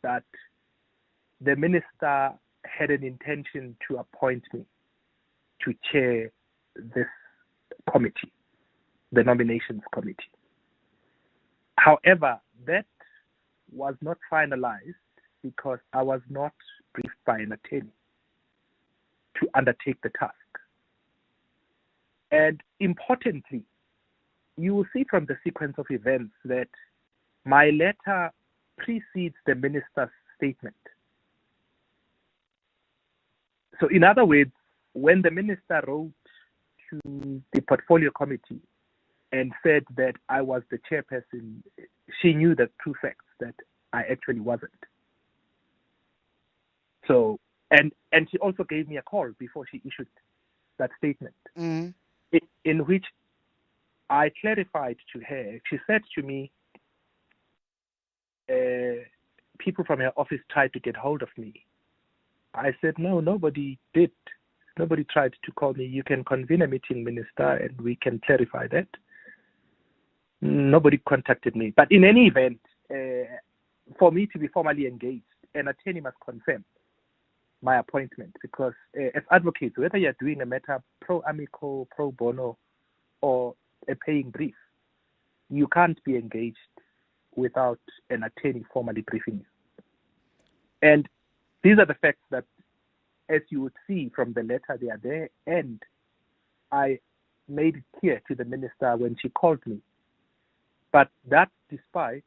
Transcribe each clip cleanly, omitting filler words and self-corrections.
that the minister had an intention to appoint me to chair this committee, the nominations committee. However, that was not finalized because I was not briefed by an attorney to undertake the task. And importantly, you will see from the sequence of events that my letter precedes the minister's statement. So in other words, when the minister wrote to the portfolio committee and said that I was the chairperson, she knew the true facts that I actually wasn't. So, and she also gave me a call before she issued that statement, in which I clarified to her. She said to me, people from her office tried to get hold of me. I said, no, nobody did. Nobody tried to call me. You can convene a meeting, Minister, and we can clarify that. Nobody contacted me. But in any event, for me to be formally engaged, an attorney must confirm my appointment, because as advocates, whether you're doing a matter pro amico, pro bono, or a paying brief, you can't be engaged without an attorney formally briefing you. And these are the facts that, as you would see from the letter, they are there, and I made it clear to the minister when she called me. But that despite,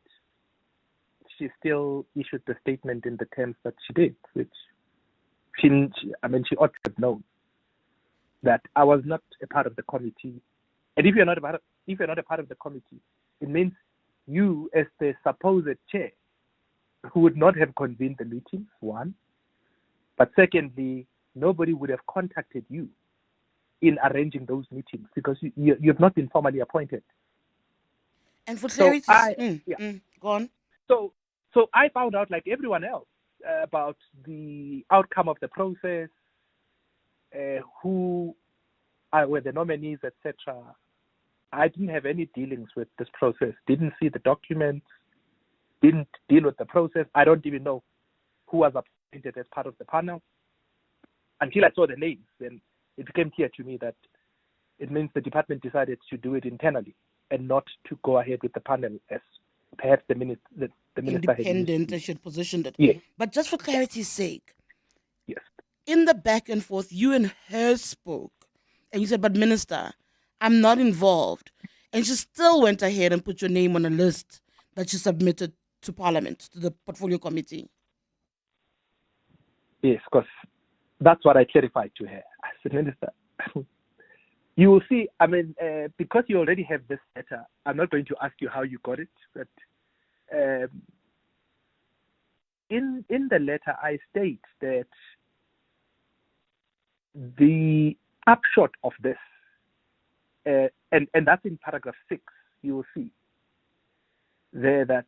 she still issued the statement in the terms that she did, which she ought to have known that I was not a part of the committee. And if you're not a part of the committee, it means you, as the supposed chair, who would not have convened the meetings, one. But secondly, nobody would have contacted you in arranging those meetings because you have not been formally appointed. And for clarity, go on. So I found out, like everyone else, about the outcome of the process, who were the nominees, etc. I didn't have any dealings with this process, didn't see the documents, didn't deal with the process. I don't even know who was appointed as part of the panel. Until I saw the names, then it became clear to me that it means the department decided to do it internally and not to go ahead with the panel as perhaps the minister independent, I should position it. Yeah. But just for clarity's sake, yes, in the back and forth, you and her spoke, and you said, "But Minister, I'm not involved," and she still went ahead and put your name on a list that she submitted to Parliament, to the portfolio committee. Yes, because that's what I clarified to her. I said, Minister, you will see, because you already have this letter, I'm not going to ask you how you got it, but in the letter, I state that the upshot of this, and that's in paragraph 6, you will see there that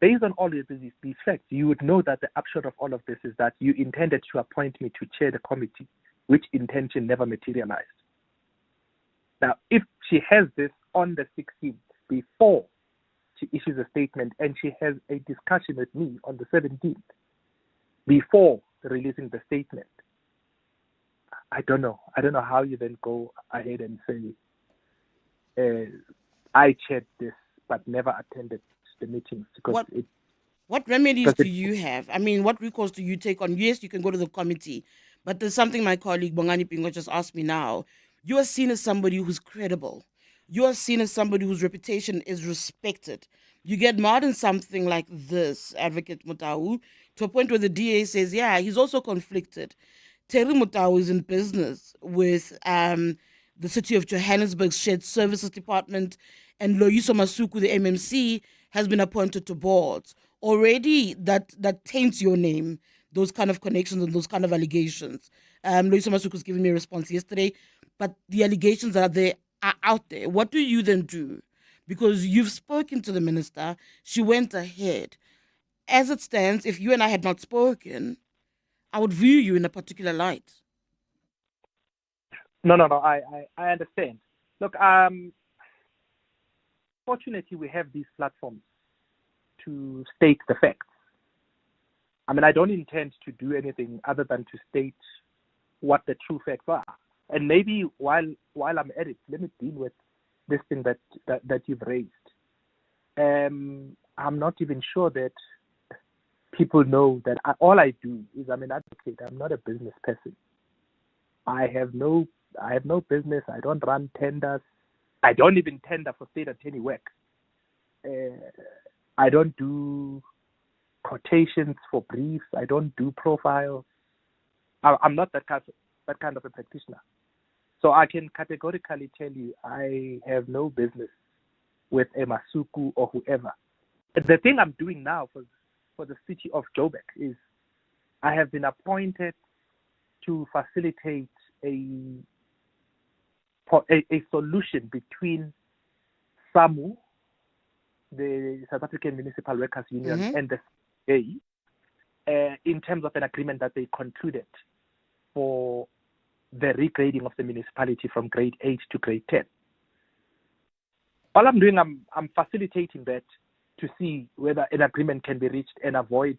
based on all of these facts, you would know that the upshot of all of this is that you intended to appoint me to chair the committee, which intention never materialized. Now, if she has this on the 16th, before she issues a statement, and she has a discussion with me on the 17th, before releasing the statement, I don't know. I don't know how you then go ahead and say, I chaired this, but never attended the meetings. Because what remedies do you have? I mean, what recourse do you take on? Yes, you can go to the committee, but there's something my colleague Bongani Pingo just asked me now. You are seen as somebody who's credible. You are seen as somebody whose reputation is respected. You get mad in something like this, Advocate Mutau, to a point where the DA says, yeah, he's also conflicted. Terry Mutau is in business with the City of Johannesburg's Shared Services Department, and Loyiso Masuku, the MMC, has been appointed to boards. Already that taints your name, those kind of connections and those kind of allegations. Loyiso Masuku has given me a response yesterday, but the allegations are out there. What do you then do? Because you've spoken to the minister, she went ahead. As it stands, if you and I had not spoken, I would view you in a particular light. No, I understand. Look, fortunately, we have these platforms to state the facts. I mean, I don't intend to do anything other than to state what the true facts are. And maybe while I'm at it, let me deal with this thing that you've raised. I'm not even sure that people know that all I do is I'm an advocate. I'm not a business person. I have no business. I don't run tenders. I don't even tender for state attorney work. I don't do quotations for briefs. I don't do profiles. I'm not that kind of a practitioner. So I can categorically tell you I have no business with Emasuku or whoever. The thing I'm doing now for the city of Joburg is I have been appointed to facilitate a solution between SAMU, the South African Municipal Workers Union, and the CA in terms of an agreement that they concluded for the regrading of the municipality from grade 8 to grade 10. All I'm doing, I'm facilitating that to see whether an agreement can be reached and avoid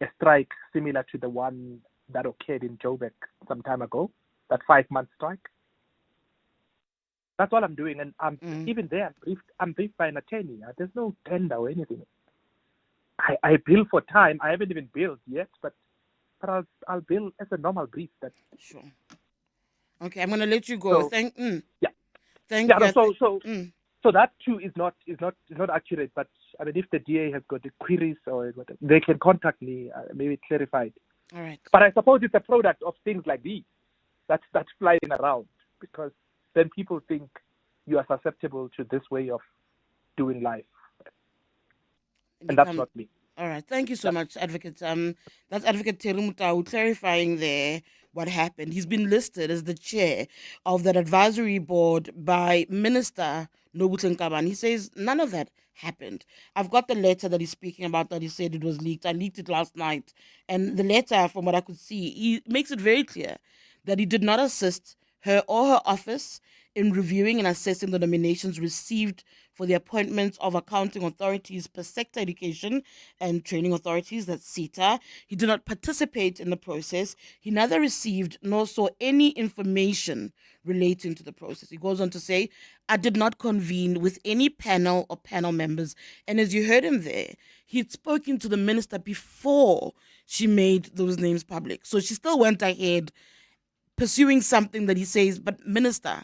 a strike similar to the one that occurred in Joburg some time ago, that 5-month strike. That's all I'm doing, and even there, I'm briefed by an attorney. There's no tender or anything. I bill for time. I haven't even billed yet, but I'll bill as a normal brief. Sure. Okay, I'm gonna let you go. So, Thank you. So that too is not accurate. But I mean, if the DA has got the queries or whatever, they can contact me. Maybe clarify it. All right. But I suppose it's a product of things like these that's flying around, because then people think you are susceptible to this way of doing life, and that's not me. All right. Thank you so much, Advocate. That's Advocate Terumutau clarifying there what happened. He's been listed as the chair of that advisory board by Minister Nobuhle Nkabane. He says none of that happened. I've got the letter that he's speaking about that he said it was leaked. I leaked it last night. And the letter, from what I could see, he makes it very clear that he did not assist her or her office in reviewing and assessing the nominations received for the appointments of accounting authorities per sector education and training authorities, that's SETA. He did not participate in the process. He neither received nor saw any information relating to the process. He goes on to say, I did not convene with any panel or panel members. And as you heard him there, he had spoken to the minister before she made those names public. So she still went ahead pursuing something that he says, but Minister,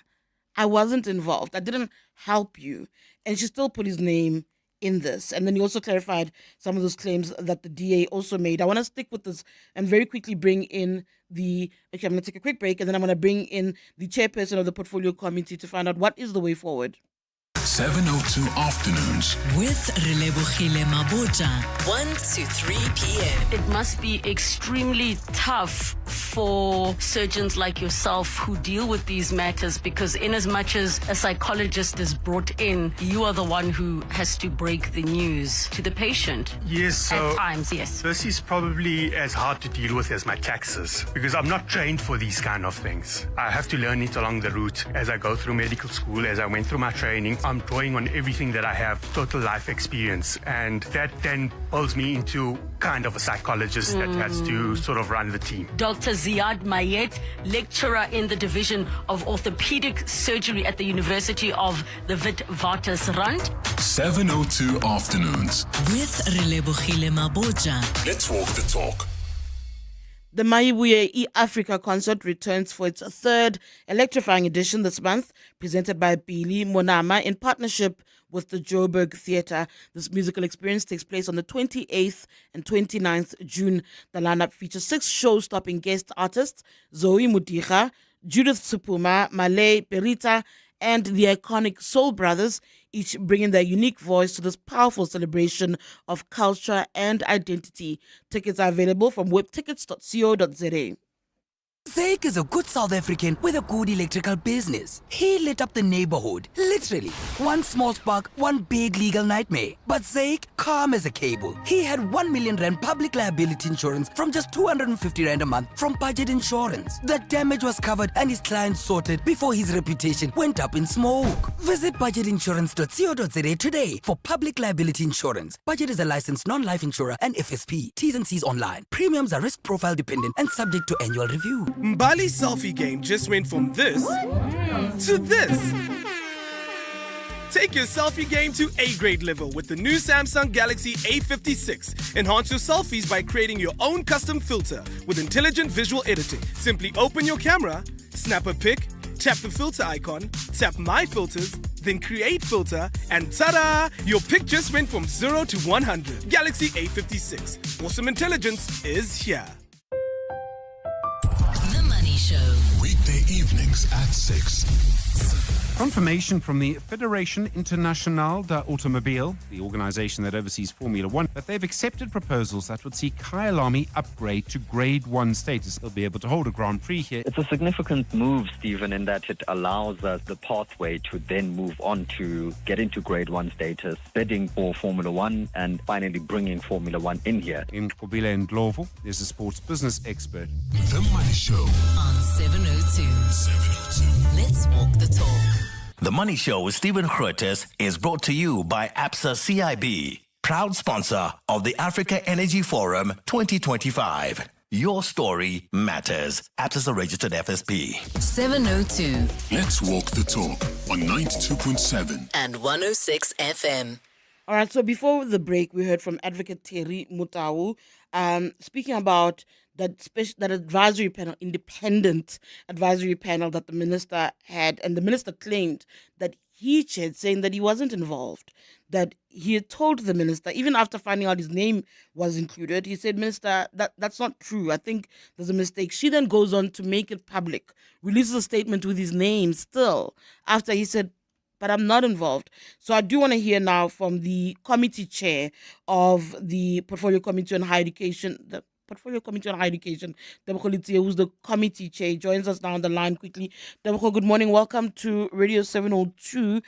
I wasn't involved. I didn't help you. And she still put his name in this. And then he also clarified some of those claims that the DA also made. I want to stick with this and very quickly bring in I'm going to take a quick break, and then I'm going to bring in the chairperson of the portfolio committee to find out what is the way forward. 702 Afternoons with Relebohile Maboja, 1 to 3 p.m. It must be extremely tough for surgeons like yourself who deal with these matters, because in as much as a psychologist is brought in, you are the one who has to break the news to the patient. Yes, so at times, yes. This is probably as hard to deal with as my taxes, because I'm not trained for these kind of things. I have to learn it along the route as I go through medical school, as I went through my training. I'm drawing on everything that I have, total life experience, and that then builds me into kind of a psychologist that has to sort of run the team. Dr. Ziad Mayet, lecturer in the Division of Orthopedic Surgery at the University of the Witwatersrand. 702 Afternoons with Relebohile Maboja. Let's walk the talk. The Maibuye E-Africa concert returns for its third electrifying edition this month, presented by Billy Monama in partnership with the Joburg Theatre. This musical experience takes place on the 28th and 29th June. The lineup features 6 show-stopping guest artists: Zoe Mudika, Judith Supuma, Malay Perita, and the iconic Soul Brothers, each bringing their unique voice to this powerful celebration of culture and identity. Tickets are available from webtickets.co.za. Zake is a good South African with a good electrical business. He lit up the neighborhood, literally. One small spark, one big legal nightmare. But Zake, calm as a cable. He had 1 million rand public liability insurance from just 250 rand a month from Budget Insurance. The damage was covered and his client sorted before his reputation went up in smoke. Visit budgetinsurance.co.za today for public liability insurance. Budget is a licensed non-life insurer and FSP. T's and C's online. Premiums are risk profile dependent and subject to annual review. Mbali's selfie game just went from this to this. Take your selfie game to A-grade level with the new Samsung Galaxy A56. Enhance your selfies by creating your own custom filter with intelligent visual editing. Simply open your camera, snap a pic, tap the filter icon, tap My Filters, then Create Filter, and ta-da! Your pic just went from 0 to 100. Galaxy A56. Awesome intelligence is here. The Money Show. Weekday evenings at 6. Confirmation from the Fédération Internationale d'Automobile, the organisation that oversees Formula One, that they've accepted proposals that would see Kyalami upgrade to Grade 1 status. They'll be able to hold a Grand Prix here. It's a significant move, Stephen, in that it allows us the pathway to then move on to get into Grade 1 status, bidding for Formula One and finally bringing Formula One in here. In Kobile and Glovo, there's a sports business expert. The Money Show on 702. 702. Let's walk the talk. The Money Show with Stephen Grootes is brought to you by ABSA CIB, proud sponsor of the Africa Energy Forum 2025. Your story matters. ABSA is a registered FSP. 702. Let's walk the talk on 92.7 and 106 FM. All right, so before the break, we heard from Advocate Terry Mutau speaking about that advisory panel, independent advisory panel that the minister had, and the minister claimed that he chaired, saying that he wasn't involved, that he had told the minister, even after finding out his name was included, he said, Minister, that's not true. I think there's a mistake. She then goes on to make it public, releases a statement with his name still, after he said, but I'm not involved. So I do want to hear now from the committee chair of the Portfolio Committee on Higher Education, Deboko, who's the committee chair, joins us now on the line quickly. Deboko, good morning. Welcome to Radio 702.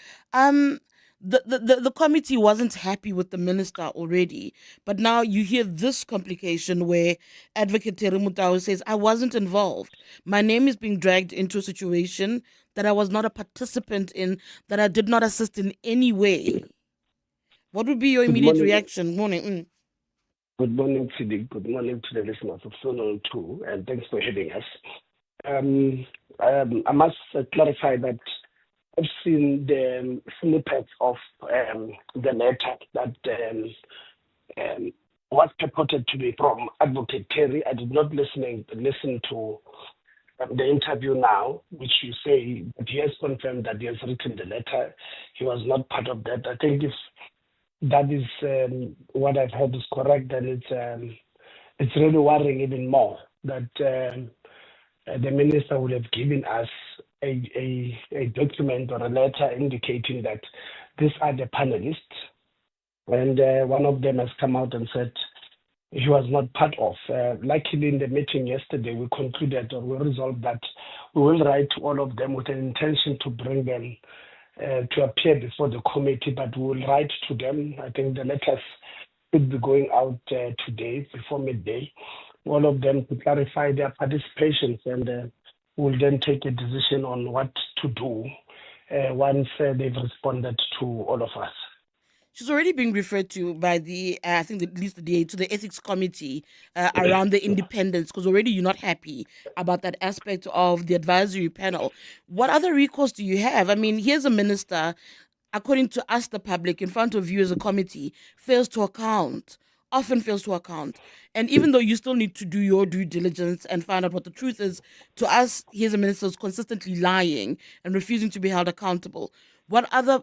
The committee wasn't happy with the minister already, but now you hear this complication where Advocate Terry Mutau says, I wasn't involved. My name is being dragged into a situation that I was not a participant in, that I did not assist in any way. What would be your immediate reaction? Morning. Good morning, Philip. Good morning to the listeners of 702, and thanks for having us. I must clarify that I've seen the snippets of the letter that was purported to be from Advocate Terry. I did not listen to the interview now, which you say that he has confirmed that he has written the letter. He was not part of that. I think if that is what I've heard is correct, then it's really worrying even more that the minister would have given us a document or a letter indicating that these are the panelists, and one of them has come out and said he was not part of. Luckily, in the meeting yesterday, we concluded or we resolved that we will write to all of them with an intention to bring them to appear before the committee, but we will write to them. I think the letters should be going out today before midday. All of them to clarify their participations, and we'll then take a decision on what to do once they've responded to all of us. She's already being referred to by the, I think at least the DA, to the ethics committee around the independence, because already you're not happy about that aspect of the advisory panel. What other recourse do you have? I mean, here's a minister, according to us, the public, in front of you as a committee, often fails to account. And even though you still need to do your due diligence and find out what the truth is, to us, here's a minister who's consistently lying and refusing to be held accountable. What other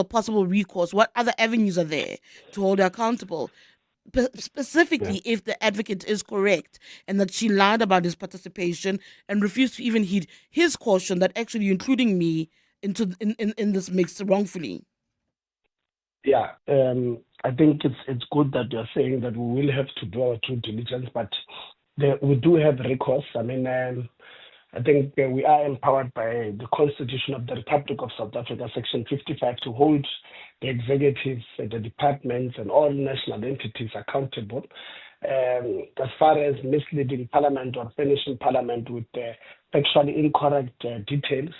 possible recourse, what other avenues are there to hold her accountable? Specifically, if the advocate is correct and that she lied about his participation and refused to even heed his caution that actually you're including me in this mix wrongfully. Yeah, I think it's good that you're saying that we will have to do our due diligence, but we do have recourse. I mean, I think we are empowered by the Constitution of the Republic of South Africa, Section 55, to hold the executives, the departments, and all national entities accountable. As far as misleading Parliament or furnishing Parliament with factually incorrect details,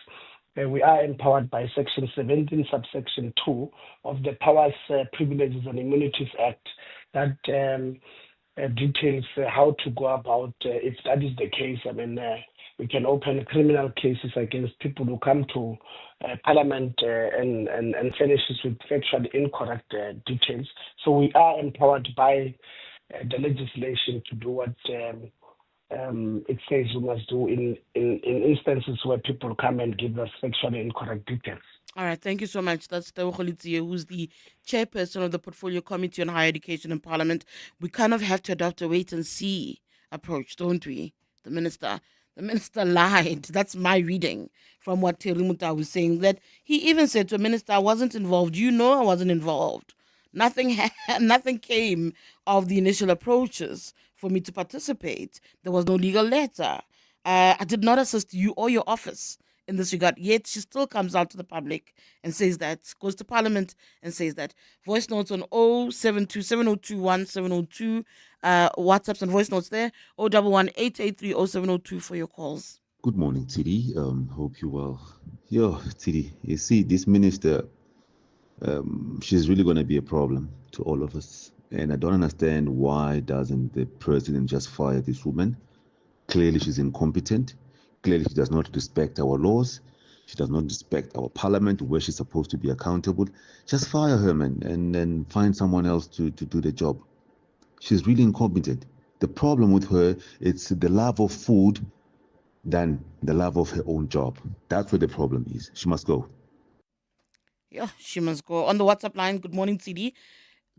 we are empowered by Section 17, subsection 2 of the Powers, Privileges and Immunities Act that details how to go about if that is the case. I mean, we can open criminal cases against people who come to Parliament and furnish us with factually incorrect details. So we are empowered by the legislation to do what it says we must do in instances where people come and give us factually incorrect details. All right, thank you so much. That's Tebo Kgolitsie, who's the chairperson of the Portfolio Committee on Higher Education in Parliament. We kind of have to adopt a wait-and-see approach, don't we? The minister lied. That's my reading from what Terry Muta was saying, that he even said to a minister, I wasn't involved. You know I wasn't involved. Nothing came of the initial approaches for me to participate. There was no legal letter. I did not assist you or your office in this regard. Yet she still comes out to the public and says that, goes to Parliament and says that. Voice notes on 072 7021 702. WhatsApps and voice notes there. 011-883-0702 for your calls. Good morning, Tidi. Hope you're well. Tidi, you see, this minister, she's really going to be a problem to all of us. And I don't understand why doesn't the president just fire this woman? Clearly she's incompetent. Clearly she does not respect our laws. She does not respect our parliament where she's supposed to be accountable. Just fire her, man, and then find someone else to do the job. She's really incompetent. The problem with her, it's the love of food than the love of her own job. That's where the problem is. She must go. Yeah, she must go. On the WhatsApp line, good morning, CD.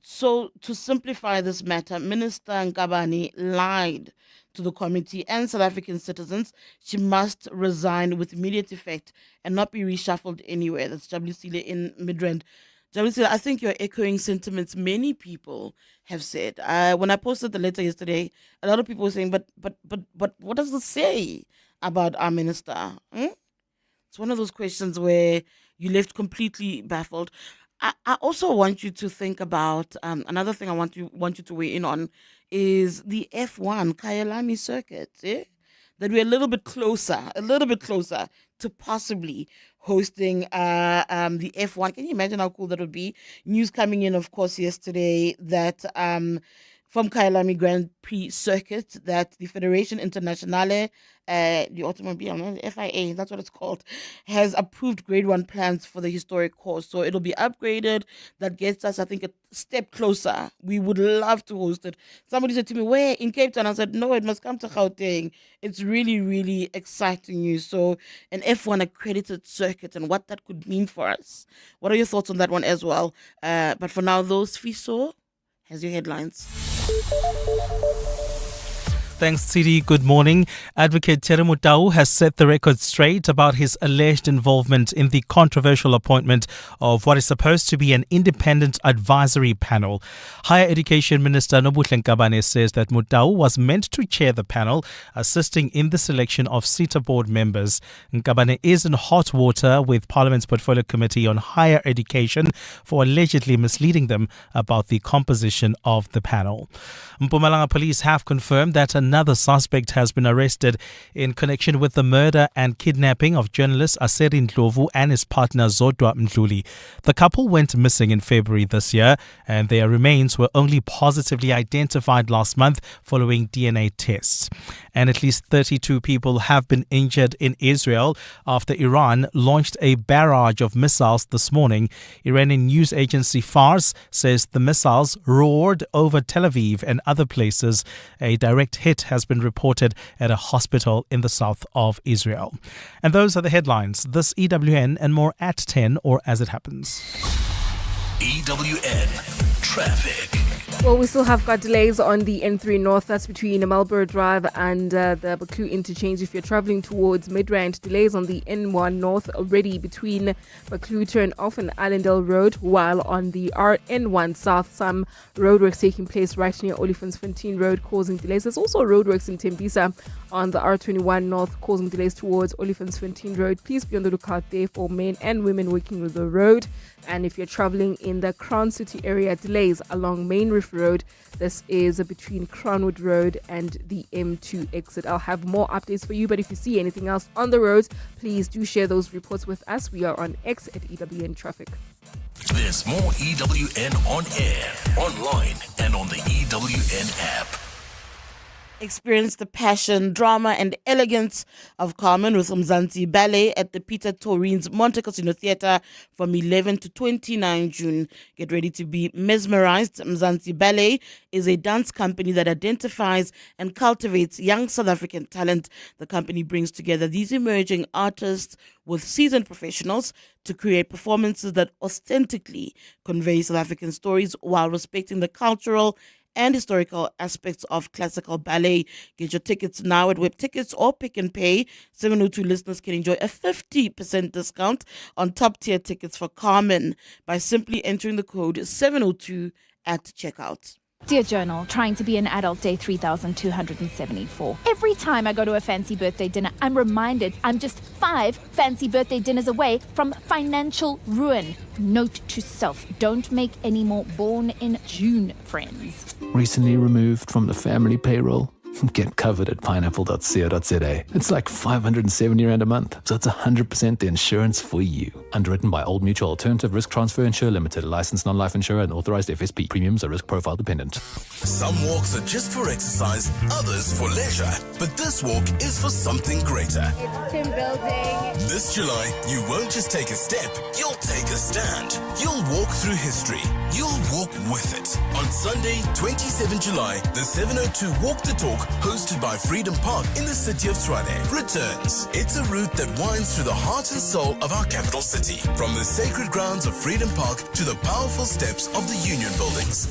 So, to simplify this matter, Minister Nkabane lied to the committee and South African citizens. She must resign with immediate effect and not be reshuffled anywhere. That's WCLA in Midrand. WCLA, I think you're echoing sentiments many people have said. When I posted the letter yesterday, a lot of people were saying, but what does this say about our minister? It's one of those questions where you left completely baffled. I also want you to think about another thing I want you to weigh in on is the F1 Kyalami circuit. That we're a little bit closer to possibly hosting the F1. Can you imagine how cool that would be? News coming in, of course, yesterday that from Kyalami Grand Prix circuit that the Federation Internationale, the Automobile, FIA, that's what it's called, has approved grade 1 plans for the historic course. So it'll be upgraded. That gets us, I think, a step closer. We would love to host it. Somebody said to me, where? In Cape Town? I said, no, it must come to Gauteng. It's really, really exciting news. So an F1 accredited circuit and what that could mean for us. What are your thoughts on that one as well? But for now, those Fiso has your headlines. Thanks, Siri. Good morning. Advocate Teremutau has set the record straight about his alleged involvement in the controversial appointment of what is supposed to be an independent advisory panel. Higher Education Minister Nobuhle Nkabane says that Mutau was meant to chair the panel, assisting in the selection of SETA board members. Nkabane is in hot water with Parliament's Portfolio Committee on Higher Education for allegedly misleading them about the composition of the panel. Mpumalanga police have confirmed that another suspect has been arrested in connection with the murder and kidnapping of journalist Aseri Ndlovu and his partner Zodwa Mdluli. The couple went missing in February this year, and their remains were only positively identified last month following DNA tests. And at least 32 people have been injured in Israel after Iran launched a barrage of missiles this morning. Iranian news agency Fars says the missiles roared over Tel Aviv and other places. A direct hit has been reported at a hospital in the south of Israel. And those are the headlines. This EWN and more at 10 or as it happens. EWN Traffic. Well, we still have got delays on the N3 North. That's between Marlborough Drive and the Buccleuch interchange. If you're traveling towards Midrand, delays on the N1 North already between Buccleuch turn off and Allendale Road, while on the N1 South, some roadworks taking place right near Olifantsfontein Road, causing delays. There's also roadworks in Tembisa on the R21 North, causing delays towards Olifantsfontein Road. Please be on the lookout there for men and women working with the road. And if you're traveling in the Crown City area, delays along Main Reef Road. This is between Crownwood Road and the M2 exit. I'll have more updates for you, but if you see anything else on the roads, please do share those reports with us. We are on X at EWN Traffic. There's more EWN on air, online, and on the EWN app. Experience the passion, drama, and elegance of Carmen with Mzansi Ballet at the Peter Torrens Monte Cassino Theatre from 11 to 29 June. Get ready to be mesmerized. Mzansi Ballet is a dance company that identifies and cultivates young South African talent. The company brings together these emerging artists with seasoned professionals to create performances that authentically convey South African stories while respecting the cultural and historical aspects of classical ballet. Get your tickets now at Web Tickets or Pick and Pay. 702 listeners can enjoy a 50% discount on top tier tickets for Carmen by simply entering the code 702 at checkout. Dear Journal, trying to be an adult, day 3274. Every time I go to a fancy birthday dinner, I'm reminded I'm just 5 fancy birthday dinners away from financial ruin. Note to self, don't make any more born in June friends. Recently removed from the family payroll. Get covered at pineapple.co.za. It's like 570 Rand a month, so it's 100% the insurance for you. Underwritten by Old Mutual Alternative Risk Transfer Insurer Limited, a licensed non-life insurer and authorized FSP. Premiums are risk profile dependent. Some walks are just for exercise, others for leisure. But this walk is for something greater. It's team building. This July, you won't just take a step, you'll take a stand. You'll walk through history. You'll walk with it. On Sunday, 27 July, the 702 Walk the Talk, hosted by Freedom Park in the city of Tshwane, returns. It's a route that winds through the heart and soul of our capital city, from the sacred grounds of Freedom Park to the powerful steps of the Union buildings.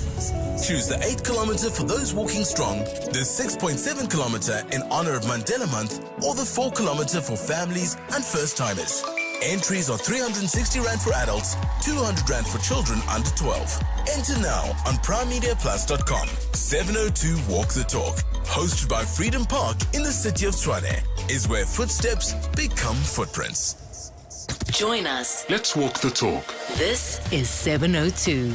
Choose the 8-kilometer for those walking strong, the 6.7 kilometer in honor of Mandela Month, or the 4-kilometer for families and first-timers. Entries are 360 Rand for adults, 200 Rand for children under 12. Enter now on primemediaplus.com. 702 Walk the Talk, hosted by Freedom Park in the city of Tshwane, is where footsteps become footprints. Join us. Let's walk the talk. This is 702.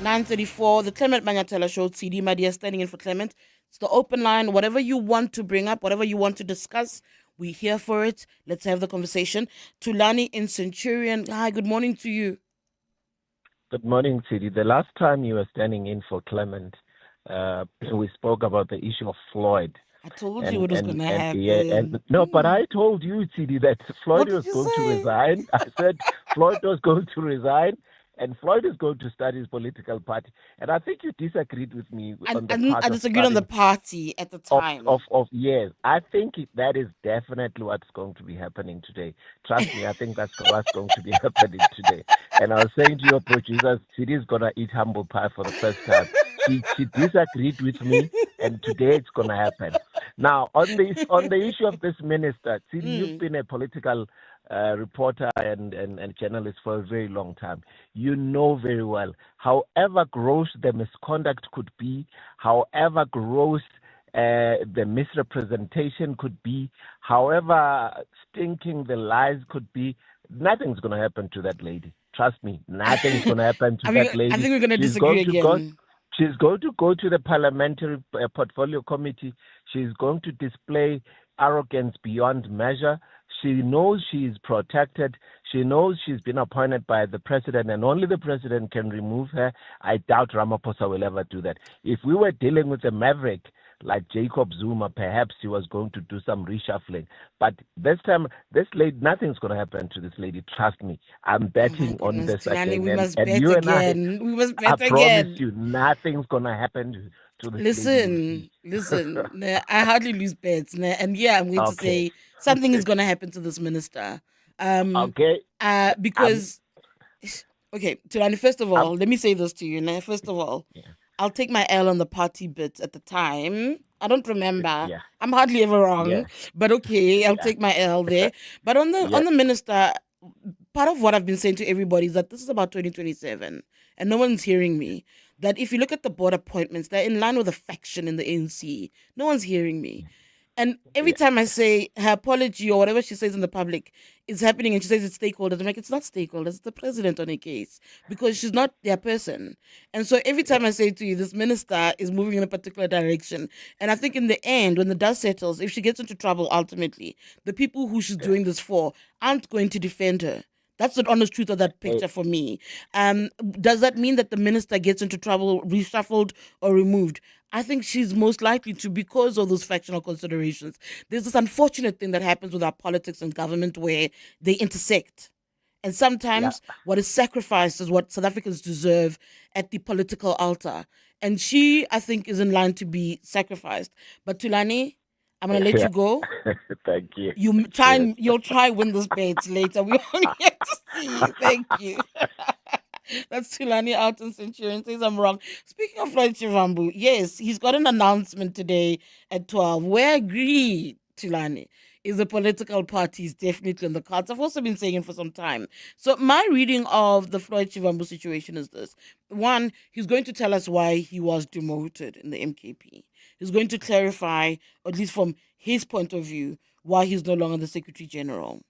9:34, the Clement Manyathela Show. CD Madia standing in for Clement. It's the open line. Whatever you want to bring up, whatever you want to discuss, we're here for it. Let's have the conversation. Tulani in Centurion. Hi, good morning to you. Good morning, Sidi. The last time you were standing in for Clement, we spoke about the issue of Floyd. I told you what was going to happen. Yeah, no, but I told you, Sidi, that Floyd was going to resign. I said Floyd was going to resign, and Floyd is going to start his political party. And I think you disagreed with me on the part I disagreed on the party at the time. Yes, I think that is definitely what's going to be happening today. Trust me, I think that's what's going to be happening today. And I was saying to your producers, Sidi's going to eat humble pie for the first time. She disagreed with me, and today it's going to happen. Now, on the issue of this minister, Sidi, you've been a political reporter and journalist for a very long time. You know very well, however gross the misconduct could be, however gross the misrepresentation could be, however stinking the lies could be, nothing's going to happen to that lady. Trust me, nothing's going to happen to that lady. I think we're going to disagree again. She's going to go to the Parliamentary Portfolio Committee. She's going to display arrogance beyond measure. She knows she is protected. She knows she's been appointed by the president, and only the president can remove her. I doubt Ramaphosa will ever do that. If we were dealing with a maverick like Jacob Zuma, perhaps he was going to do some reshuffling. But this time, this lady, nothing's going to happen to this lady. Trust me. I'm betting on this again. We must bet again. We must bet again. I promise you, nothing's going to happen to this lady. Listen. I hardly lose bets. And yeah, I'm going to say something is going to happen to this minister. Because... Okay, Tulani, first of all, let me say this to you. First of all, I'll take my L on the party bit at the time. I don't remember. Yeah. I'm hardly ever wrong, Yeah. but okay, I'll Yeah. take my L there. But on Yeah. the minister, part of what I've been saying to everybody is that this is about 2027, and no one's hearing me. That if you look at the board appointments, they're in line with a faction in the ANC. No one's hearing me. And every time I say her apology or whatever she says in the public is happening and she says it's stakeholders, I'm like, it's not stakeholders, it's the president on a case because she's not their person. And so every time I say to you, this minister is moving in a particular direction. And I think in the end, when the dust settles, if she gets into trouble ultimately, the people who she's doing this for aren't going to defend her. That's the honest truth of that picture for me. Does that mean that the minister gets into trouble, reshuffled, or removed? I think she's most likely to because of those factional considerations. There's this unfortunate thing that happens with our politics and government where they intersect. And sometimes what is sacrificed is what South Africans deserve at the political altar. And she, I think, is in line to be sacrificed. But Tulani, I'm gonna let you go. Thank you. You'll try win this bet later. We only have to see. Thank you. That's Tulani out in Centurion. Says I'm wrong. Speaking of Floyd Shivambu, yes, he's got an announcement today at 12. We agree, Tulani. Is a political party is definitely on the cards. I've also been saying it for some time. So my reading of the Floyd Shivambu situation is this. One, he's going to tell us why he was demoted in the MKP. He's going to clarify, at least from his point of view, why he's no longer the Secretary General.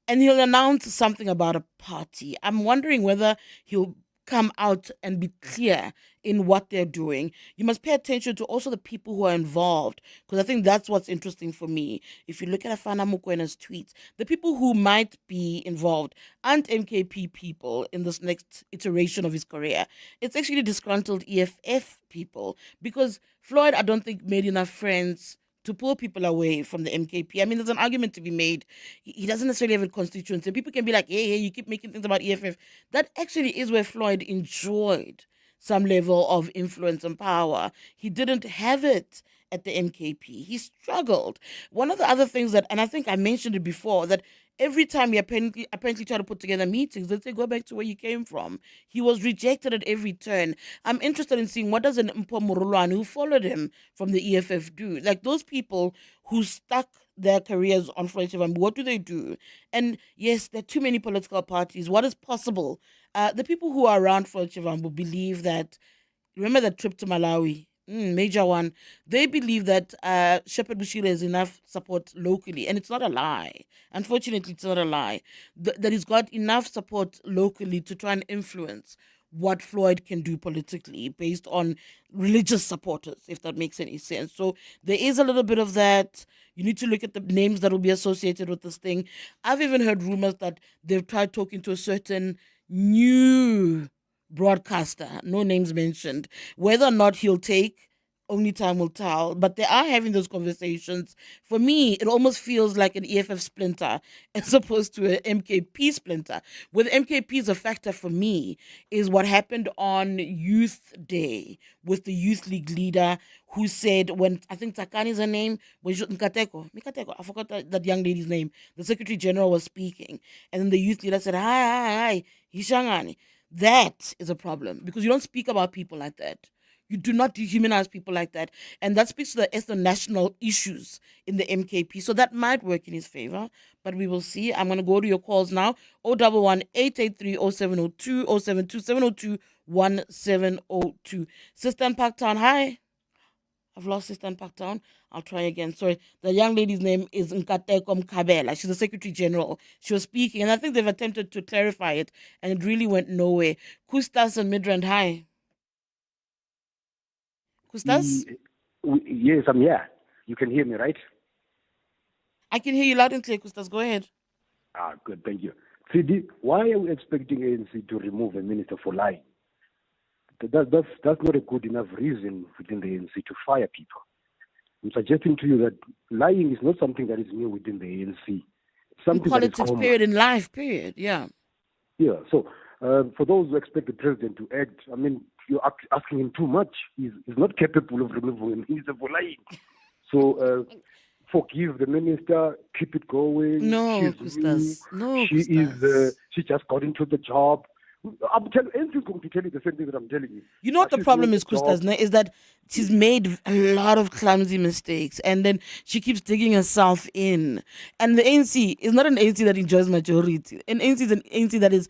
And he'll announce something about a party. I'm wondering whether he'll come out and be clear in what they're doing. You must pay attention to also the people who are involved, because I think that's what's interesting for me. If you look at Afana Mukwena's tweets, the people who might be involved aren't MKP people in this next iteration of his career. It's actually disgruntled EFF people, because Floyd, I don't think, made enough friends to pull people away from the MKP. I mean, there's an argument to be made. He doesn't necessarily have a constituency. People can be like, hey, you keep making things about EFF. That actually is where Floyd enjoyed some level of influence and power. He didn't have it at the MKP. He struggled. One of the other things that, and I think I mentioned it before, that every time he apparently tried to put together meetings, they say, go back to where you came from. He was rejected at every turn. I'm interested in seeing what does an Mpho Morolwane who followed him from the EFF do? Like those people who stuck their careers on Floyd Shivambu, what do they do? And yes, there are too many political parties. What is possible? The people who are around Floyd Shivambu believe that, remember that trip to Malawi? Major one. They believe that Shepherd Bushira has enough support locally, and it's not a lie. Unfortunately, it's not a lie. That he's got enough support locally to try and influence what Floyd can do politically based on religious supporters, if that makes any sense. So there is a little bit of that. You need to look at the names that will be associated with this thing. I've even heard rumors that they've tried talking to a certain new broadcaster, no names mentioned. Whether or not he'll take, only time will tell. But they are having those conversations. For me, it almost feels like an EFF splinter as opposed to an MKP splinter. With MKP as a factor for me is what happened on Youth Day with the Youth League leader who said, when I think Takani is her name, when Mikateko, I forgot that young lady's name, the Secretary General was speaking. And then the youth leader said, hi, Hishangani. That is a problem because you don't speak about people like that. You do not dehumanize people like that. And that speaks to the ethno-national issues in the MKP. So that might work in his favor, but we will see. I'm going to go to your calls now. 011-883-0702, 072-702-1702. Sister in Parktown, hi. I've lost Sister in Parktown. I'll try again. Sorry. The young lady's name is Nkateko Mkabela. She's the Secretary General. She was speaking, and I think they've attempted to clarify it, and it really went nowhere. Kustas and Midrand, hi. Kustas? Yes, I'm here. You can hear me, right? I can hear you loud and clear, Kustas. Go ahead. Good. Thank you. CD, why are we expecting ANC to remove a minister for lying? That's not a good enough reason within the ANC to fire people. I'm suggesting to you that lying is not something that is new within the ANC. Something in politics, period, in life, period. Yeah. Yeah. So for those who expect the president to act, I mean, you're asking him too much. He's not capable of removing a minister for lying. So forgive the minister, keep it going. No, She's Kustas. No, she Kustas. she just got into the job. I'm telling ANC is going to tell you the same thing that I'm telling you. You know what the She's problem doing is, the job. Kustas, is that she's made a lot of clumsy mistakes, and then she keeps digging herself in. And the ANC is not an ANC that enjoys majority. An ANC is an ANC that is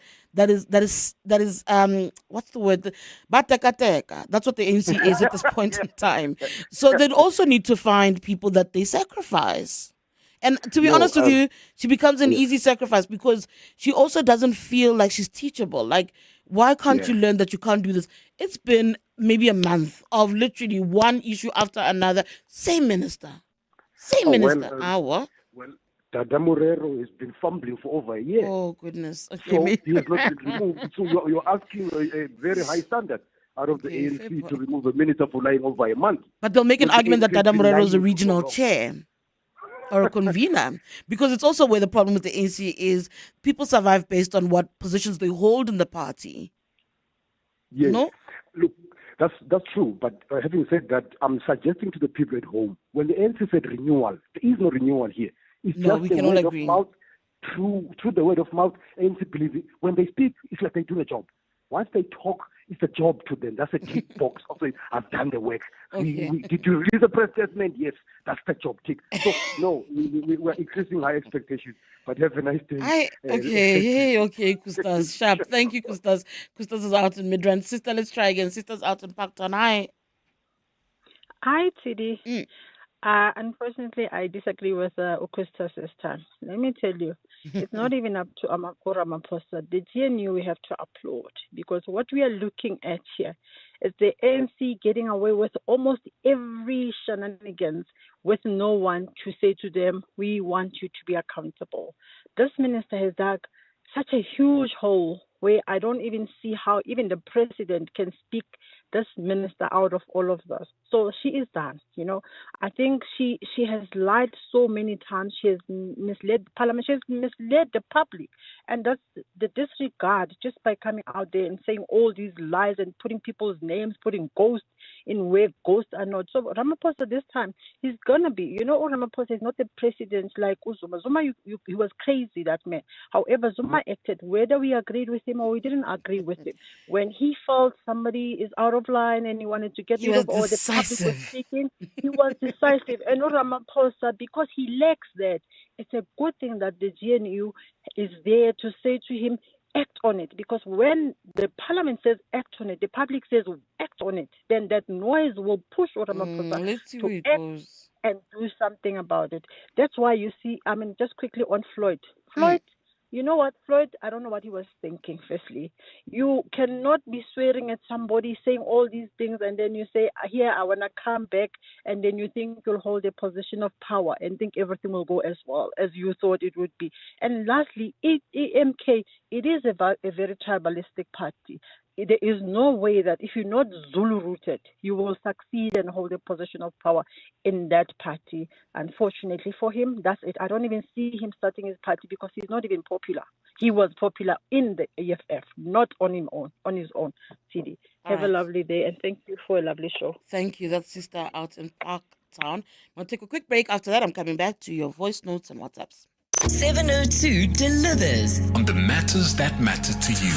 what's the word? Batakateka. That's what the ANC is at this point in time. So they'd also need to find people that they sacrifice. And to be honest with you, she becomes an easy sacrifice because she also doesn't feel like she's teachable. Like, why can't you learn that you can't do this? It's been maybe a month of literally one issue after another. Same minister. Well, Dada Morero has been fumbling for over a year. Oh, goodness. Okay, so he has not been removed. So you're asking a very high standard out of the ANC to remove a minister for lying over a month. But they'll make an argument that Dada Morero is a regional chair or a convener, because it's also where the problem with the ANC is people survive based on what positions they hold in the party. Yes. No? Look, that's true. But having said that, I'm suggesting to the people at home, when the ANC said renewal, there is no renewal here. It's just we the can all word agree. of mouth. Through the word of mouth, ANC believes it. When they speak, it's like they do a job. Once they talk, it's a job to them. That's a tick box of saying, I've done the work. Okay. Did you release a press statement? Yes, that's the job tick. So, no, we're increasing high expectations. But have a nice day. Okay, Kustas. Sharp. Thank you, Kustas. Kustas is out in Midrand. Sister, let's try again. Sister's out in Parktown. Hi. Hi, TD. Unfortunately, I disagree with Augustus this time. Let me tell you, it's not even up to Amakora Ramaphosa. The GNU we have to applaud, because what we are looking at here is the ANC getting away with almost every shenanigans with no one to say to them, we want you to be accountable. This minister has dug such a huge hole where I don't even see how even the president can speak this minister out of all of this. So she is done, I think she has lied so many times. She has misled Parliament. She has misled the public. And that's the disregard, just by coming out there and saying all these lies and putting people's names, putting ghosts in where ghosts are not. So Ramaphosa this time, he's going to be, Ramaphosa is not the president like Zuma. Zuma, he was crazy, that man. However, Zuma acted, whether we agreed with him or we didn't agree with him. When he felt somebody is out of line and he wanted to get rid of, or the public was speaking, he was decisive. And Ramaphosa, because he lacks that, it's a good thing that the GNU is there to say to him, act on it. Because when the parliament says act on it, the public says act on it, then that noise will push Ramaphosa to act and do something about it. That's why you see, just quickly on Floyd. Floyd, you know what, Floyd, I don't know what he was thinking, firstly. You cannot be swearing at somebody, saying all these things, and then you say, here, I want to come back, and then you think you'll hold a position of power and think everything will go as well as you thought it would be. And lastly, EMK, it is a very tribalistic party. There is no way that if you're not Zulu-rooted, you will succeed and hold a position of power in that party. Unfortunately for him, that's it. I don't even see him starting his party because he's not even popular. He was popular in the AFF, not on his own. TD. Have a lovely day, and thank you for a lovely show. Thank you. That's Sister out in Parktown. We'll take a quick break. After that, I'm coming back to your voice notes and WhatsApps. 702 delivers on the matters that matter to you.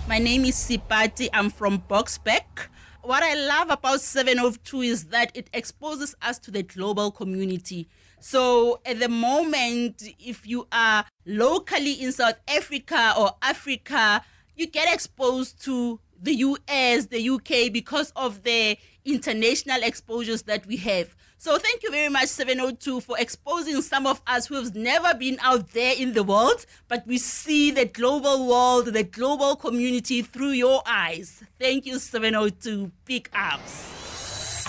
My name is Sipati. I'm from Boxbeck. What I love about 702 is that it exposes us to the global community. So at the moment, if you are locally in South Africa or Africa, you get exposed to the US, the UK, because of the international exposures that we have. So thank you very much, 702, for exposing some of us who have never been out there in the world, but we see the global world, the global community through your eyes. Thank you, 702. Big ups.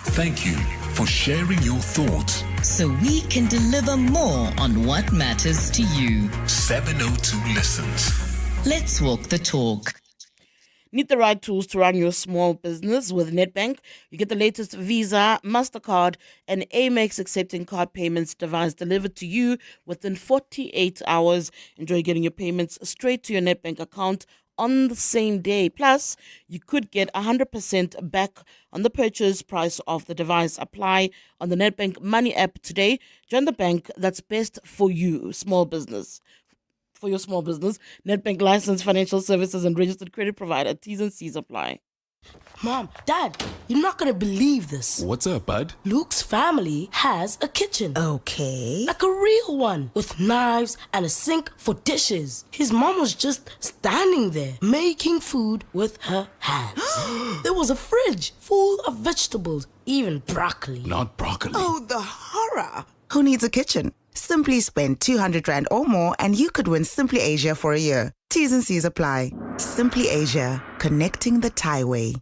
Thank you for sharing your thoughts, so we can deliver more on what matters to you. 702 listens. Let's walk the talk. Need the right tools to run your small business with Nedbank? You get the latest Visa, MasterCard, and Amex accepting card payments device delivered to you within 48 hours. Enjoy getting your payments straight to your Nedbank account on the same day. Plus, you could get 100% back on the purchase price of the device. Apply on the Nedbank Money app today. Join the bank that's best for you, small business. for your small business. Netbank licensed financial services and registered credit provider. T's and C's apply. Mom, Dad, you're not gonna believe this. What's up, bud? Luke's family has a kitchen. Okay. Like a real one, with knives and a sink for dishes. His mom was just standing there, making food with her hands. There was a fridge full of vegetables, even broccoli. Not broccoli. Oh, the horror. Who needs a kitchen? Simply spend 200 Rand or more and you could win Simply Asia for a year. T's and C's apply. Simply Asia, connecting the Thai way.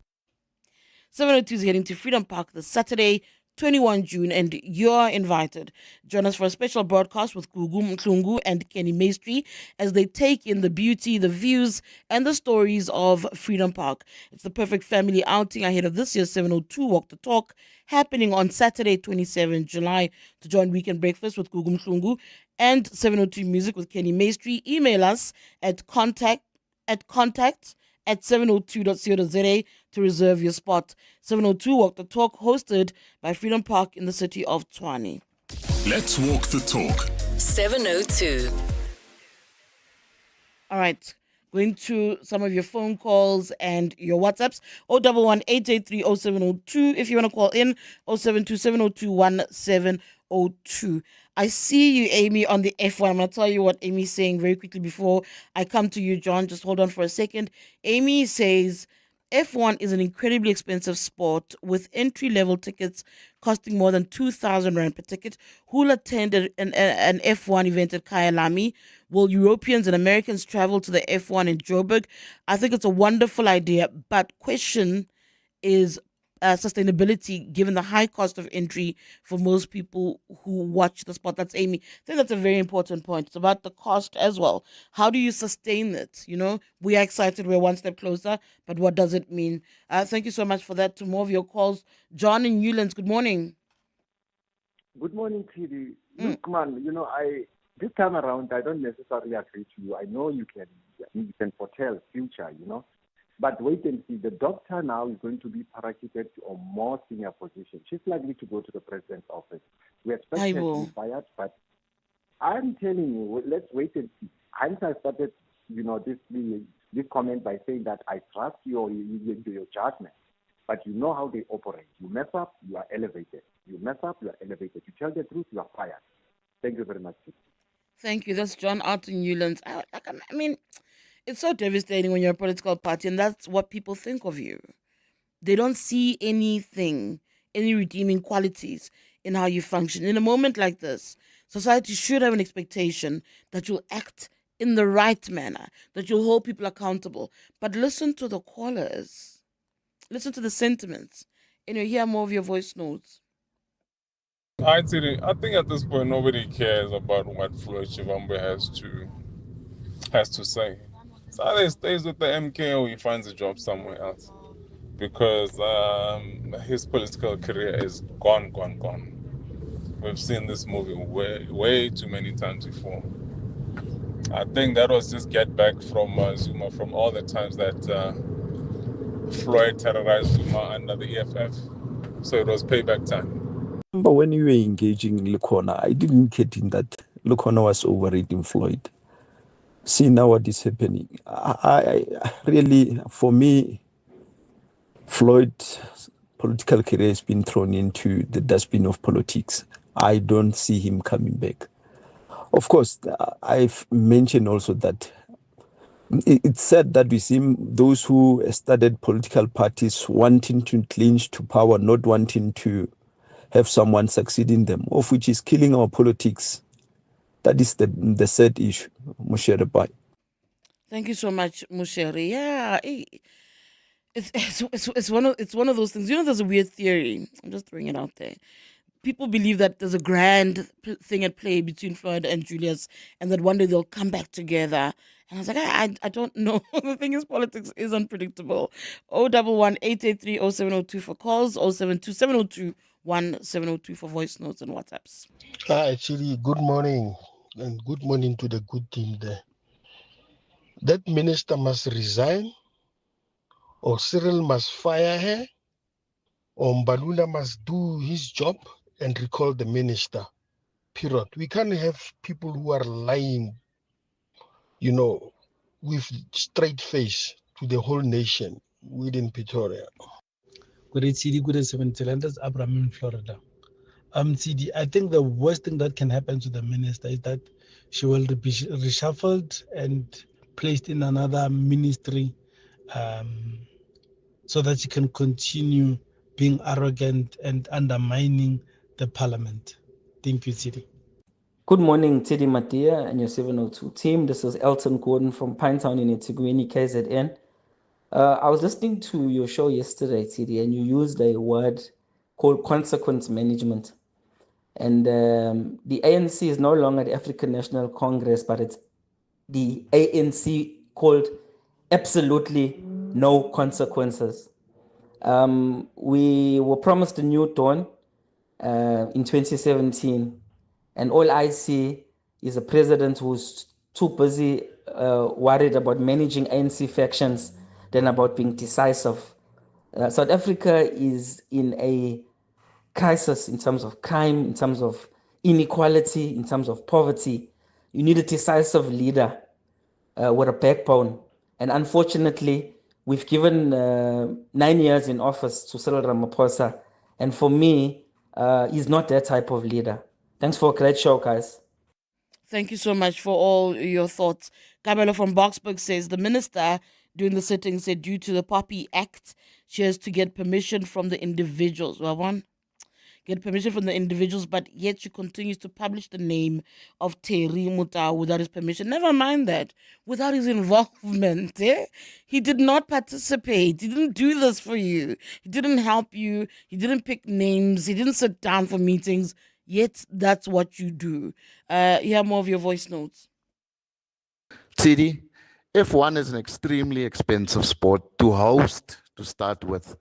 702 is heading to Freedom Park this Saturday, 21 June, and you're invited. Join us for a special broadcast with Gugu Mhlungu and Kenny Maestri as they take in the beauty, the views, and the stories of Freedom Park. It's the perfect family outing ahead of this year's 702 Walk the Talk, happening on Saturday, 27 July. To join Weekend Breakfast with Gugu Mhlungu and 702 Music with Kenny Maestri, email us at contact at 702.co.za to reserve your spot. 702 Walk the Talk, hosted by Freedom Park in the city of Tshwane. Let's walk the talk. 702. All right, going to some of your phone calls and your WhatsApps. 011-883-0702 if you want to call in. 072-702-1702. I see you, Amy, on the F1. I'm going to tell you what Amy's saying very quickly before I come to you, John. Just hold on for a second. Amy says, F1 is an incredibly expensive sport with entry-level tickets costing more than 2,000 Rand per ticket. Who'll attend an F1 event at Kyalami? Will Europeans and Americans travel to the F1 in Joburg? I think it's a wonderful idea, but question is sustainability, given the high cost of entry for most people who watch the sport. That's Amy. I think that's a very important point. It's about the cost as well. How do you sustain it? You know, we are excited. We're one step closer, but what does it mean? Thank you so much for that. To more of your calls, John in Newlands, good morning. Good morning, TD. Look, man, this time around, I don't necessarily agree to you. I know you can foretell future, But wait and see. The doctor now is going to be parachuted to a more senior position. She's likely to go to the president's office. We expect her to be fired, but I'm telling you, let's wait and see. Hence, I started, this comment by saying that I trust your judgment, but you know how they operate. You mess up, you are elevated. You mess up, you are elevated. You tell the truth, you are fired. Thank you very much. Thank you. That's John out in Newlands. I mean, it's so devastating when you're a political party, and that's what people think of you. They don't see anything, any redeeming qualities in how you function. In a moment like this, society should have an expectation that you'll act in the right manner, that you'll hold people accountable. But listen to the callers. Listen to the sentiments. And you hear more of your voice notes. I think at this point nobody cares about what Floyd Shivambu has to say. So either he stays with the MK or he finds a job somewhere else, because his political career is gone. We've seen this movie way too many times before. I think that was just get back from Zuma, from all the times that Floyd terrorized Zuma under the EFF. So it was payback time. But when you were engaging Lukhona, I didn't get in that Lukhona was overrating Floyd. See now what is happening. I really, for me, Floyd's political career has been thrown into the dustbin of politics. I don't see him coming back. Of course, I've mentioned also that it's said that we see those who started political parties wanting to clinch to power, not wanting to have someone succeed in them, of which is killing our politics. That is the sad issue, Mushere. Bye. Thank you so much, Mushere. Yeah, it's one of those things. There's a weird theory. I'm just throwing it out there. People believe that there's a grand thing at play between Floyd and Julius, and that one day they'll come back together. And I was like, I don't know. The thing is, politics is unpredictable. 011-883-0702 for calls, 072-702-1702 for voice notes and WhatsApps. Hi, Chili. Good morning, and good morning to the good team there. That minister must resign, or Cyril must fire her, or Mbalula must do his job and recall the minister. Period. We can't have people who are lying, with straight face to the whole nation within Pretoria. Good TD, good 70 Landers, Abraham in Florida. TD, I think the worst thing that can happen to the minister is that she will be reshuffled and placed in another ministry so that she can continue being arrogant and undermining the parliament. Thank you, TD. Good morning, Teddy Matia and your 702 team. This is Elton Gordon from Pinetown in Etigwini, KZN. I was listening to your show yesterday, Teddy, and you used a word called consequence management. And the ANC is no longer the African National Congress, but it's the ANC called absolutely no consequences. We were promised a new dawn in 2017, and all I see is a president who's too busy worried about managing ANC factions than about being decisive. South Africa is in a crisis in terms of crime, in terms of inequality, in terms of poverty. You need a decisive leader with a backbone. And unfortunately, we've given 9 years in office to Cyril Ramaphosa. And for me, he's not that type of leader. Thanks for a great show, guys. Thank you so much for all your thoughts. Kabelo from Boxburg says the minister during the sitting said due to the Poppy Act, she has to get permission from the individuals. Get permission from the individuals, but yet she continues to publish the name of Terry Mutau without his permission. Never mind that. Without his involvement. He did not participate. He didn't do this for you. He didn't help you. He didn't pick names. He didn't sit down for meetings. Yet that's what you do. Hear more of your voice notes. TD, F1 is an extremely expensive sport to host to start with.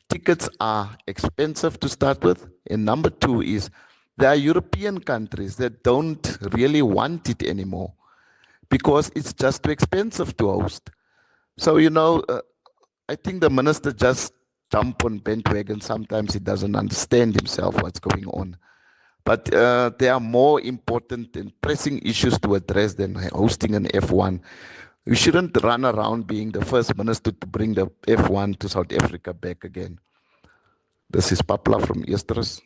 Tickets are expensive to start with. And number two is there are European countries that don't really want it anymore because it's just too expensive to host. So, I think the minister just jump on bandwagon. Sometimes he doesn't understand himself what's going on. But there are more important and pressing issues to address than hosting an F1. We shouldn't run around being the first minister to bring the F1 to South Africa back again. This is Papla from Easters.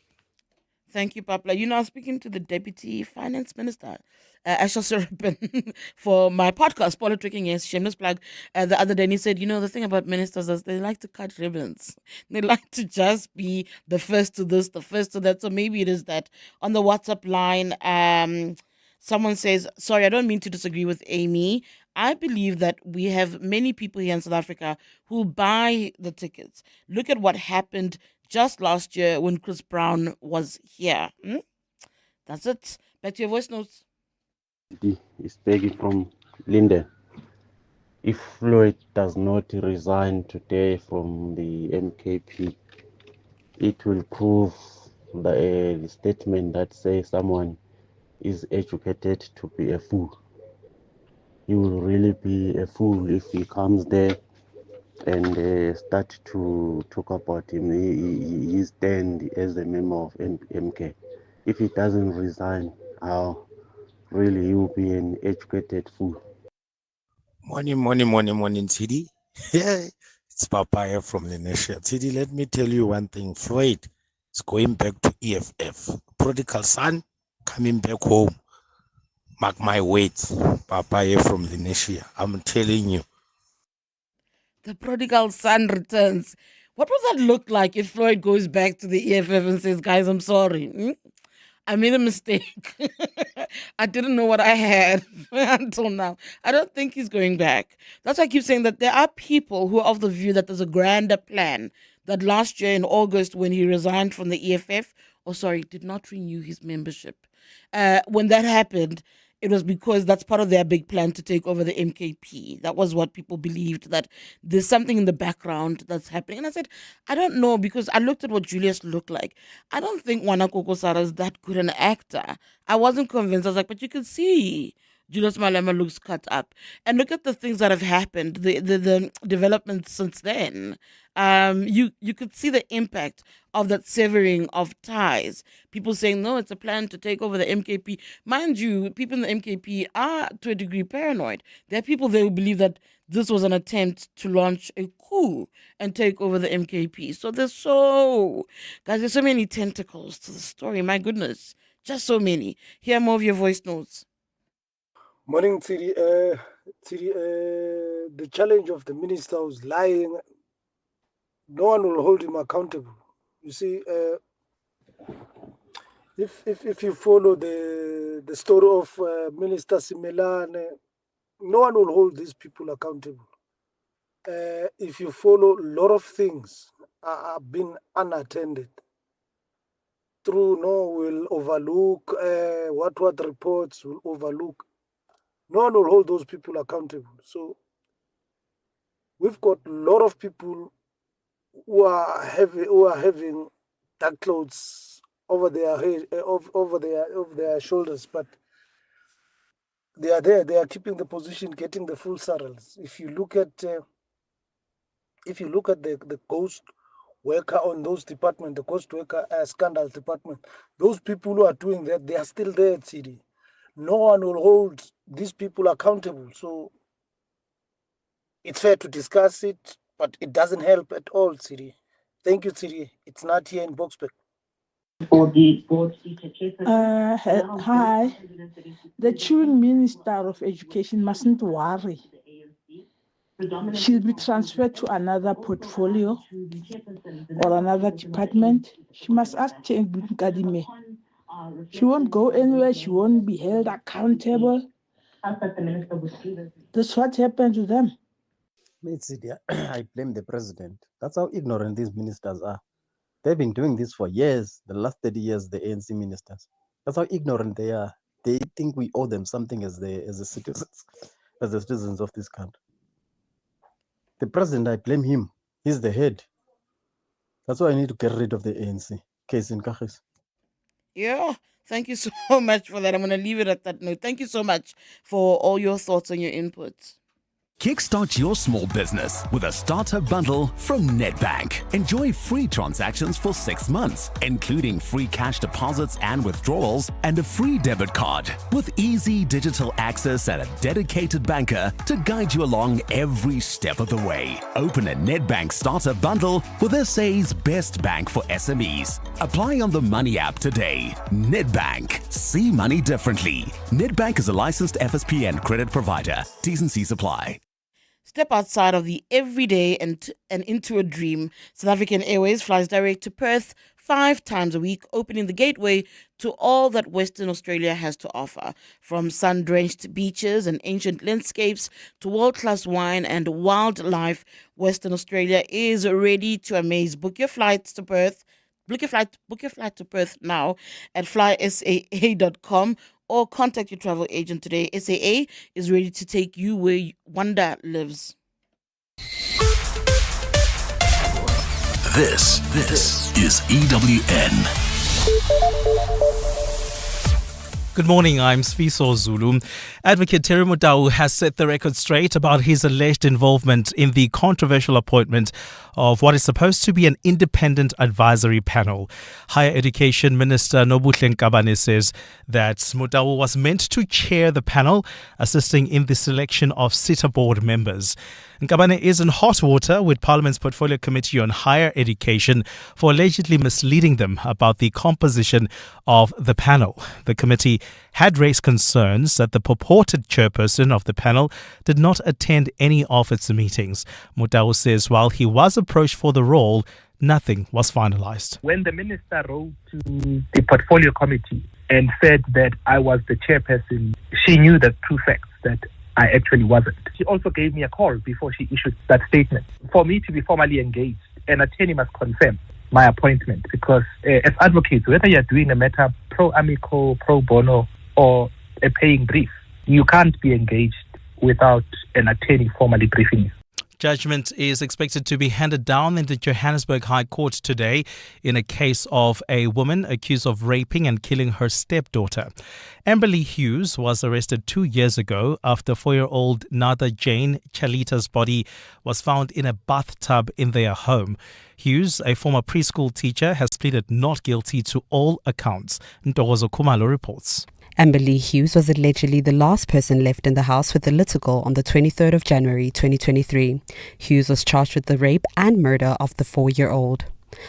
Thank you, Papla. You know, I was speaking to the Deputy Finance Minister, Asha Surapan, for my podcast, Politicking, yes, shameless plug, the other day. And he said, the thing about ministers is they like to cut ribbons. They like to just be the first to this, the first to that. So maybe it is that. On the WhatsApp line, someone says, sorry, I don't mean to disagree with Amy. I believe that we have many people here in South Africa who buy the tickets. Look at what happened just last year when Chris Brown was here. That's it. Back to your voice notes. It's Peggy from Linden. If Floyd does not resign today from the MKP, it will prove the statement that says someone is educated to be a fool. He will really be a fool if he comes there and start to talk about him. He stand as a member of MK. If he doesn't resign, really he will be an educated fool. Morning, TD. It's Papaya from Lenesia. TD, let me tell you one thing. Floyd is going back to EFF. Prodigal son coming back home. Mark my words. Papaya from Lenesia. I'm telling you. The prodigal son returns. What would that look like if Floyd goes back to the EFF and says, guys, I'm sorry. I made a mistake. I didn't know what I had until now. I don't think he's going back. That's why I keep saying that there are people who are of the view that there's a grander plan. That last year in August when he resigned from the EFF, did not renew his membership. When that happened, it was because that's part of their big plan to take over the MKP. That was what people believed, that there's something in the background that's happening. And I said, I don't know, because I looked at what Julius looked like. I don't think Wana Kokosara is that good an actor. I wasn't convinced. I was like, but you can see Julius Malema looks cut up. And look at the things that have happened, the developments since then. You could see the impact of that severing of ties. People saying, no, it's a plan to take over the MKP. Mind you, people in the MKP are, to a degree, paranoid. There are people there who believe that this was an attempt to launch a coup and take over the MKP. So there's so many tentacles to the story. My goodness, just so many. Hear more of your voice notes. Morning, Tiri. The challenge of the minister who's lying, no one will hold him accountable. You see, if you follow the story of Minister Simelane, no one will hold these people accountable. If you follow, a lot of things have been unattended. True, no, will overlook what reports will overlook. No one will hold those people accountable. So we've got a lot of people who are having dark clothes over their head, over their shoulders, but they are there. They are keeping the position, getting the full saddles. If you look at the ghost worker on those departments, the ghost worker scandal department, those people who are doing that, they are still there at CD. No one will hold these people accountable. So it's fair to discuss it, but it doesn't help at all, CD. Thank you, CD. It's not here in Boxback. Hi. The chewing Minister of Education mustn't worry. She'll be transferred to another portfolio or another department. She must ask Kadime. She won't go anywhere. She won't be held accountable. That's what happened to them. I blame the president. That's how ignorant these ministers are. They've been doing this for years, the last 30 years, the ANC ministers. That's how ignorant they are. They think we owe them something as the citizens of this country. The president, I blame him. He's the head. That's why I need to get rid of the ANC. Case in Kachis. Yeah, thank you so much for that. I'm going to leave it at that note. Thank you so much for all your thoughts and your inputs. Kickstart your small business with a starter bundle from Nedbank. Enjoy free transactions for 6 months, including free cash deposits and withdrawals and a free debit card with easy digital access and a dedicated banker to guide you along every step of the way. Open a Nedbank starter bundle with SA's best bank for SMEs. Apply on the Money app today. Nedbank. See money differently. Nedbank is a licensed FSP and credit provider. T's and C's apply. Step outside of the everyday and into a dream. South African Airways flies direct to Perth 5 times a week, opening the gateway to all that Western Australia has to offer. From sun-drenched beaches and ancient landscapes to world-class wine and wildlife, Western Australia is ready to amaze. Book your flight to Perth now at flysaa.com or contact your travel agent today. SAA is ready to take you where wonder lives. This is EWN. Good morning, I'm Sfiso Zulu. Advocate Terry Mutau has set the record straight about his alleged involvement in the controversial appointment of what is supposed to be an independent advisory panel. Higher Education Minister Nobuhle Nkabane says that Mutau was meant to chair the panel, assisting in the selection of SITA board members. Nkabane is in hot water with Parliament's Portfolio Committee on Higher Education for allegedly misleading them about the composition of the panel. The committee had raised concerns that the purported chairperson of the panel did not attend any of its meetings. Mutau says while he was approached for the role, nothing was finalized. When the minister wrote to the Portfolio Committee and said that I was the chairperson, she knew the true facts that I actually wasn't. She also gave me a call before she issued that statement. For me to be formally engaged, an attorney must confirm my appointment because as advocates, whether you're doing a matter pro amico, pro bono, or a paying brief, you can't be engaged without an attorney formally briefing you. Judgment is expected to be handed down in the Johannesburg High Court today in a case of a woman accused of raping and killing her stepdaughter. Amberly Hughes was arrested 2 years ago after 4-year-old Nada Jane Chalita's body was found in a bathtub in their home. Hughes, a former preschool teacher, has pleaded not guilty to all accounts. Ntokozo Khumalo reports. Amberly Hughes was allegedly the last person left in the house with the little girl on the 23rd of January 2023. Hughes was charged with the rape and murder of the 4-year-old.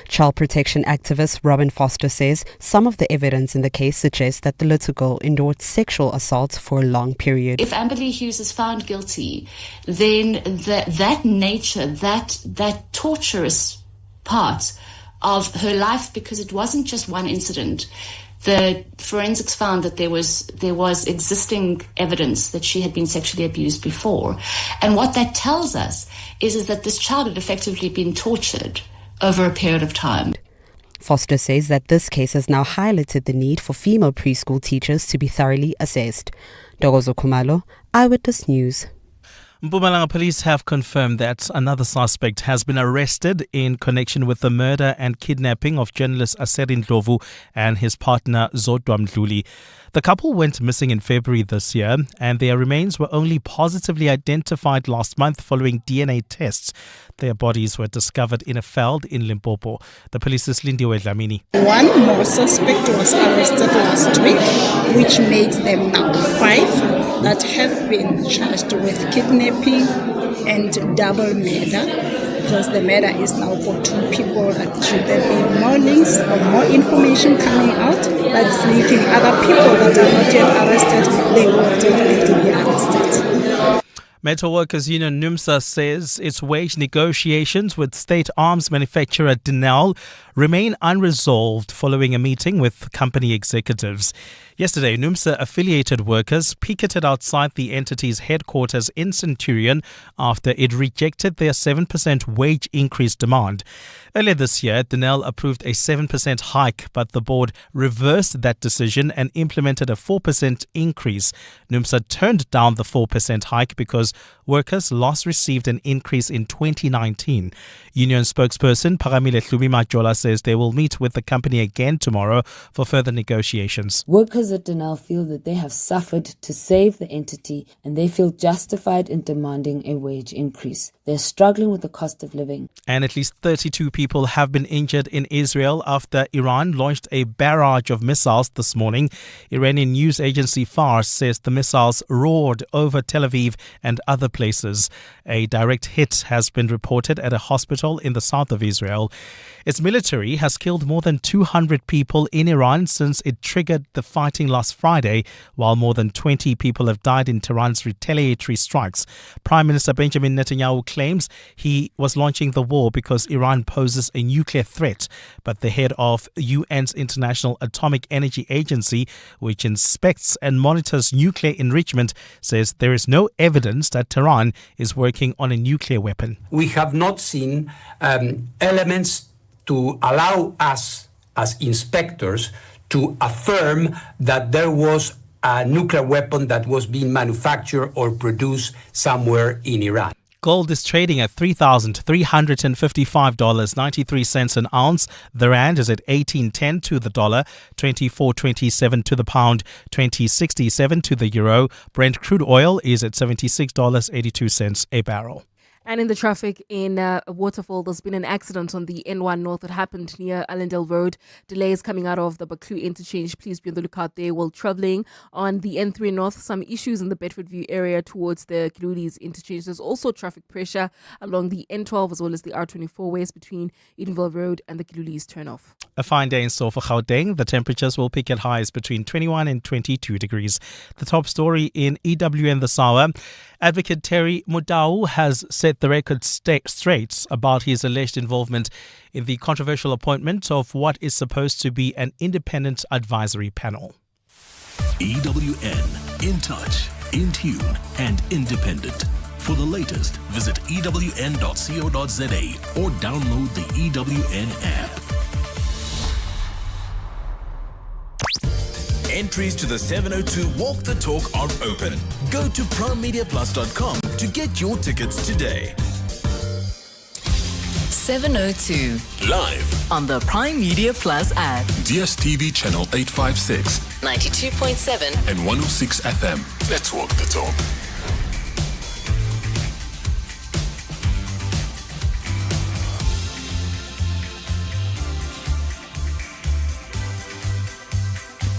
Child protection activist Robin Foster says some of the evidence in the case suggests that the little girl endured sexual assault for a long period. If Amberly Hughes is found guilty, then that nature, that torturous part of her life, because it wasn't just one incident. The forensics found that there was existing evidence that she had been sexually abused before. And what that tells us is that this child had effectively been tortured over a period of time. Foster says that this case has now highlighted the need for female preschool teachers to be thoroughly assessed. Ntokozo Khumalo, Eyewitness News. Mpumalanga police have confirmed that another suspect has been arrested in connection with the murder and kidnapping of journalist Aserin Ndlovu and his partner Zodwa Mdluli. The couple went missing in February this year, and their remains were only positively identified last month following DNA tests. Their bodies were discovered in a veld in Limpopo. The police's Lindiwe Dlamini. One more suspect was arrested last week, which makes them now 5 that have been charged with kidnapping and double murder, because the murder is now for 2 people. Should there be more links or more information coming out that is linking other people that are not yet arrested, they will definitely be arrested. Metal Workers Union NUMSA says its wage negotiations with state arms manufacturer Denel remain unresolved following a meeting with company executives. Yesterday, NUMSA-affiliated workers picketed outside the entity's headquarters in Centurion after it rejected their 7% wage increase demand. Earlier this year, Denel approved a 7% hike, but the board reversed that decision and implemented a 4% increase. NUMSA turned down the 4% hike because workers last received an increase in 2019. Union spokesperson Paramile Hlumi-Majola says they will meet with the company again tomorrow for further negotiations. Workers at Denel feel that they have suffered to save the entity and they feel justified in demanding a wage increase. They're struggling with the cost of living. And at least 32 people have been injured in Israel after Iran launched a barrage of missiles this morning. Iranian news agency Fars says the missiles roared over Tel Aviv and other places. A direct hit has been reported at a hospital in the south of Israel. Its military has killed more than 200 people in Iran since it triggered the fighting last Friday, while more than 20 people have died in Tehran's retaliatory strikes. Prime Minister Benjamin Netanyahu claims he was launching the war because Iran poses a nuclear threat, but the head of UN's International Atomic Energy Agency, which inspects and monitors nuclear enrichment, says there is no evidence that Tehran is working on a nuclear weapon. We have not seen elements to allow us as inspectors to affirm that there was a nuclear weapon that was being manufactured or produced somewhere in Iran. Gold is trading at $3,355.93 an ounce. The rand is at 18.10 to the dollar, 24.27 to the pound, 20.67 to the euro. Brent crude oil is at $76.82 a barrel. And in the traffic in Waterfall, there's been an accident on the N1 North that happened near Allendale Road. Delays coming out of the Baku interchange. Please be on the lookout there while travelling on the N3 North. Some issues in the Bedfordview area towards the Kilulis interchange. There's also traffic pressure along the N12 as well as the R24 West between Edenville Road and the Kilulis turnoff. A fine day in store for Gauteng. The temperatures will peak at highs between 21 and 22 degrees. The top story in EWN this hour. Advocate Terry Mudau has set the record straight about his alleged involvement in the controversial appointment of what is supposed to be an independent advisory panel. EWN, in touch, in tune, and independent. For the latest, visit ewn.co.za or download the EWN app. Entries to the 702 Walk the Talk are open. Go to primemediaplus.com to get your tickets today. 702. Live On the Prime Media Plus app. DSTV channel 856, 92.7 and 106 FM. Let's walk the talk.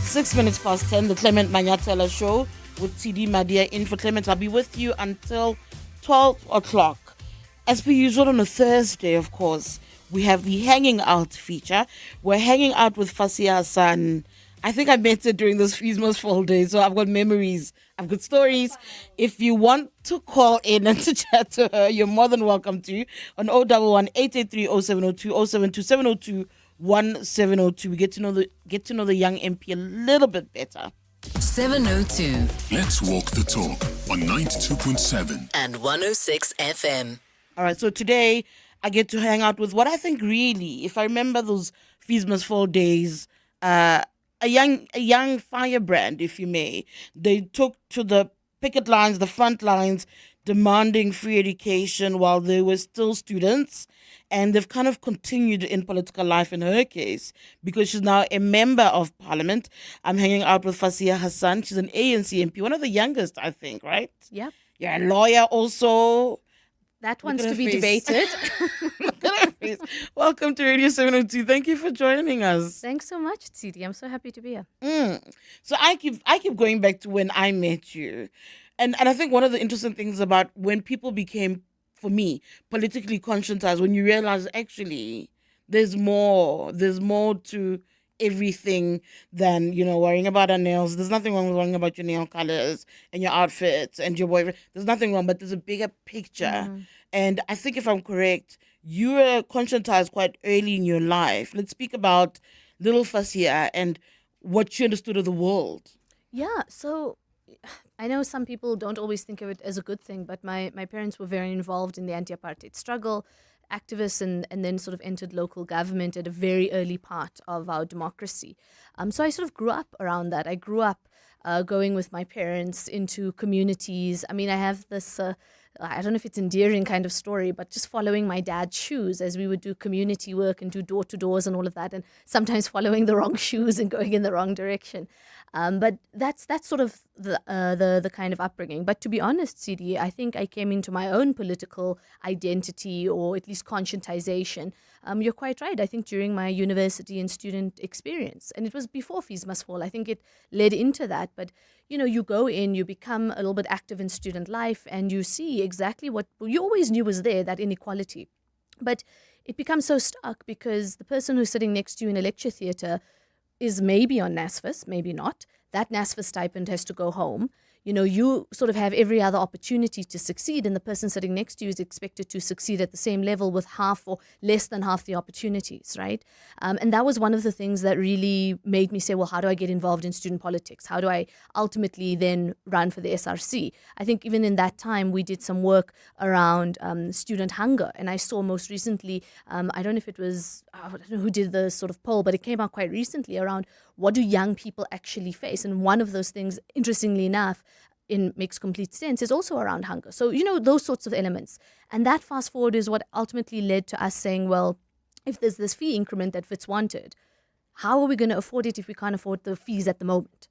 Six minutes past 10, the Clement Manyathela Show with TD Madia in for Clement. I'll be with you until 12 o'clock. As per usual on a Thursday, of course, we have the Hanging Out feature. We're hanging out with Fasiha Hassan. I think I met her during those Christmas fall days, so I've got memories. I've got stories. If you want to call in and to chat to her, you're more than welcome to on 011 883 0702 072 702 1702. We get to know the young MP a little bit better. 702. Let's walk the talk on 92.7 and 106 FM. All right, so today I get to hang out with what I think really, if I remember those Christmas fall days, a young firebrand, if you may. They took to the picket lines, the front lines, demanding free education while they were still students. And they've kind of continued in political life in her case because she's now a member of parliament. I'm hanging out with Fasiha Hassan. She's an ANC MP, one of the youngest, I think, right? Yeah. You're a lawyer also. That one's to be debated. Look at her face. Welcome to Radio 702. Thank you for joining us. Thanks so much, Tsidi. I'm so happy to be here. So I keep going back to when I met you. And I think one of the interesting things about when people became, for me, politically conscientized, when you realize actually there's more to everything than, worrying about our nails. There's nothing wrong with worrying about your nail colors and your outfits and your boyfriend. There's nothing wrong, but there's a bigger picture. And I think if I'm correct, you were conscientized quite early in your life. Let's speak about little Fasiha and what you understood of the world. Yeah, so I know some people don't always think of it as a good thing, but my parents were very involved in the anti-apartheid struggle, activists, and then sort of entered local government at a very early part of our democracy. So I sort of grew up around that. I grew up going with my parents into communities. I mean, I have this, I don't know if it's endearing kind of story, but just following my dad's shoes as we would do community work and do door-to-doors and all of that, and sometimes following the wrong shoes and going in the wrong direction. But that's sort of the kind of upbringing. But to be honest, CD, I think I came into my own political identity, or at least conscientization. You're quite right. I think during my university and student experience, and it was before Fees Must Fall, I think it led into that. But, you go in, you become a little bit active in student life, and you see exactly what you always knew was there, that inequality. But it becomes so stark because the person who's sitting next to you in a lecture theatre is maybe on NSFAS, maybe not. That NSFAS stipend has to go home. You sort of have every other opportunity to succeed, and the person sitting next to you is expected to succeed at the same level with half or less than half the opportunities, right? And that was one of the things that really made me say, well, how do I get involved in student politics? How do I ultimately then run for the SRC? I think even in that time, we did some work around student hunger. And I saw most recently, I don't know if it was, I don't know who did the sort of poll, but it came out quite recently around what do young people actually face? And one of those things, interestingly enough, makes complete sense, is also around hunger. So, those sorts of elements. And that fast forward is what ultimately led to us saying, well, if there's this fee increment that Fitz wanted, how are we going to afford it if we can't afford the fees at the moment?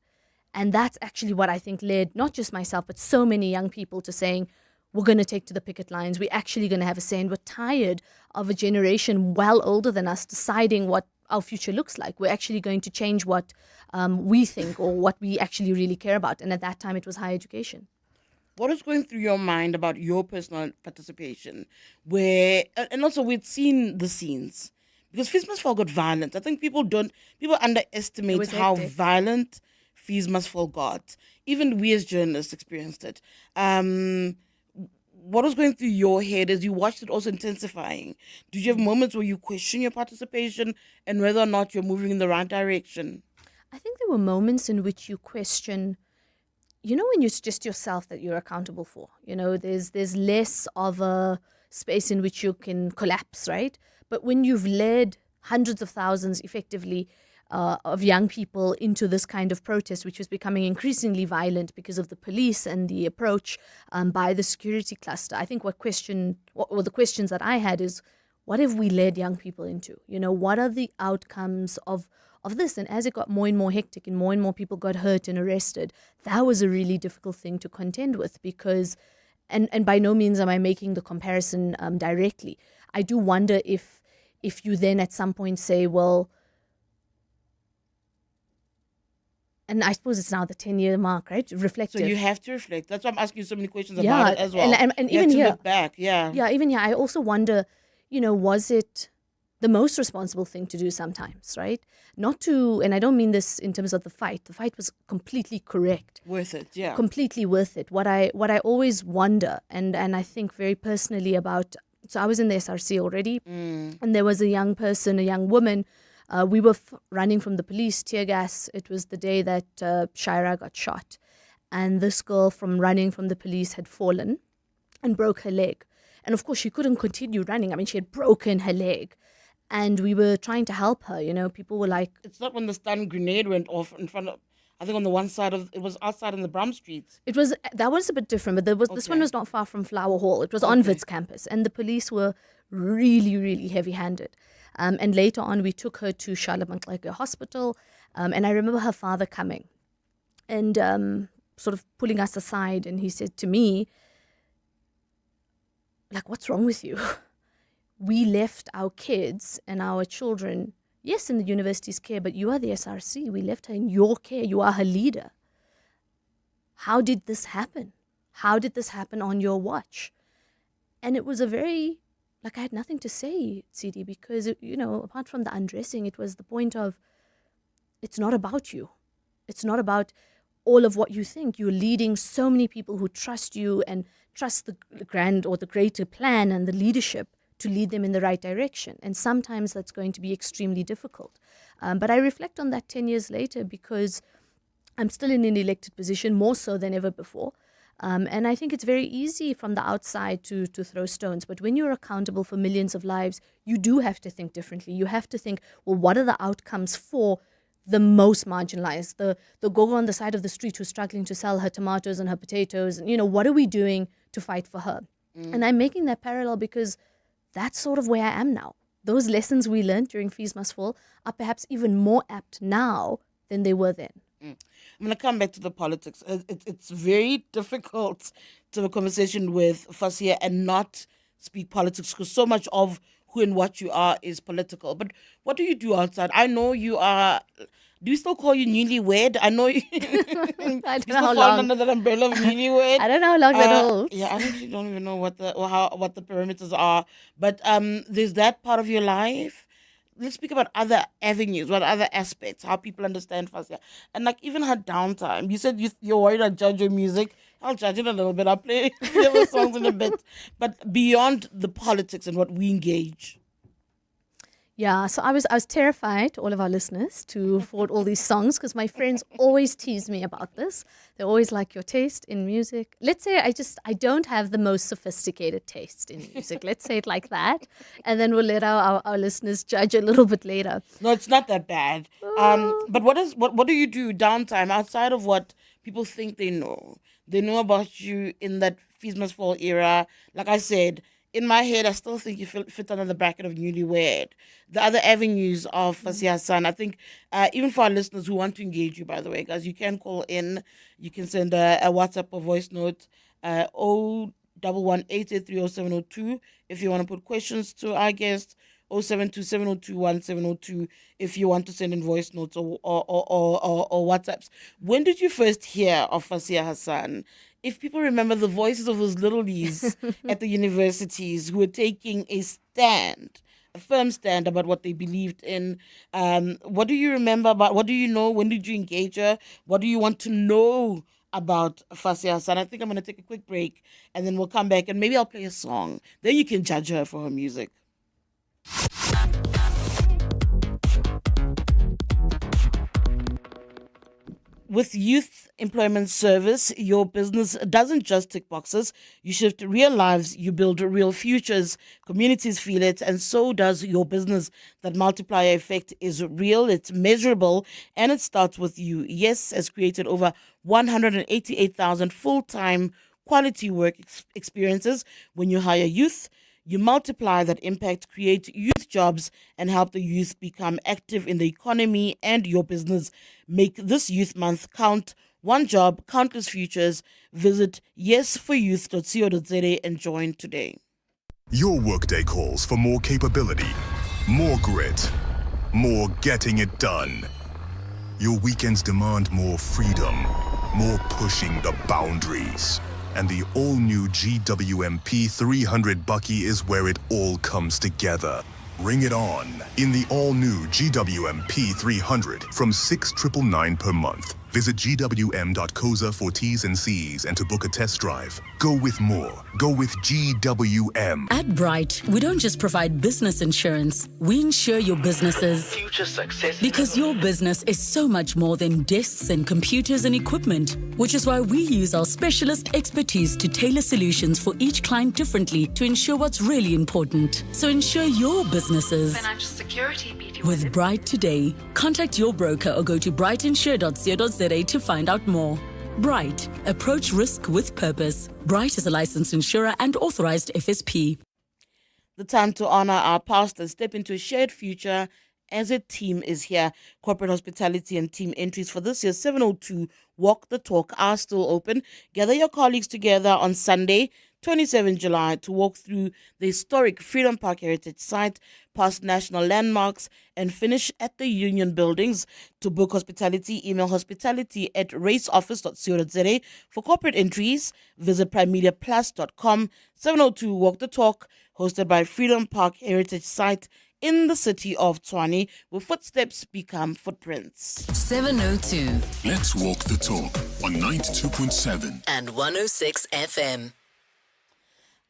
And that's actually what I think led not just myself, but so many young people to saying, we're going to take to the picket lines. We're actually going to have a say, and we're tired of a generation well older than us deciding what our future looks like. We're actually going to change what we think or what we actually really care about. And at that time, it was higher education. What is going through your mind about your personal participation? And also we've seen the scenes, because Fees Must Fall got violent. I think people underestimate how violent Fees Must Fall got. Even we as journalists experienced it. What was going through your head as you watched it also intensifying? Did you have moments where you question your participation and whether or not you're moving in the right direction? I think there were moments in which you question, when it's just yourself that you're accountable for. There's less of a space in which you can collapse, right? But when you've led hundreds of thousands effectively of young people into this kind of protest, which was becoming increasingly violent because of the police and the approach by the security cluster. I think the questions that I had is, what have we led young people into? What are the outcomes of this? And as it got more and more hectic and more people got hurt and arrested, that was a really difficult thing to contend with because, and by no means am I making the comparison directly. I do wonder if you then at some point say, well, and I suppose it's now the 10-year mark, right? Reflective. So you have to reflect. That's why I'm asking you so many questions about it as well. And you even have to here, look back, yeah, even here, I also wonder, was it the most responsible thing to do sometimes, right? Not to, and I don't mean this in terms of the fight. The fight was completely correct. Worth it, yeah. Completely worth it. What I always wonder, and I think very personally about, so I was in the SRC already, and there was a young woman. We were running from the police, tear gas. It was the day that Shaira got shot. And this girl from running from the police had fallen and broke her leg. And of course, she couldn't continue running. I mean, she had broken her leg. And we were trying to help her. People were like... It's not when the stun grenade went off in front of... I think on the one side of... It was outside in the Brum Street. That was a bit different. But this one was not far from Flower Hall. It was on Wits campus. And the police were really, really heavy-handed. And later on, we took her to Charlotte Maxeke Hospital. And I remember her father coming and sort of pulling us aside. And he said to me, like, what's wrong with you? We left our kids and our children, yes, in the university's care, but you are the SRC. We left her in your care. You are her leader. How did this happen? How did this happen on your watch? And it was a very... Like, I had nothing to say, CD, because, apart from the undressing, it was the point of, it's not about you. It's not about all of what you think. You're leading so many people who trust you and trust the grand or the greater plan and the leadership to lead them in the right direction. And sometimes that's going to be extremely difficult. But I reflect on that 10 years later because I'm still in an elected position, more so than ever before. And I think it's very easy from the outside to throw stones. But when you're accountable for millions of lives, you do have to think differently. You have to think, well, what are the outcomes for the most marginalized? The gogo on the side of the street who's struggling to sell her tomatoes and her potatoes. And, what are we doing to fight for her? And I'm making that parallel because that's sort of where I am now. Those lessons we learned during Fees Must Fall are perhaps even more apt now than they were then. I'm going to come back to the politics. It's very difficult to have a conversation with Fasiha and not speak politics because so much of who and what you are is political. But what do you do outside? I know you are... Do you still call you newlywed? I know you... I don't you know how still fall long. under that umbrella of newlywed. I don't know how long that holds. Yeah, I actually don't even know what the parameters are. But there's that part of your life. Let's speak about other avenues, what other aspects, how people understand Fasiha. And like even her downtime. You said you're worried I'll judge your music. I'll judge it a little bit. I'll play the songs in a bit. But beyond the politics and what we engage. Yeah, so I was terrified, all of our listeners, to forward all these songs because my friends always tease me about this. They're always like, your taste in music. Let's say I don't have the most sophisticated taste in music. Let's say it like that. And then we'll let our listeners judge a little bit later. No, it's not that bad. But what do you do downtime outside of what people think they know? They know about you in that Fees Must Fall era. Like I said, in my head, I still think you fit under the bracket of newlywed. The other avenues of Fasiha Hassan, I think, even for our listeners who want to engage you, by the way, guys, you can call in. You can send a WhatsApp or voice note, 011-883-0702 if you want to put questions to our guest, 072-702-1702 if you want to send in voice notes or WhatsApps. When did you first hear of Fasiha Hassan? If people remember the voices of those littlies at the universities who were taking a firm stand about what they believed in, what do you remember about, what do you know, when did you engage her, what do you want to know about Fasiha Hassan? I think I'm going to take a quick break and then we'll come back and maybe I'll play a song. Then you can judge her for her music. With Youth Employment Service, your business doesn't just tick boxes. You shift real lives, you build real futures. Communities feel it, and so does your business. That multiplier effect is real, it's measurable, and it starts with you. Yes has created over 188,000 full-time quality work experiences when you hire youth. You multiply that impact, create youth jobs, and help the youth become active in the economy and your business. Make this Youth Month count. One job, countless futures. Visit yesforyouth.co.za and join today. Your workday calls for more capability, more grit, more getting it done. Your weekends demand more freedom, more pushing the boundaries. And the all-new GWMP 300 Bucky is where it all comes together. Bring it on in the all-new GWMP 300 from $6,999 per month. Visit gwm.coza for T's and C's and to book a test drive. Go with more. Go with GWM. At Bright, we don't just provide business insurance. We insure your business's future success. Because your business is so much more than desks and computers and equipment, which is why we use our specialist expertise to tailor solutions for each client differently to ensure what's really important. So insure your businesses. Financial security, BT. With Bright today, contact your broker or go to brightinsure.co.za to find out more. Bright, approach risk with purpose. Bright is a licensed insurer and authorized FSP. The time to honor our past and step into a shared future as a team is here. Corporate hospitality and team entries for this year's 702 Walk the Talk are still open. Gather your colleagues together on Sunday, 27 July, to walk through the historic Freedom Park Heritage Site, past national landmarks, and finish at the Union Buildings. To book hospitality, email hospitality@raceoffice.co.za. For corporate entries, visit primemediaplus.com. 702 Walk the Talk, hosted by Freedom Park Heritage Site in the city of Tshwane, where footsteps become footprints. 702 Let's walk the talk on 92.7 and 106 FM.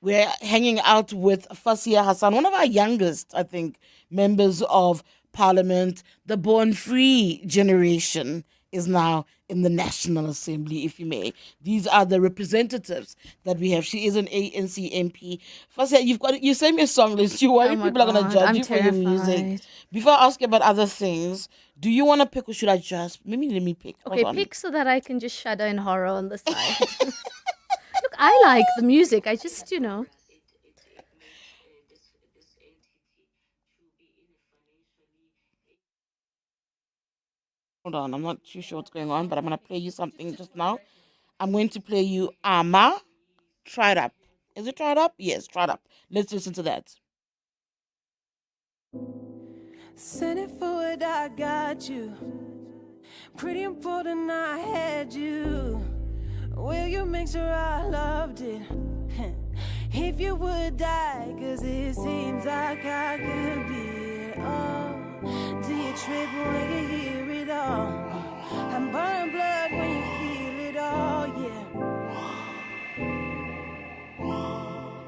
We're hanging out with Fasiha Hassan, one of our youngest, I think, members of Parliament. The born-free generation is now in the National Assembly, if you may. These are the representatives that we have. She is an ANC MP. Fasiha, you sent me a song list. You worry people are going to judge you for your music. Before I ask you about other things, do you want to pick or should I just? Maybe let me pick. Okay, pick so that I can just shudder in horror on the side. Look, I like the music. I just, Hold on, I'm not too sure what's going on, but I'm going to play you something just now. I'm going to play you Ama, Tried Up. Is it Tried Up? Yes, Tried Up. Let's listen to that. Send it forward, I got you. Pretty important, I had you. Will you make sure I loved it? If you would die, cause it seems like I could be it all. Do you trip when you hear it all? I'm burning blood when you feel it all, yeah.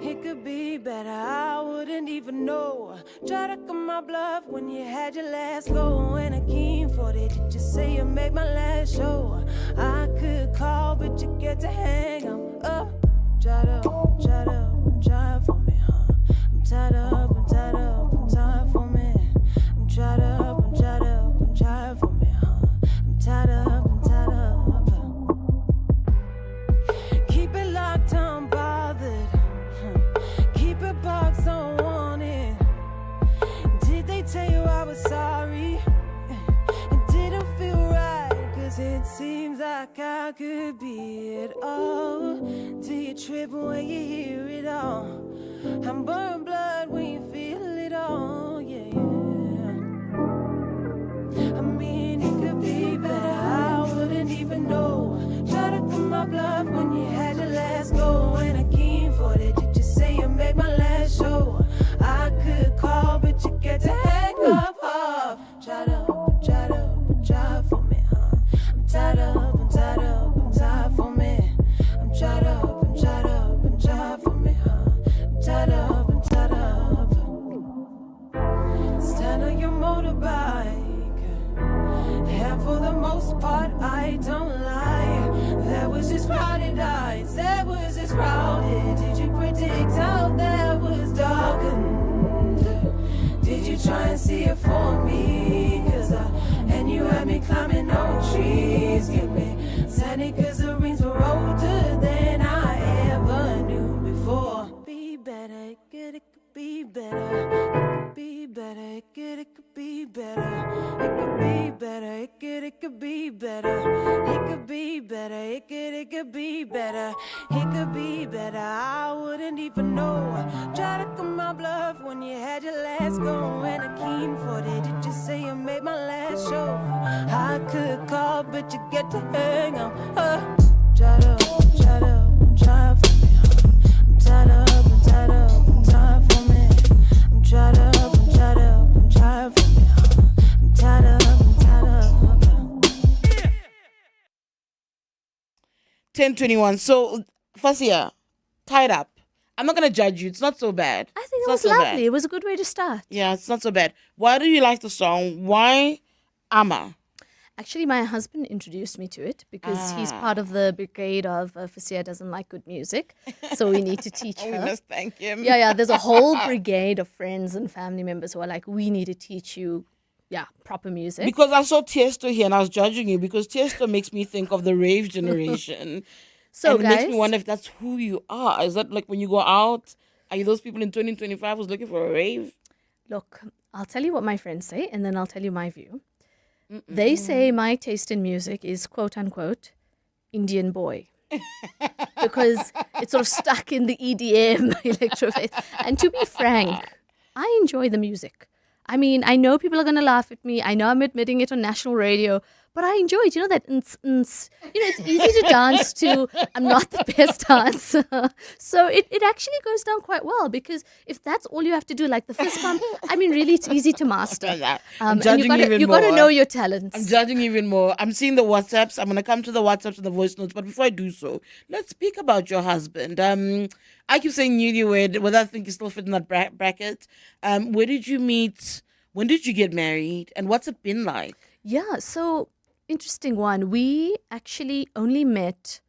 It could be better, I wouldn't even know. Try to come my bluff when you had your last go. And I came for it, did you say you made my last show? I could call, but you get to hang up. Try for me, huh? I'm tied up for me. I'm tied up for me, huh? I'm tied up. Keep it locked, unbothered. Keep it boxed, don't want it. Did they tell you I was sorry? It didn't feel right, cause it seems like I could be it all. Do you trip when you hear it all? I'm burning blood when you feel it all, yeah. I mean, it could be better, I wouldn't even know. Try to come my bluff when you had your last go. And I came for it, did you say you made my last show? I could call, but you get to hang up. Try for me, huh? I'm tied up for me. I'm tied up for me, huh? I'm tied up. Stand on your motorbike, and for the most part, I don't lie. That was just crowded nights, that was just crowded. Did you predict how that was darkened? Did you try and see it for me? And you had me climbing old trees. Get me sandy cause the rings were older than I ever knew before. Be better, get it. be better. It could be better. It could be better. It could be better. It could be better. It could be better. It could be better. It could be better. I wouldn't even know. Try to come my bluff when you had your last go. And I keen for it. Did you say you made my last show? I could call, but you get to hang on. Try to try for me. I'm tied up, I'm tied up, I'm tired for me. I'm tied up, I'm tied up, I'm tired for me. I'm tied up, I'm tied up. 10:21. So, Fasiha, tied up. I'm not going to judge you. It's not so bad. I think it was lovely. It was a good way to start. Yeah, it's not so bad. Why do you like the song? Why Ama? Actually, my husband introduced me to it because he's part of the brigade of Fasiha doesn't like good music. So we need to teach her. We must thank him. Yeah. There's a whole brigade of friends and family members who are like, we need to teach you, proper music. Because I saw Tiesto here and I was judging you because Tiesto makes me think of the rave generation. So, and it guys, makes me wonder if that's who you are. Is that like when you go out, are you those people in 2025 who's looking for a rave? Look, I'll tell you what my friends say and then I'll tell you my view. They say my taste in music is quote unquote Indian boy. Because it's sort of stuck in the EDM electro phase. And to be frank, I enjoy the music. I mean, I know people are going to laugh at me. I know I'm admitting it on national radio, but I enjoy it. You know, that it's easy to dance to. I'm not the best dancer. So it actually goes down quite well because if that's all you have to do, like the fist pump, I mean, really, it's easy to master. I'm judging you got to know your talents. I'm judging even more. I'm seeing the WhatsApps. I'm going to come to the WhatsApps and the voice notes. But before I do so, let's speak about your husband. I keep saying newlywed, whether I think you still fit in that bracket. Where did you meet? When did you get married? And what's it been like? Yeah, so interesting one. We actually only met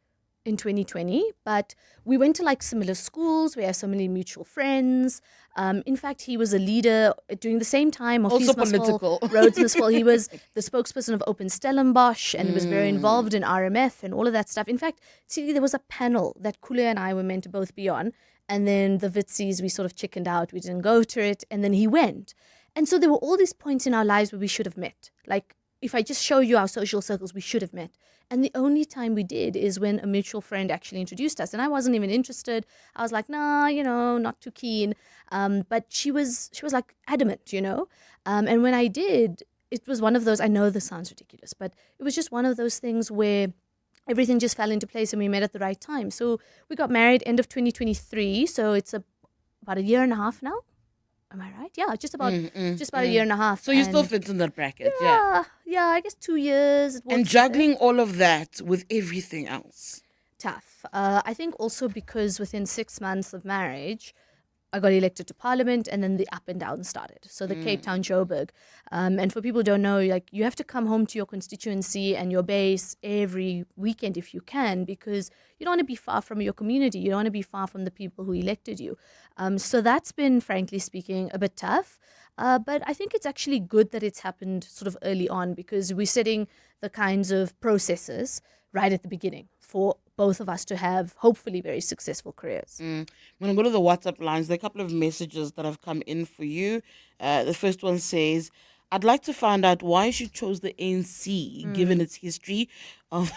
in 2020, but we went to like similar schools. We have so many mutual friends. In fact, he was a leader during the same time of Also Fees Must Fall, political. Roads Must Fall. He was the spokesperson of Open Stellenbosch and was very involved in RMF and all of that stuff. In fact, see, there was a panel that Kule and I were meant to both be on. And then the Vitsies, we sort of chickened out. We didn't go to it. And then he went. And so there were all these points in our lives where we should have met. Like, if I just show you our social circles, we should have met. And the only time we did is when a mutual friend actually introduced us. And I wasn't even interested. I was like, nah, not too keen. But she was like adamant, And when I did, it was one of those, I know this sounds ridiculous, but it was just one of those things where everything just fell into place and we met at the right time. So we got married end of 2023. So it's about a year and a half now. Am I right? Yeah, just about a year and a half. So you still fit in that bracket, yeah, I guess 2 years. And juggling all of that with everything else. Tough. I think also because within 6 months of marriage, I got elected to Parliament and then the up and down started. So the Cape Town, Joburg. And for people who don't know, like you have to come home to your constituency and your base every weekend if you can, because you don't want to be far from your community. You don't want to be far from the people who elected you. So that's been, frankly speaking, a bit tough. But I think it's actually good that it's happened sort of early on because we're setting the kinds of processes right at the beginning for both of us to have hopefully very successful careers. I'm going to go to the WhatsApp lines. There are a couple of messages that have come in for you. The first one says, I'd like to find out why she chose the ANC, given its history of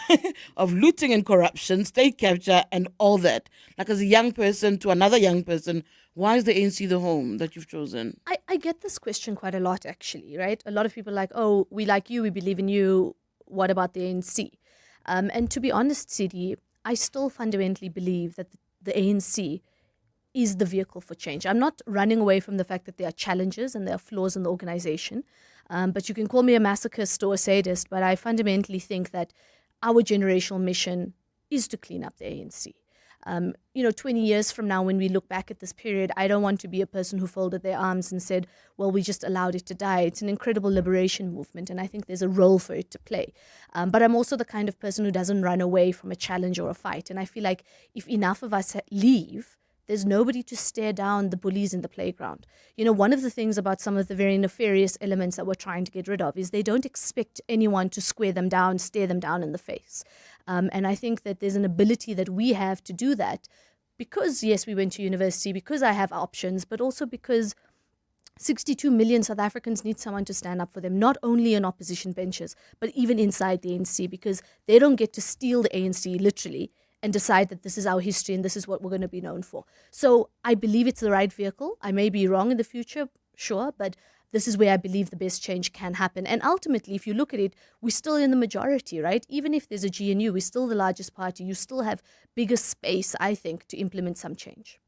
of looting and corruption, state capture, and all that. Like as a young person to another young person, why is the ANC the home that you've chosen? I get this question quite a lot, actually, right? A lot of people are like, oh, we like you, we believe in you. What about the ANC? And to be honest, Sidi, I still fundamentally believe that the ANC is the vehicle for change. I'm not running away from the fact that there are challenges and there are flaws in the organization. But you can call me a masochist or a sadist, but I fundamentally think that our generational mission is to clean up the ANC. 20 years from now, when we look back at this period, I don't want to be a person who folded their arms and said, well, we just allowed it to die. It's an incredible liberation movement, and I think there's a role for it to play. But I'm also the kind of person who doesn't run away from a challenge or a fight. And I feel like if enough of us leave, there's nobody to stare down the bullies in the playground. One of the things about some of the very nefarious elements that we're trying to get rid of is they don't expect anyone to square them down, stare them down in the face. And I think that there's an ability that we have to do that because, yes, we went to university, because I have options, but also because 62 million South Africans need someone to stand up for them, not only on opposition benches, but even inside the ANC, because they don't get to steal the ANC literally and decide that this is our history and this is what we're going to be known for. So I believe it's the right vehicle. I may be wrong in the future, sure, but this is where I believe the best change can happen. And ultimately, if you look at it, we're still in the majority, right? Even if there's a GNU, we're still the largest party. You still have bigger space, I think, to implement some change.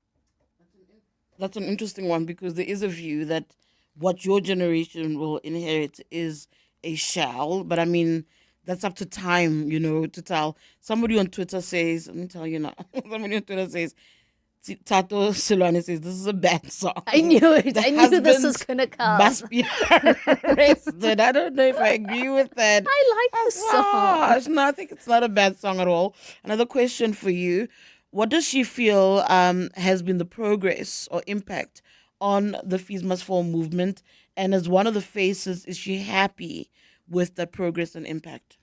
That's an interesting one, because there is a view that what your generation will inherit is a shall, but I mean, that's up to time, to tell. Somebody on Twitter says, let me tell you now, somebody on Twitter says, Tato Silwane says, this is a bad song. I knew it. I knew this was going to come. Must be arrested. I don't know if I agree with that. I like the song. No, I think it's not a bad song at all. Another question for you. What does she feel has been the progress or impact on the Fees Must Fall movement? And as one of the faces, is she happy with that progress and impact?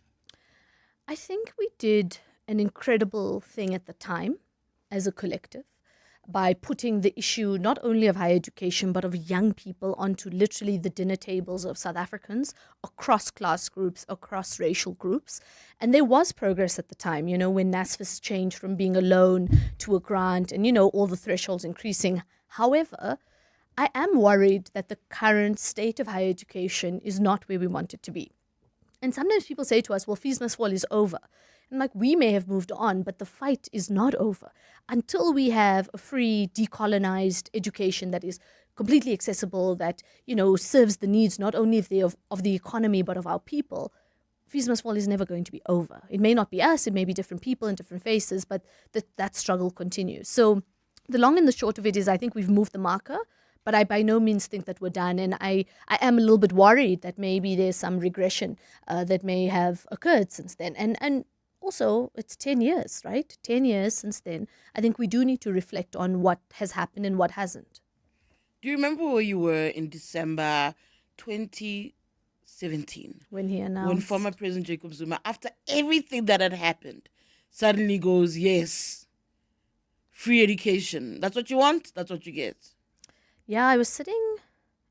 I think we did an incredible thing at the time as a collective by putting the issue not only of higher education but of young people onto literally the dinner tables of South Africans across class groups, across racial groups. And there was progress at the time, when NSFAS changed from being a loan to a grant and, all the thresholds increasing. However, I am worried that the current state of higher education is not where we want it to be. And sometimes people say to us, well, Fees Must Fall is over. And we may have moved on, but the fight is not over. Until we have a free, decolonized education that is completely accessible, that, serves the needs not only of the economy, but of our people, Fees Must Fall is never going to be over. It may not be us, it may be different people and different faces, but that struggle continues. So the long and the short of it is I think we've moved the marker, but I by no means think that we're done. And I am a little bit worried that maybe there's some regression that may have occurred since then. And also, it's 10 years, right? 10 years since then. I think we do need to reflect on what has happened and what hasn't. Do you remember where you were in December 2017? When he announced? When former President Jacob Zuma, after everything that had happened, suddenly goes, yes, free education. That's what you want, that's what you get. Yeah, I was sitting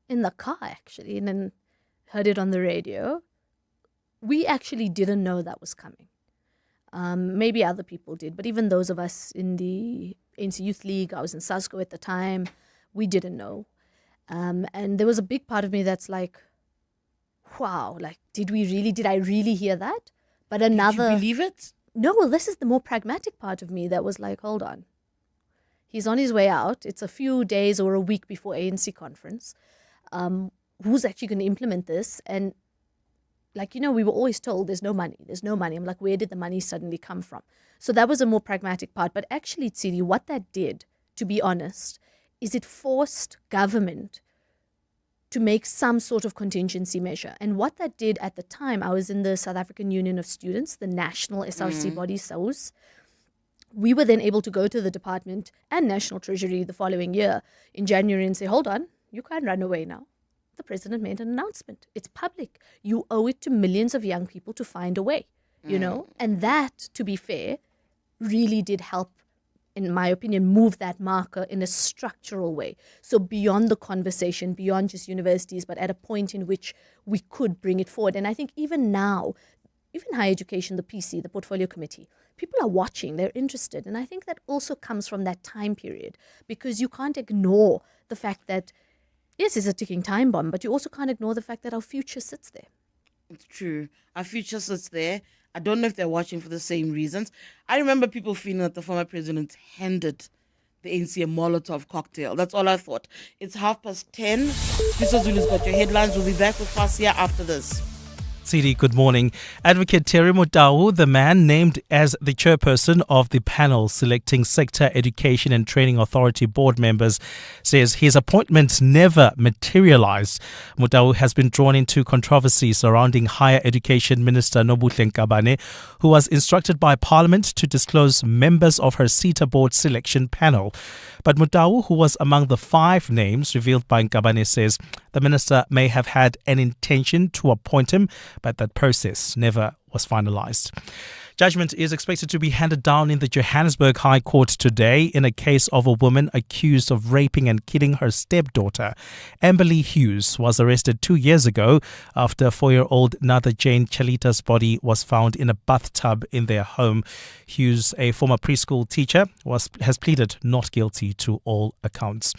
in the car, actually, and then heard it on the radio. We actually didn't know that was coming. Maybe other people did, but even those of us in the ANC Youth League, I was in SASCO at the time, we didn't know. And there was a big part of me that's like, wow, did I really hear that? But another... Did you believe it? No, well, this is the more pragmatic part of me that was like, hold on. He's on his way out. It's a few days or a week before ANC conference. Who's actually going to implement this? And we were always told there's no money. I'm like, where did the money suddenly come from? So that was a more pragmatic part. But actually, Tsiri, what that did, to be honest, is it forced government to make some sort of contingency measure. And what that did at the time, I was in the South African Union of Students, the national SRC body, SAUS. We were then able to go to the department and National Treasury the following year in January and say, hold on, you can't run away now. The president made an announcement. It's public. You owe it to millions of young people to find a way, And that, to be fair, really did help, in my opinion, move that marker in a structural way. So beyond the conversation, beyond just universities, but at a point in which we could bring it forward. And I think even now, even higher education, the PC, the portfolio committee, people are watching, they're interested. And I think that also comes from that time period, because you can't ignore the fact that, yes, it's a ticking time bomb, but you also can't ignore the fact that our future sits there. It's true. Our future sits there. I don't know if they're watching for the same reasons. I remember people feeling that the former president handed the ANC a Molotov cocktail. That's all I thought. It's 10:30. Mr. Zulu's got your headlines. We'll be back with Fasiha after this. Sidi, good morning. Advocate Terry Mutau, the man named as the chairperson of the panel selecting Sector Education and Training Authority board members, says his appointment never materialized. Mutau has been drawn into controversy surrounding Higher Education Minister Nobuhle Nkabane, who was instructed by Parliament to disclose members of her SETA board selection panel. But Mutau, who was among the 5 names revealed by Nkabane, says the minister may have had an intention to appoint him, but that process never was finalized. Judgment is expected to be handed down in the Johannesburg High Court today in a case of a woman accused of raping and killing her stepdaughter. Amberly Hughes was arrested 2 years ago after 4-year-old Nada Jane Chalita's body was found in a bathtub in their home. Hughes, a former preschool teacher, has pleaded not guilty to all accounts.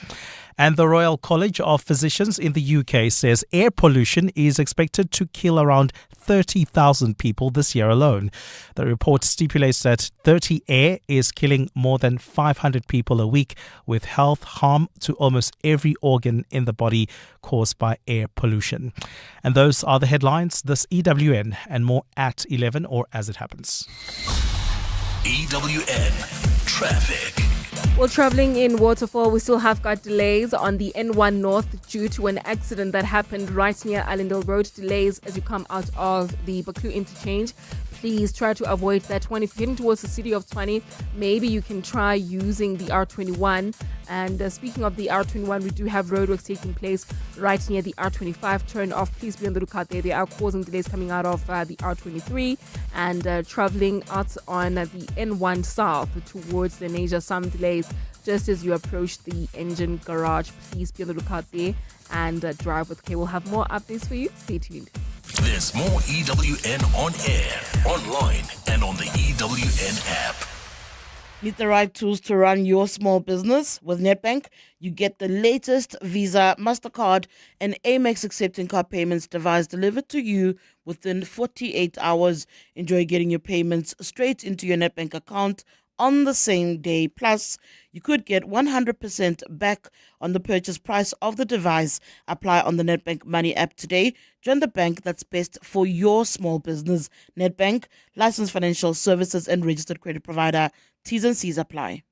And the Royal College of Physicians in the UK says air pollution is expected to kill around 30,000 people this year alone. The report stipulates that dirty air is killing more than 500 people a week, with health harm to almost every organ in the body caused by air pollution. And those are the headlines. This EWN and more at 11 or as it happens. EWN Traffic. Well, traveling in Waterfall, we still have got delays on the N1 North due to an accident that happened right near Allendale Road. Delays as you come out of the Baklu interchange. Please try to avoid that one. If you're heading towards the city of Tshwane, maybe you can try using the R21. And speaking of the R21, we do have roadworks taking place right near the R25 turn off. Please be on the lookout there. They are causing delays coming out of the R23 and traveling out on the N1 South towards the Lenasia. Some delays just as you approach the engine garage. Please be on the lookout there and drive with care. We'll have more updates for you. Stay tuned. There's more EWN on air, online, and on the EWN app. Need the right tools to run your small business? With Nedbank, you get the latest Visa, MasterCard, and Amex accepting card payments device delivered to you within 48 hours. Enjoy getting your payments straight into your Nedbank account on the same day. Plus, you could get 100% back on the purchase price of the device. Apply on the Nedbank Money app today. Join the bank that's best for your small business. Nedbank, licensed financial services and registered credit provider. T's and C's apply.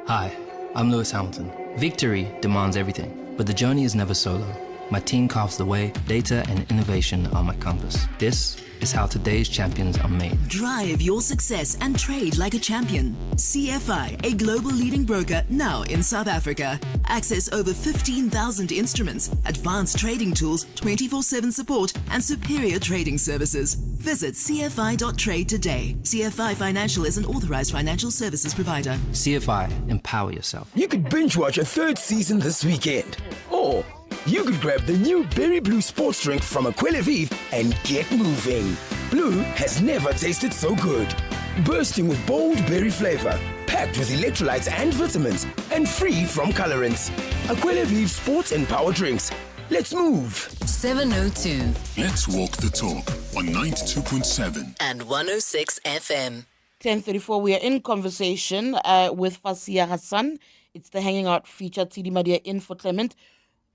Hi, I'm Lewis Hamilton. Victory demands everything, but the journey is never solo. My team carves the way, data and innovation are my compass. This is how today's champions are made. Drive your success and trade like a champion. CFI, a global leading broker now in South Africa. Access over 15,000 instruments, advanced trading tools, 24/7 support, and superior trading services. Visit cfi.trade today. CFI Financial is an authorized financial services provider. CFI, empower yourself. You could binge watch a third season this weekend. Or you could grab the new Berry Blue sports drink from Aquila Vive and get moving. Blue has never tasted so good. Bursting with bold berry flavor, packed with electrolytes and vitamins, and free from colorants. Aquila Vive sports and power drinks. Let's move. 702 Let's walk the talk on 92.7 and 106 FM. 10:34. We are in conversation with Fasiha Hassan. It's the Hanging Out feature. Tidi Madia in for Clement.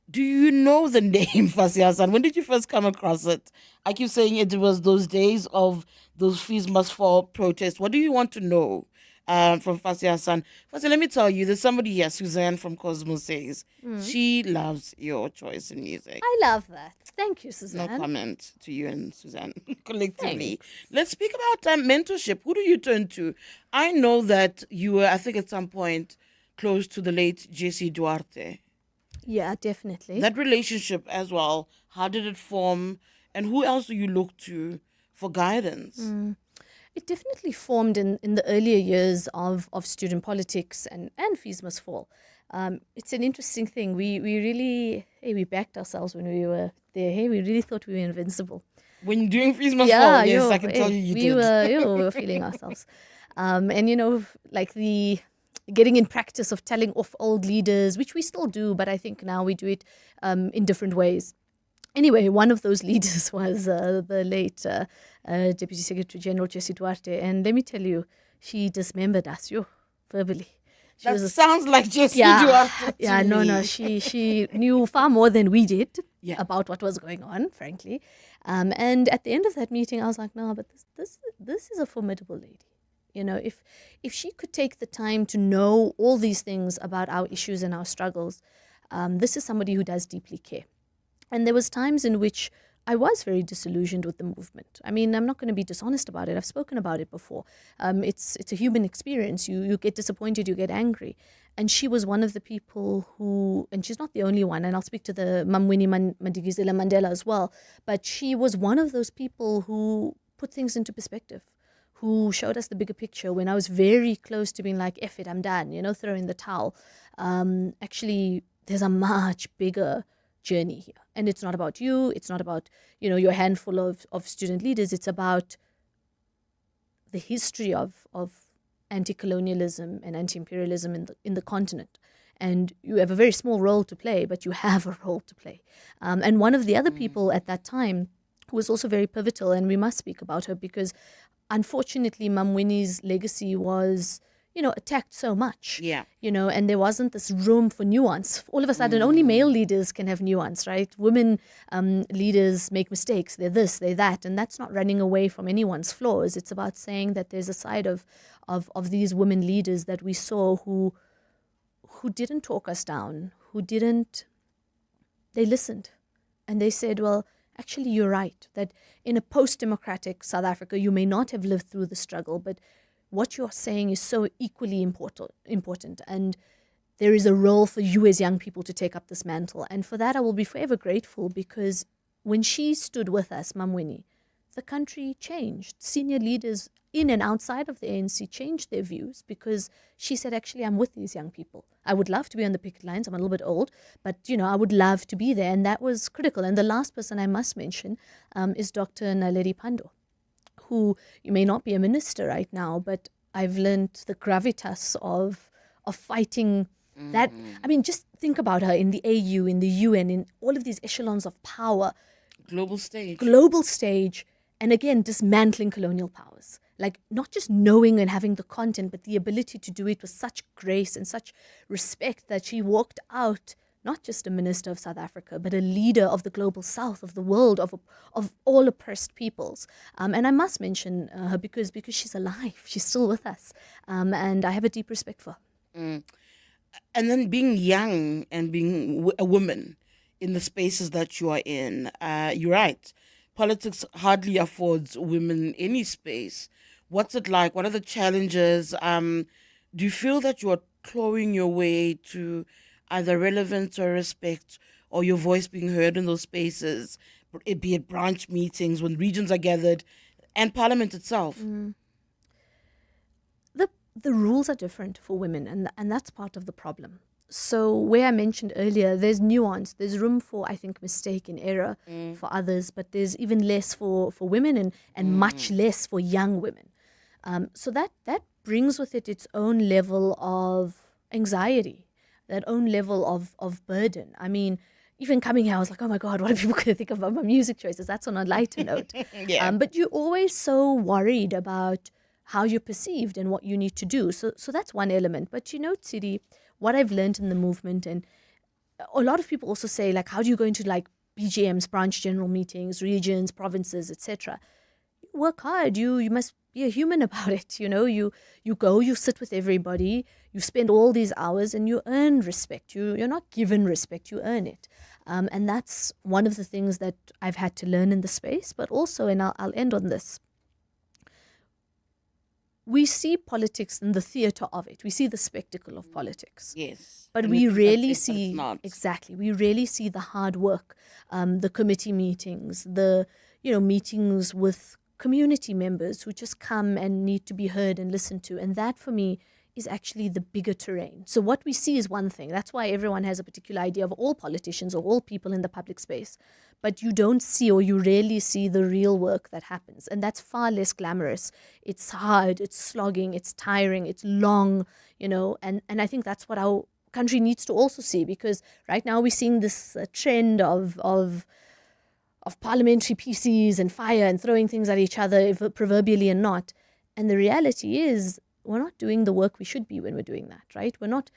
Do you know the name Fasiha Hassan? When did you first come across it? I keep saying it was those days of those fees must fall protests. What do you want to know from Fasiha Hassan? Fasiha, let me tell you, there's somebody here, Suzanne from Cosmos says, she loves your choice in music. I love that. Thank you, Suzanne. No comment to you and Suzanne collectively. Thanks. Let's speak about mentorship. Who do you turn to? I know that you were, I think at some point, close to the late J.C. Duarte. Yeah, definitely. That relationship as well, how did it form, and who else do you look to for guidance? It definitely formed in the earlier years of student politics and Fees Must Fall. It's an interesting thing. We really, we backed ourselves when we were there. Hey, we really thought we were invincible. When doing Fees Must Fall, yes, I can tell you we did. We were feeling ourselves. And, like the getting in practice of telling off old leaders, which we still do, but I think now we do it in different ways. Anyway, one of those leaders was the late Deputy Secretary General Jessie Duarte. And let me tell you, she dismembered us, verbally. Sounds like Jessie Duarte. Yeah, no. She knew far more than we did about what was going on, frankly. And at the end of that meeting, I was like, no, but this is a formidable lady. If she could take the time to know all these things about our issues and our struggles, this is somebody who does deeply care. And there was times in which I was very disillusioned with the movement. I mean, I'm not going to be dishonest about it. I've spoken about it before. It's a human experience. You get disappointed, you get angry. And she was one of the people who, and she's not the only one, and I'll speak to the Mamwini Madikizela Mandela as well, but she was one of those people who put things into perspective, who showed us the bigger picture when I was very close to being like, F it, I'm done, throwing the towel. Actually, there's a much bigger journey here. And it's not about you. It's not about, your handful of student leaders. It's about the history of anti-colonialism and anti-imperialism in the continent. And you have a very small role to play, but you have a role to play. And one of the other people at that time who was also very pivotal, and we must speak about her because unfortunately Mam Winnie's legacy was, attacked so much. Yeah. And there wasn't this room for nuance. All of a sudden, only male leaders can have nuance, right? Women leaders make mistakes. They're this, they're that. And that's not running away from anyone's flaws. It's about saying that there's a side of these women leaders that we saw who didn't talk us down, they listened. And they said, well, actually, you're right, that in a post-democratic South Africa, you may not have lived through the struggle, but what you're saying is so equally important. And there is a role for you as young people to take up this mantle. And for that, I will be forever grateful because when she stood with us, Mam Winnie, the country changed. Senior leaders in and outside of the ANC changed their views because she said, actually, I'm with these young people. I would love to be on the picket lines. I'm a little bit old, but, I would love to be there. And that was critical. And the last person I must mention is Dr. Naledi Pandor, who you may not be a minister right now, but I've learned the gravitas of fighting that. I mean, just think about her in the AU, in the UN, in all of these echelons of power. Global stage. And again, dismantling colonial powers. Like not just knowing and having the content, but the ability to do it with such grace and such respect that she walked out not just a minister of South Africa, but a leader of the global south, of the world, of all oppressed peoples. And I must mention her because she's alive. She's still with us. And I have a deep respect for her. And then being young and being a woman in the spaces that you are in, you're right. Politics hardly affords women any space. What's it like? What are the challenges? Do you feel that you are clawing your way to either relevance or respect or your voice being heard in those spaces, be it branch meetings when regions are gathered and Parliament itself? The rules are different for women, and that's part of the problem. So where I mentioned earlier, there's nuance, there's room for, I think, mistake and error for others, but there's even less for women and much less for young women. So that brings with it its own level of anxiety, that own level of burden. I mean, even coming here, I was like, oh my God, what are people going to think about my music choices? That's on a lighter note. Yeah. But you're always so worried about how you're perceived and what you need to do. So that's one element. But Tsiri, what I've learned in the movement, and a lot of people also say, like, how do you go into like BGMs, branch general meetings, regions, provinces, etc.? You work hard. You must be a human about it. You go, you sit with everybody, you spend all these hours and you earn respect. You're not given respect, you earn it. And that's one of the things that I've had to learn in the space, but also, and I'll end on this, we see politics in the theatre of it. We see the spectacle of politics. Yes. But we rarely see, exactly, we rarely see the hard work, the committee meetings, the meetings with community members who just come and need to be heard and listened to. And that for me is actually the bigger terrain. So what we see is one thing. That's why everyone has a particular idea of all politicians or all people in the public space. But you don't see, or you rarely see, the real work that happens. And that's far less glamorous. It's hard, it's slogging, it's tiring, it's long, and I think that's what our country needs to also see, because right now we're seeing this trend of parliamentary PCs and fire and throwing things at each other, if proverbially and not. And the reality is we're not doing the work we should be when we're doing that, right? We're not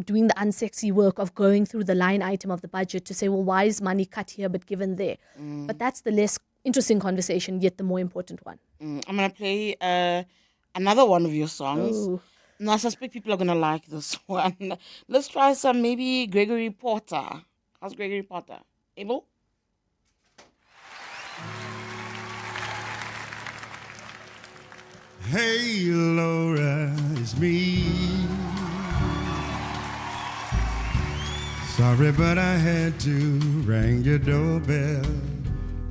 doing the unsexy work of going through the line item of the budget to say, well, why is money cut here but given there? But that's the less interesting conversation, yet the more important one. I'm going to play another one of your songs. Ooh. Now, I suspect people are going to like this one. Let's try some maybe Gregory Porter. How's Gregory Porter? Able? Hey, Laura, it's me. Sorry, but I had to ring your doorbell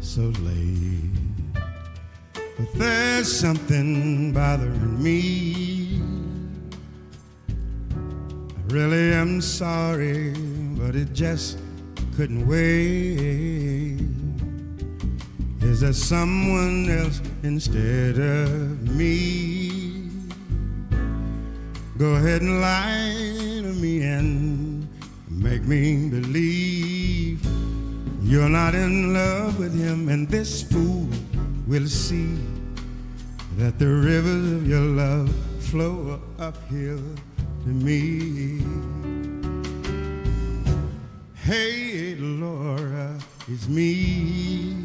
so late. but there's something bothering me. I really am sorry, but it just couldn't wait. Is there someone else instead of me? Go ahead and lie to me and make me believe you're not in love with him, and this fool will see that the rivers of your love flow uphill to me. Hey, Laura, it's me.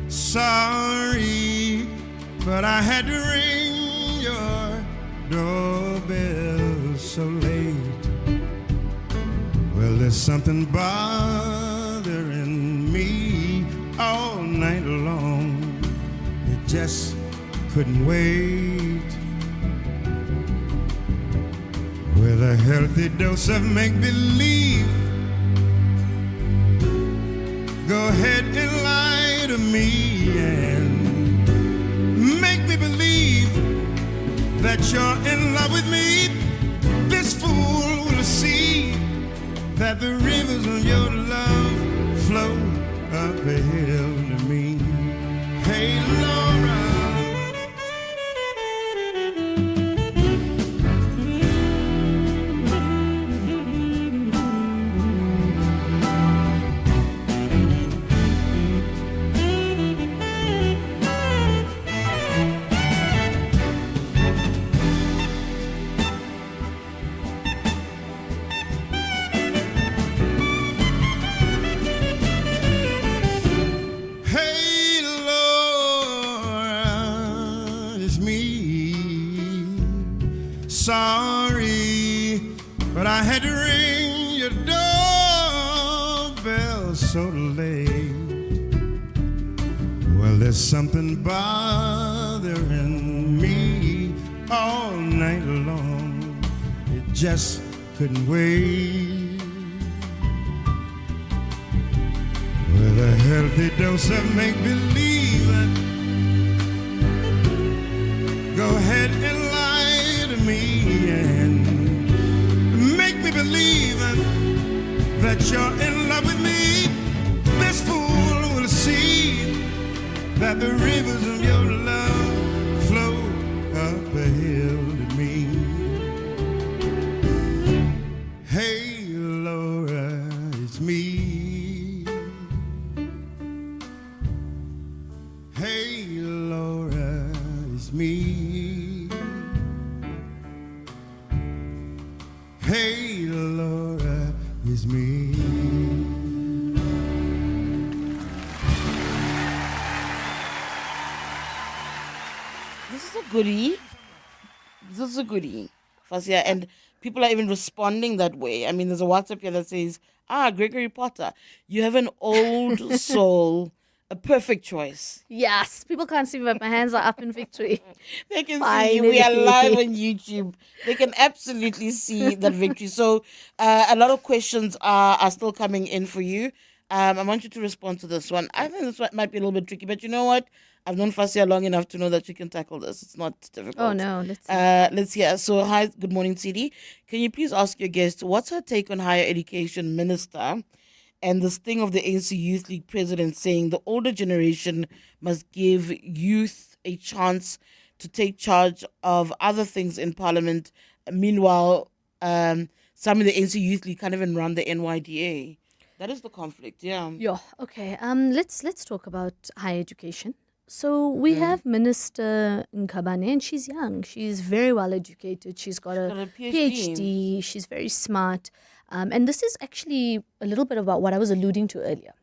Sorry, but I had to ring your doorbell so late. Well, there's something bothering me all night long. It just couldn't wait. With a healthy dose of make-believe, go ahead and lie to me and make me believe that you're in love with me. This fool will see that the rivers of your love flow up a hill to me. Hey, Laura. Sorry, but I had to ring your doorbell so late. Well, there's something bothering me all night long. It just couldn't wait. With a healthy dose of make-believe, go ahead and lie to me and make me believe that you're in love with me. This fool will see that the rivers of your love flow up a hill to me. Hey, Laura, it's me. Hey, Laura, it's me. Hey, Laura, it's me. This is a goodie. This is a goodie, Fasiha, and people are even responding that way. I mean, there's a WhatsApp here that says, Gregory Potter, you have an old soul, a perfect choice. Yes, people can't see me, but my hands are up in victory. They can Finally. see you. We are live on YouTube. They can absolutely see that victory. So a lot of questions are still coming in for you. I want you to respond to this one. I think this one might be a little bit tricky, but you know what? I've known Fasiha long enough to know that she can tackle this. It's not difficult. Oh, no. Let's see. Let's hear. So, hi, good morning, CD. Can you please ask your guest, what's her take on higher education minister and this thing of the ANC Youth League president saying the older generation must give youth a chance to take charge of other things in parliament? Meanwhile, some of the ANC Youth League can't even run the NYDA. That is the conflict, yeah. Yeah, okay. Let's talk about higher education. So we have Minister Nkabane, and she's young. She's very well educated. She's got a PhD. She's very smart. And this is actually a little bit about what I was alluding to earlier.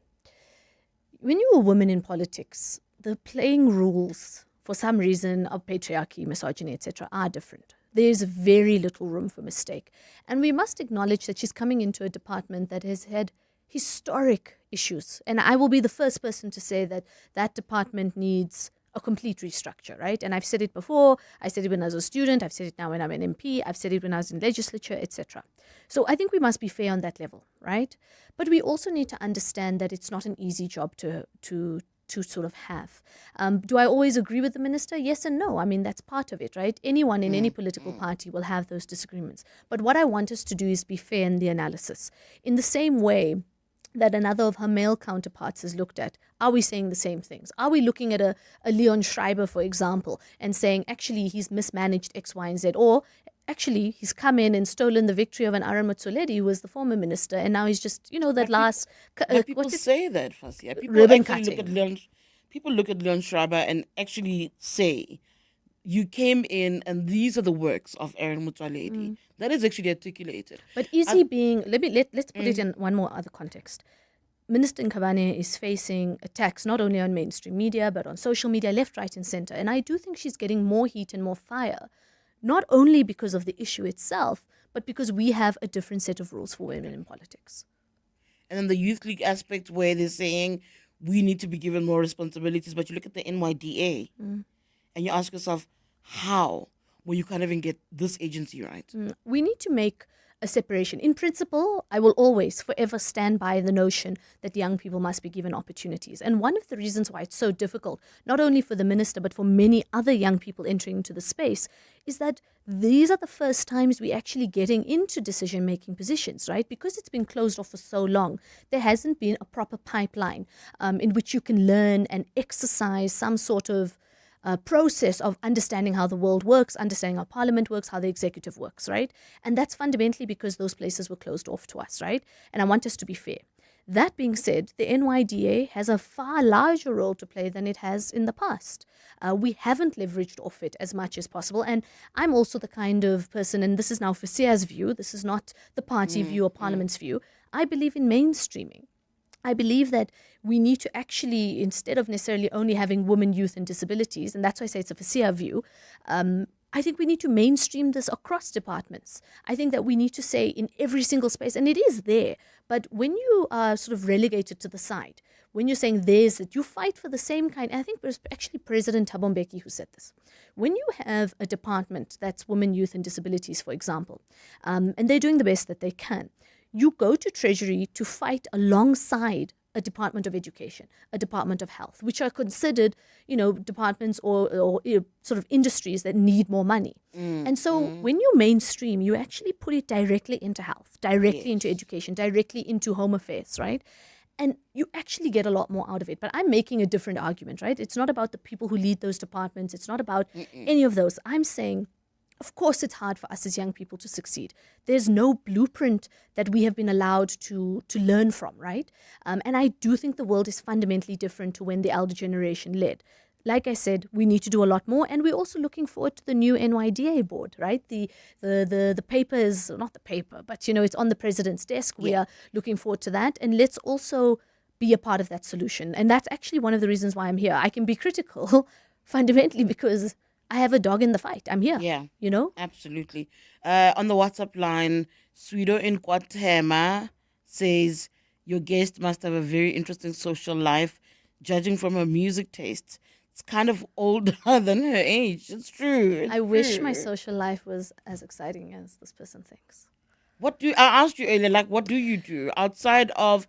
When you're a woman in politics, the playing rules, for some reason, of patriarchy, misogyny, etc., are different. There's very little room for mistake. And we must acknowledge that she's coming into a department that has had historic issues. And I will be the first person to say that that department needs a complete restructure, right? And I've said it before. I said it when I was a student. I've said it now when I'm an MP. I've said it when I was in legislature, etc. So I think we must be fair on that level, right? But we also need to understand that it's not an easy job to to sort of have. Do I always agree with the minister? Yes and no. I mean, that's part of it, right? Anyone in any political party will have those disagreements. But what I want us to do is be fair in the analysis. In the same way that another of her male counterparts has looked at, are we saying the same things? Are we looking at a Leon Schreiber, for example, and saying, actually, he's mismanaged X, Y, and Z, or actually, he's come in and stolen the victory of an Aaron Motsoaledi, who was the former minister, and now he's just, People say that, Fasiha. People look at Leon Schreiber and actually say, you came in and these are the works of Aaron Motsoaledi. That is actually articulated. But is he being, let's put it in one more other context. Minister Nkabane is facing attacks not only on mainstream media, but on social media, left, right, and center. And I do think she's getting more heat and more fire, not only because of the issue itself, but because we have a different set of rules for women in politics. And then the Youth League aspect where they're saying we need to be given more responsibilities, but you look at the NYDA and you ask yourself, how will you can't even get this agency right? We need to make a separation. In principle, I will always forever stand by the notion that young people must be given opportunities. And one of the reasons why it's so difficult, not only for the minister, but for many other young people entering into the space, is that these are the first times we're actually getting into decision-making positions, right? Because it's been closed off for so long, there hasn't been a proper pipeline in which you can learn and exercise some sort of process of understanding how the world works, understanding how parliament works, how the executive works, right? And that's fundamentally because those places were closed off to us, right? And I want us to be fair. That being said, the NYDA has a far larger role to play than it has in the past. We haven't leveraged off it as much as possible. And I'm also the kind of person, and this is now Fasiha's view, this is not the party view or parliament's view, I believe in mainstreaming. I believe that we need to actually, instead of necessarily only having women, youth and disabilities, and that's why I say it's a Fasiha view, I think we need to mainstream this across departments. I think that we need to say in every single space, and it is there, but when you are sort of relegated to the side, when you're saying there's that, you fight for the same kind, and I think it was actually President Thabo Mbeki who said this. When you have a department that's women, youth and disabilities, for example, and they're doing the best that they can, you go to Treasury to fight alongside a Department of Education, a Department of Health, which are considered, departments or sort of industries that need more money. And so when you mainstream, you actually put it directly into health, directly into education, directly into home affairs, right? And you actually get a lot more out of it. But I'm making a different argument, right? It's not about the people who lead those departments. It's not about any of those. I'm saying, of course, it's hard for us as young people to succeed. There's no blueprint that we have been allowed to learn from, right? And I do think the world is fundamentally different to when the elder generation led. Like I said, we need to do a lot more, and we're also looking forward to the new NYDA board, right? The paper is, not the paper, but, it's on the president's desk. We are looking forward to that, and let's also be a part of that solution. And that's actually one of the reasons why I'm here. I can be critical fundamentally because I have a dog in the fight. I'm here. Yeah. Absolutely. On the WhatsApp line, Sweeto in Kwatema says, your guest must have a very interesting social life, judging from her music tastes. It's kind of older than her age. It's true. I wish my social life was as exciting as this person thinks. I asked you earlier, what do you do outside of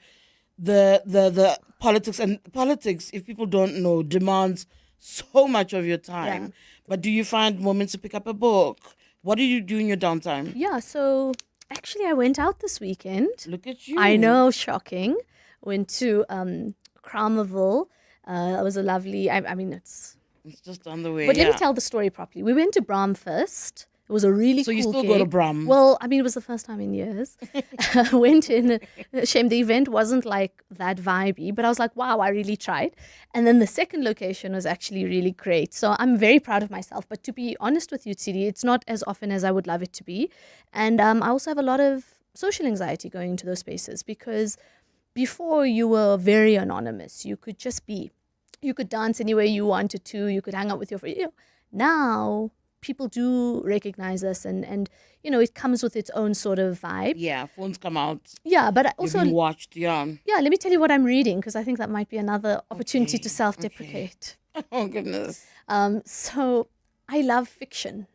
the politics? And politics, if people don't know, demands so much of your time. Yeah. But do you find moments to pick up a book? What do you do in your downtime? Yeah, so actually I went out this weekend. Look at you. I know, shocking. Went to Kramerville. It was a lovely, I mean, it's just on the way. But let me tell the story properly. We went to Bram first. It was a really cool gig. So you still go to Bram? Well, I mean, it was the first time in years. I went in. Shame the event wasn't like that vibey, but I was like, wow, I really tried. And then the second location was actually really great. So I'm very proud of myself. But to be honest with you, Tsidi, it's not as often as I would love it to be. And I also have a lot of social anxiety going into those spaces because before you were very anonymous. You could just be. You could dance anywhere you wanted to. You could hang out with your friends. Now people do recognize us and it comes with its own sort of vibe. Yeah, phones come out. Yeah, but also you've been watched, yeah. Yeah, let me tell you what I'm reading because I think that might be another opportunity to self-deprecate. Okay. Oh, goodness. So I love fiction.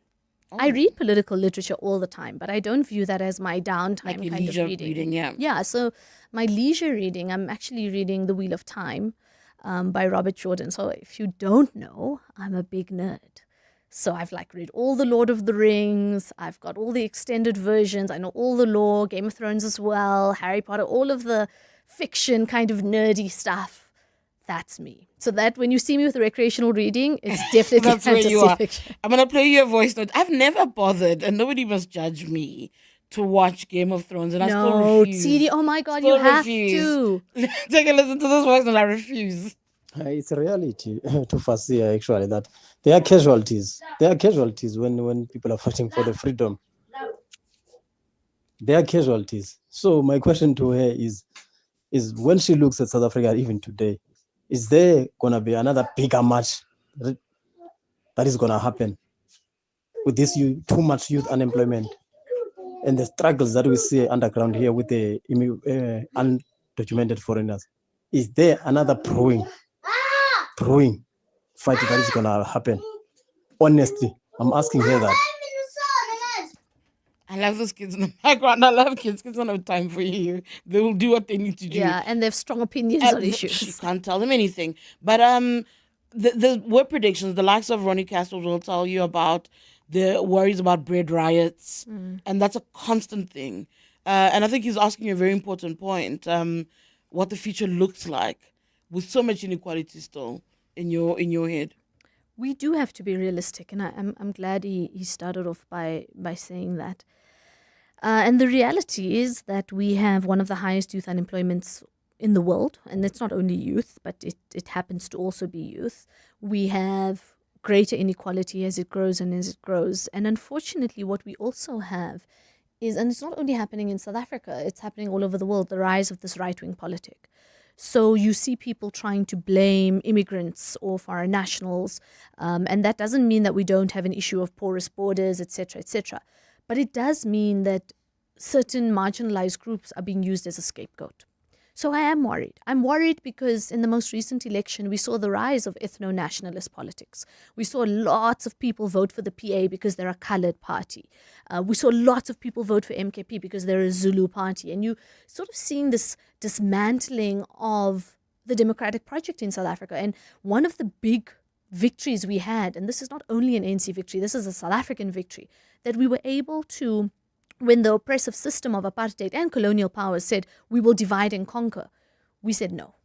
I read political literature all the time, but I don't view that as my downtime like kind of reading. Yeah. Yeah, so my leisure reading, I'm actually reading The Wheel of Time. by Robert Jordan. So if you don't know, I'm a big nerd. So I've read all the Lord of the Rings. I've got all the extended versions. I know all the lore, Game of Thrones as well, Harry Potter, all of the fiction kind of nerdy stuff. That's me. So that when you see me with recreational reading, it's definitely That's where you fantasy are. fiction. I'm gonna play you a voice note. I've never bothered, and nobody must judge me, to watch Game of Thrones, and I still No, refuse. Tiri, oh my God, Still you have refuse. to. Take a listen to this voice note. I refuse. It's a reality to Fasiha, actually, that there are casualties. There are casualties when people are fighting for the freedom. There are casualties. So my question to her is when she looks at South Africa, even today, is there gonna be another bigger match that is gonna happen with this too much youth unemployment and the struggles that we see underground here with the undocumented foreigners? Is there another brewing fight that is gonna happen? Honestly, I'm asking her that. I love those kids in the background. I love kids. Kids don't have time for you. They will do what they need to do. Yeah, and they have strong opinions on issues. You can't tell them anything. But the word predictions, the likes of Ronnie Castle will tell you about the worries about bread riots, and that's a constant thing. And I think he's asking you a very important point. What the future looks like with so much inequality still in your head. We do have to be realistic, and I'm glad he started off by saying that. And the reality is that we have one of the highest youth unemployments in the world, and it's not only youth, but it happens to also be youth. We have greater inequality as it grows and as it grows. And unfortunately, what we also have is, and it's not only happening in South Africa, it's happening all over the world, the rise of this right-wing politic. So you see people trying to blame immigrants or foreign nationals, and that doesn't mean that we don't have an issue of porous borders, etc., etc. But it does mean that certain marginalized groups are being used as a scapegoat. So I am worried. I'm worried because in the most recent election, we saw the rise of ethno-nationalist politics. We saw lots of people vote for the PA because they're a colored party. We saw lots of people vote for MKP because they're a Zulu party. And you sort of seeing this dismantling of the democratic project in South Africa. And one of the big victories we had, and this is not only an ANC victory, this is a South African victory, that we were able to, when the oppressive system of apartheid and colonial powers said, we will divide and conquer, we said no.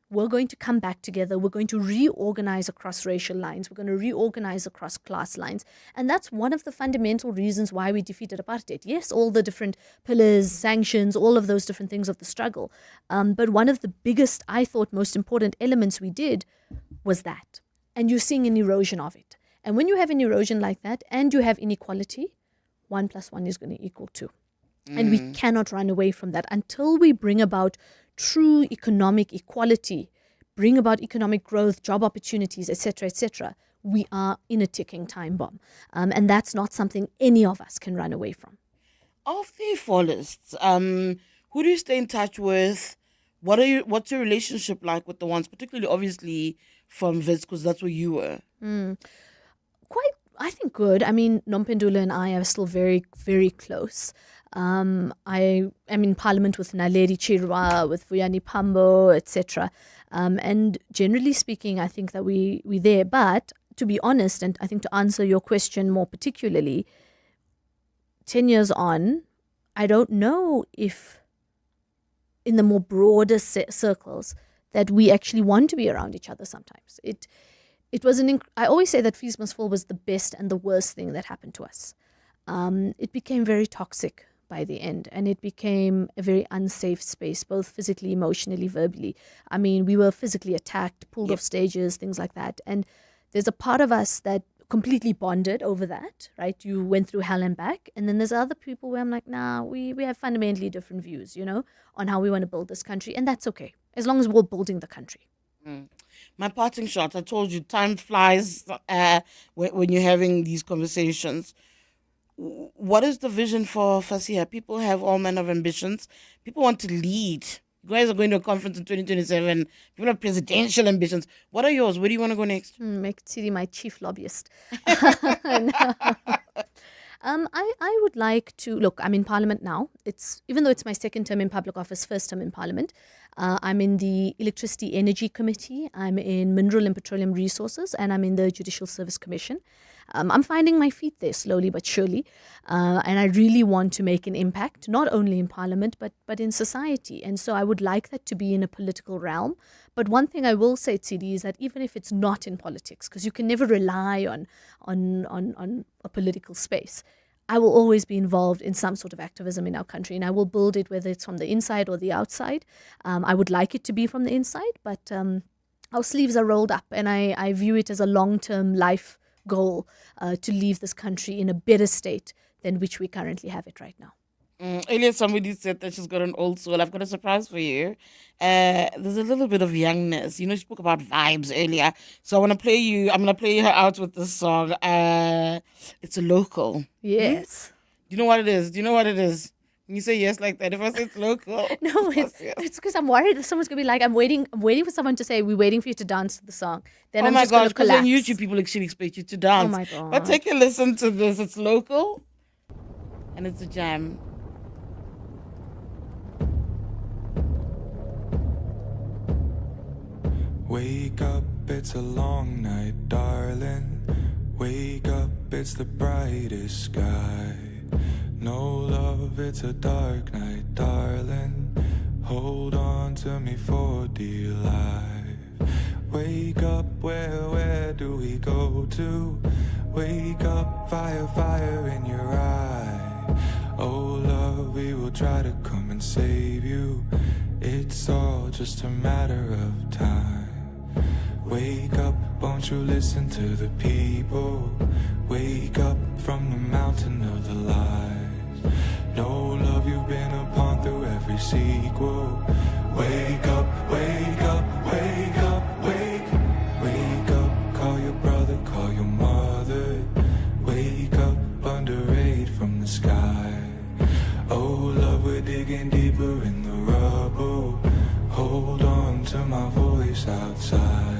We're going to come back together. We're going to reorganize across racial lines. We're going to reorganize across class lines. And that's one of the fundamental reasons why we defeated apartheid. Yes, all the different pillars, sanctions, all of those different things of the struggle. But one of the biggest, I thought, most important elements we did was that. And you're seeing an erosion of it. And when you have an erosion like that and you have inequality, 1 + 1 is going to equal 2. And we cannot run away from that until we bring about true economic equality, bring about economic growth, job opportunities, etc., etc. We are in a ticking time bomb. And that's not something any of us can run away from. Of the fallists, who do you stay in touch with? What's your relationship like with the ones, particularly obviously from Wits, because that's where you were? Quite, I think, good. I mean, Nompendula and I are still very, very close. I am in Parliament with Naledi Chirwa, with Vuyani Pambo, etc. And generally speaking, I think that we're there. But to be honest, and I think to answer your question more particularly, 10 years on, I don't know if in the more broader circles that we actually want to be around each other sometimes. It was I always say that Fees Must Fall was the best and the worst thing that happened to us. It became very toxic by the end, and it became a very unsafe space, both physically, emotionally, verbally. I mean, we were physically attacked, pulled off stages, things like that. And there's a part of us that completely bonded over that, right? You went through hell and back. And then there's other people where I'm like, nah, we have fundamentally different views, on how we want to build this country. And that's okay, as long as we're building the country. My parting shot, I told you, time flies when you're having these conversations. What is the vision for Fasiha? People have all manner of ambitions. People want to lead. You guys are going to a conference in 2027. People have presidential ambitions. What are yours? Where do you want to go next? Make Tiri my chief lobbyist. I would like to look. I'm in Parliament now. Even though it's my second term in public office, first term in Parliament. I'm in the Electricity Energy Committee. I'm in Mineral and Petroleum Resources, and I'm in the Judicial Service Commission. I'm finding my feet there slowly but surely, and I really want to make an impact, not only in Parliament but in society. And so I would like that to be in a political realm. But one thing I will say, Tsidi, is that even if it's not in politics, because you can never rely on a political space, I will always be involved in some sort of activism in our country, and I will build it, whether it's from the inside or the outside. I would like it to be from the inside, but our sleeves are rolled up, and I view it as a long-term life goal to leave this country in a better state than which we currently have it right now. Earlier, somebody said that she's got an old soul. I've got a surprise for you. There's a little bit of youngness. You know, she spoke about vibes earlier. So I'm going to play her out with this song. It's a local. Yes. Do you know what it is? When you say yes like that, if I say it's local. No, it's because I'm worried that someone's going to be like, I'm waiting for someone to say, we're waiting for you to dance to the song. Then I'm just going to collapse. Because on YouTube, people actually expect you to dance. Oh my God. But take a listen to this. It's local. And it's a jam. Wake up, it's a long night, darling. Wake up, it's the brightest sky. No love, it's a dark night, darling. Hold on to me for dear life. Wake up, where do we go to? Wake up, fire in your eye. Oh love, we will try to come and save you. It's all just a matter of time. Wake up, won't you listen to the people? Wake up from the mountain of the lies. No love you've been upon through every sequel. Wake up, wake up, wake up, wake up. Call your brother, call your mother. Wake up under aid from the sky. Oh love, we're digging deeper in the rubble. Hold on to my voice outside.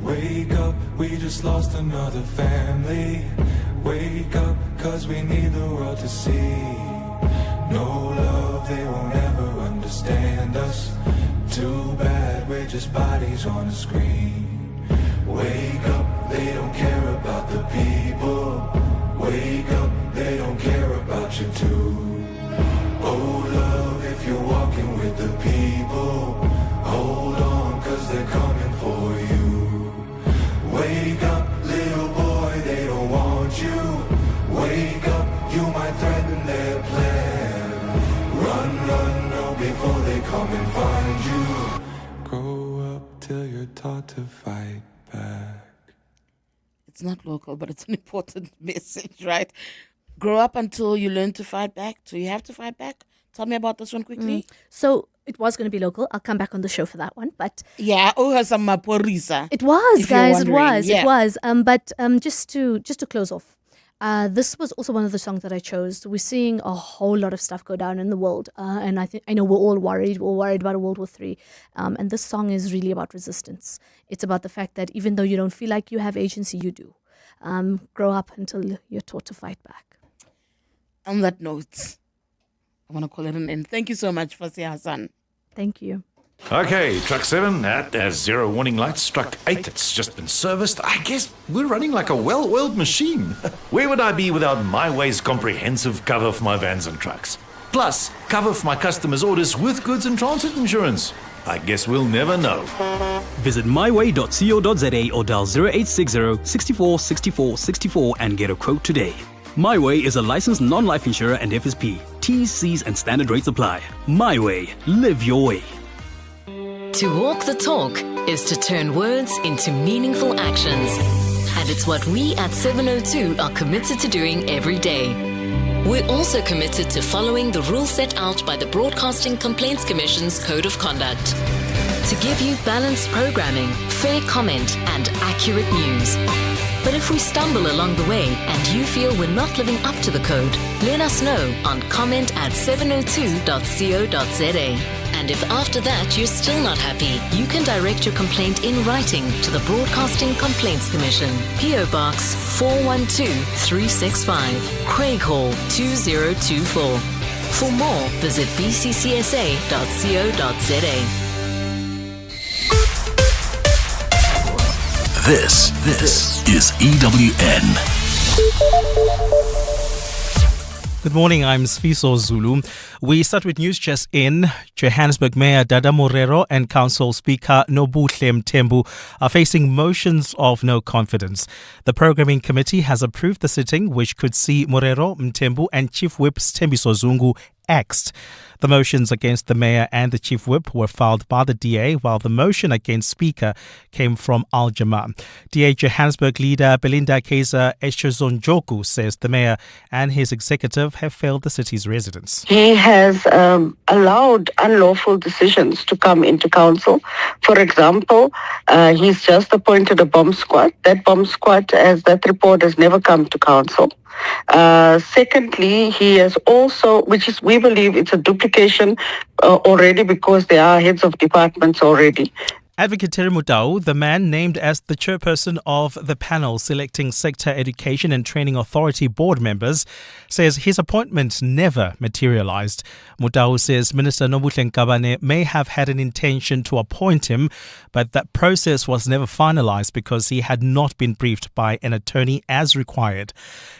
Wake up, we just lost another family. Wake up, cause we need the world to see. No love, they won't ever understand us. Too bad, we're just bodies on a screen. Wake up, they don't care about the people. Wake up, they don't care about you too. Oh love, if you're walking with the people, hold on, cause they're coming for you. Wake up, little boy, they don't want you. Wake up, you might threaten their plan. Run, no, before they come and find you. Grow up till you're taught to fight back. It's not local, but it's an important message, right? Grow up until you learn to fight back. So you have to fight back. Tell me about this one quickly. So it was going to be local. I'll come back on the show for that one. But yeah, some maporisa. It was, guys. It was. But just to close off, this was also one of the songs that I chose. We're seeing a whole lot of stuff go down in the world, and I know we're all worried. We're worried about a World War III, and this song is really about resistance. It's about the fact that even though you don't feel like you have agency, you do. Grow up until you're taught to fight back. On that note, I want to call it an end. Thank you so much, Fasiha Hassan. Thank you. Okay, truck 7, that has 0 warning lights. Truck 8, it's just been serviced. I guess we're running like a well-oiled machine. Where would I be without My Way's comprehensive cover for my vans and trucks? Plus, cover for my customers' orders with goods and transit insurance. I guess we'll never know. Visit myway.co.za or dial 0860 64 64 64 and get a quote today. My Way is a licensed non-life insurer and FSP. T's, C's and standard rates apply. My Way. Live your way. To walk the talk is to turn words into meaningful actions. And it's what we at 702 are committed to doing every day. We're also committed to following the rules set out by the Broadcasting Complaints Commission's Code of Conduct. To give you balanced programming, fair comment and accurate news. But if we stumble along the way and you feel we're not living up to the code, let us know on comment@702.co.za. And if after that you're still not happy, you can direct your complaint in writing to the Broadcasting Complaints Commission, PO Box 412365, Craig Hall 2024. For more, visit bccsa.co.za. This is EWN. Good morning, I'm Sfiso Zulu. We start with news just in. Johannesburg Mayor Dada Morero and Council Speaker Nobuhle Mthembu are facing motions of no confidence. The Programming Committee has approved the sitting, which could see Morero, Mthembu and Chief Whip Sthembiso Zungu axed. The motions against the mayor and the chief whip were filed by the DA, while the motion against Speaker came from Al Jama. DA Johannesburg leader Belinda Kaiser Eshozonjoku says the mayor and his executive have failed the city's residents. He has allowed unlawful decisions to come into council. For example, he's just appointed a bomb squad. That bomb squad, as that report, has never come to council. Secondly, he has also, we believe it's a duplication already because there are heads of departments already. Advocate Terry Mutau, the man named as the chairperson of the panel selecting Sector Education and Training Authority board members, says his appointment never materialized. Mutau says Minister Nobuhle Nkabane may have had an intention to appoint him, but that process was never finalized because he had not been briefed by an attorney as required.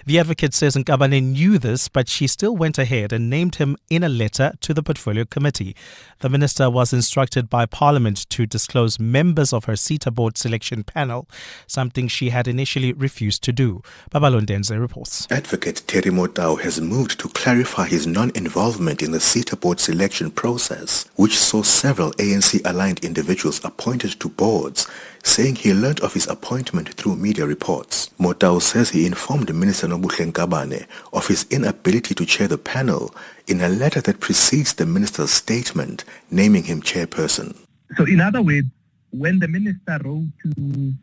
The advocate says Nkabane knew this, but she still went ahead and named him in a letter to the Portfolio Committee. The minister was instructed by Parliament to disclose members of her SETA board selection panel, something she had initially refused to do. Babalondenze reports. Advocate Terry Motau has moved to clarify his non-involvement in the SETA board selection process, which saw several ANC-aligned individuals appointed to boards, saying he learned of his appointment through media reports. Motau says he informed Minister Nobuhle Nkabane of his inability to chair the panel in a letter that precedes the minister's statement naming him chairperson. So in other words, when the minister wrote to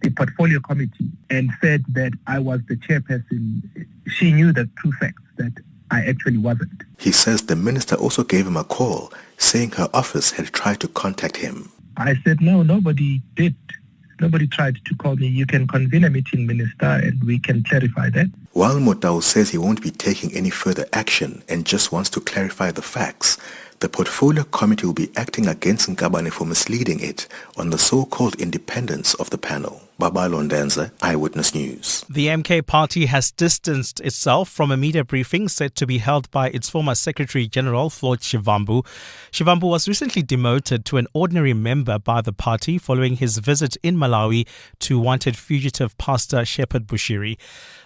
the portfolio committee and said that I was the chairperson, she knew the true facts, that I actually wasn't. He says the minister also gave him a call, saying her office had tried to contact him. I said, no, nobody did. Nobody tried to call me. You can convene a meeting, Minister, and we can clarify that. While Motau says he won't be taking any further action and just wants to clarify the facts, the Portfolio Committee will be acting against Nkabane for misleading it on the so-called independence of the panel. Babalo Ndanza, Eyewitness News. The MK party has distanced itself from a media briefing set to be held by its former Secretary General, Floyd Shivambu. Shivambu was recently demoted to an ordinary member by the party following his visit in Malawi to wanted fugitive pastor Shepherd Bushiri.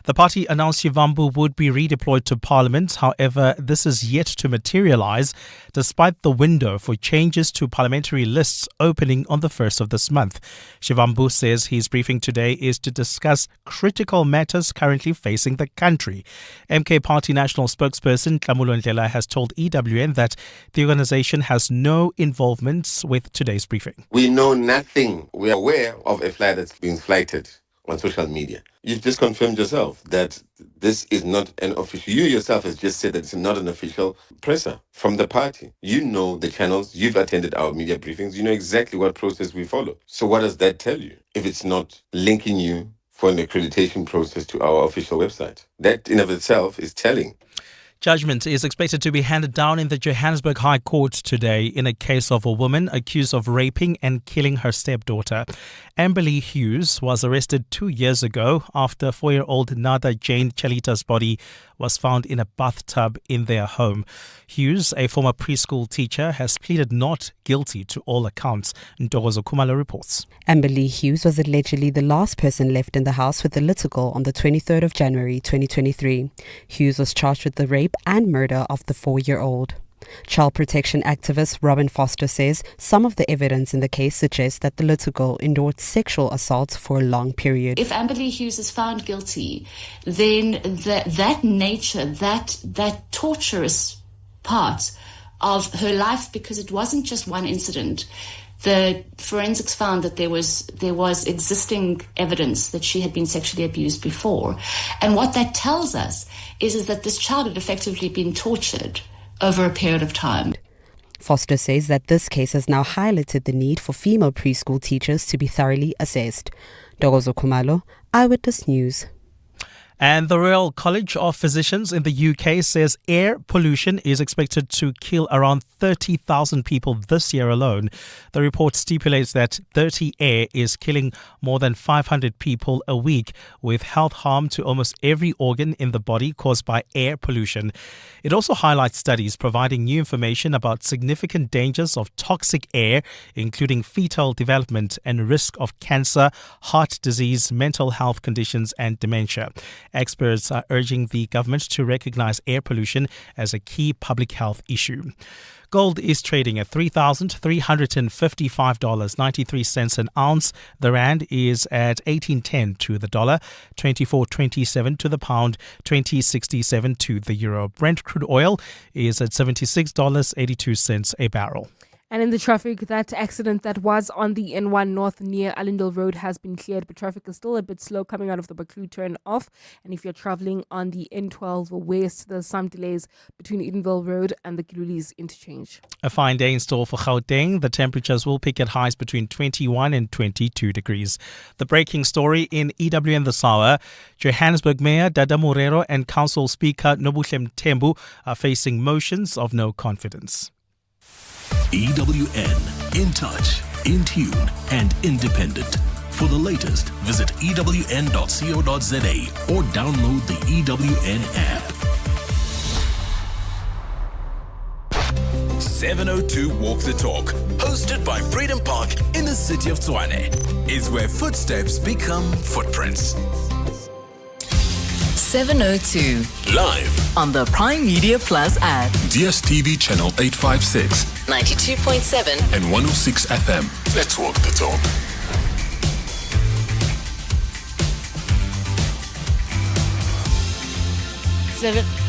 The party announced Shivambu would be redeployed to Parliament. However, this is yet to materialize, despite the window for changes to parliamentary lists opening on the 1st of this month. Shivambu says his briefing today is to discuss critical matters currently facing the country. MK Party National Spokesperson Clement Manyathela has told EWN that the organization has no involvement with today's briefing. We know nothing. We are aware of a flag that's been flighted on social media. You've just confirmed yourself that this is not an official. You yourself has just said that it's not an official presser from the party. You know the channels. You've attended our media briefings. You know exactly what process we follow. So what does that tell you if it's not linking you for an accreditation process to our official website? That in of itself is telling. Judgment is expected to be handed down in the Johannesburg High Court today in a case of a woman accused of raping and killing her stepdaughter. Amberly Hughes was arrested 2 years ago after 4-year-old Nada Jane Chalita's body was found in a bathtub in their home. Hughes, a former preschool teacher, has pleaded not guilty to all accounts. Ntokozo Kumalo reports. Amberly Hughes was allegedly the last person left in the house with the little girl on the 23rd of January 2023. Hughes was charged with the rape and murder of the 4-year-old. Child protection activist Robin Foster says some of the evidence in the case suggests that the little girl endured sexual assault for a long period. If Amberly Hughes is found guilty, then that nature, that torturous part of her life, because it wasn't just one incident, the forensics found that there was existing evidence that she had been sexually abused before. And what that tells us is that this child had effectively been tortured over a period of time. Foster says that this case has now highlighted the need for female preschool teachers to be thoroughly assessed. Dogozo Kumalo, Eyewitness News. And the Royal College of Physicians in the UK says air pollution is expected to kill around 30,000 people this year alone. The report stipulates that dirty air is killing more than 500 people a week, with health harm to almost every organ in the body caused by air pollution. It also highlights studies providing new information about significant dangers of toxic air, including fetal development and risk of cancer, heart disease, mental health conditions, and dementia. Experts are urging the government to recognize air pollution as a key public health issue. Gold is trading at $3,355.93 an ounce. The rand is at 18.10 to the dollar, 24.27 to the pound, 20.67 to the euro. Brent crude oil is at $76.82 a barrel. And in the traffic, that accident that was on the N1 North near Allendale Road has been cleared, but traffic is still a bit slow coming out of the Baklu turn off. And if you're traveling on the N12 west, there's some delays between Edenville Road and the Kilulis interchange. A fine day in store for Gauteng. The temperatures will peak at highs between 21 and 22 degrees. The breaking story in EWN this hour: Johannesburg Mayor Dada Morero and Council Speaker Nobuhle Mthembu are facing motions of no confidence. EWN, in touch, in tune, and independent. For the latest, visit ewn.co.za or download the EWN app. 702 Walk the Talk, hosted by Freedom Park in the city of Tshwane, is where footsteps become footprints. 702. Live On the Prime Media Plus app. DSTV channel 856, 92.7 and 106 FM. Let's walk the talk.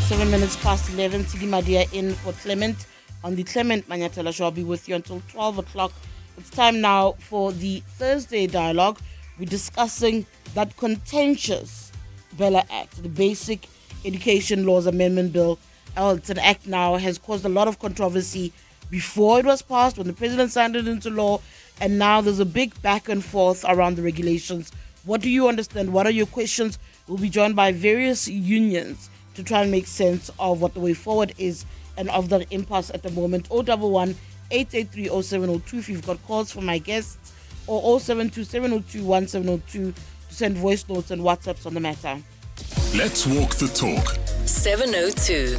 Seven minutes past 11. Sidi Madia in for Clement on the Clement Manyathela Show. I'll be with you until 12 o'clock. It's time now for the Thursday dialogue. We're discussing that contentious BELA Act, the Basic Education Laws Amendment Bill. It's an act now, has caused a lot of controversy before it was passed, when the president signed it into law, and now there's a big back and forth around the regulations. What do you understand? What are your questions? We'll be joined by various unions to try and make sense of what the way forward is and of the impasse at the moment. 011 883 0702 if you've got calls for my guests, or 072 702 1702 to send voice notes and WhatsApps on the matter. Let's walk the talk. 702.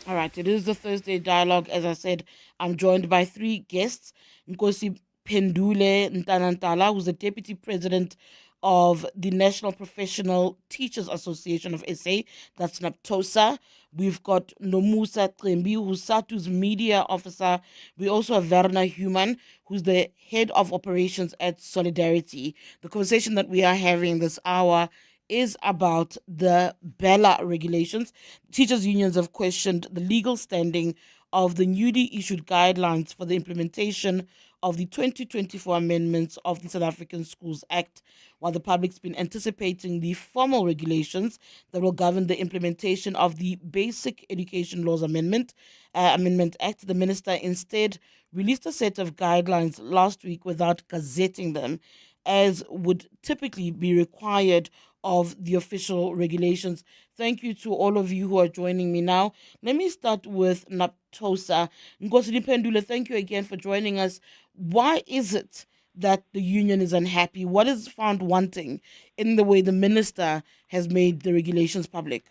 All right, it is the Thursday dialogue. As I said, I'm joined by three guests. Nkosi Pendule Ntanantala, who's the deputy president of the National Professional Teachers Association of SA, that's NAPTOSA. We've got Nomusa Trembi, who's SATU's media officer. We also have Werner Human, who's the head of operations at Solidarity. The conversation that we are having this hour is about the BELA regulations. Teachers' unions have questioned the legal standing of the newly issued guidelines for the implementation of the 2024 amendments of the South African Schools Act, while the public's been anticipating the formal regulations that will govern the implementation of the Basic Education Laws Amendment Act. The minister instead released a set of guidelines last week without gazetting them, as would typically be required of the official regulations. Thank you to all of you who are joining me now. Let me start with NAPTOSA. Nkosi Pendule, thank you again for joining us. Why is it that the union is unhappy? What is found wanting in the way the minister has made the regulations public?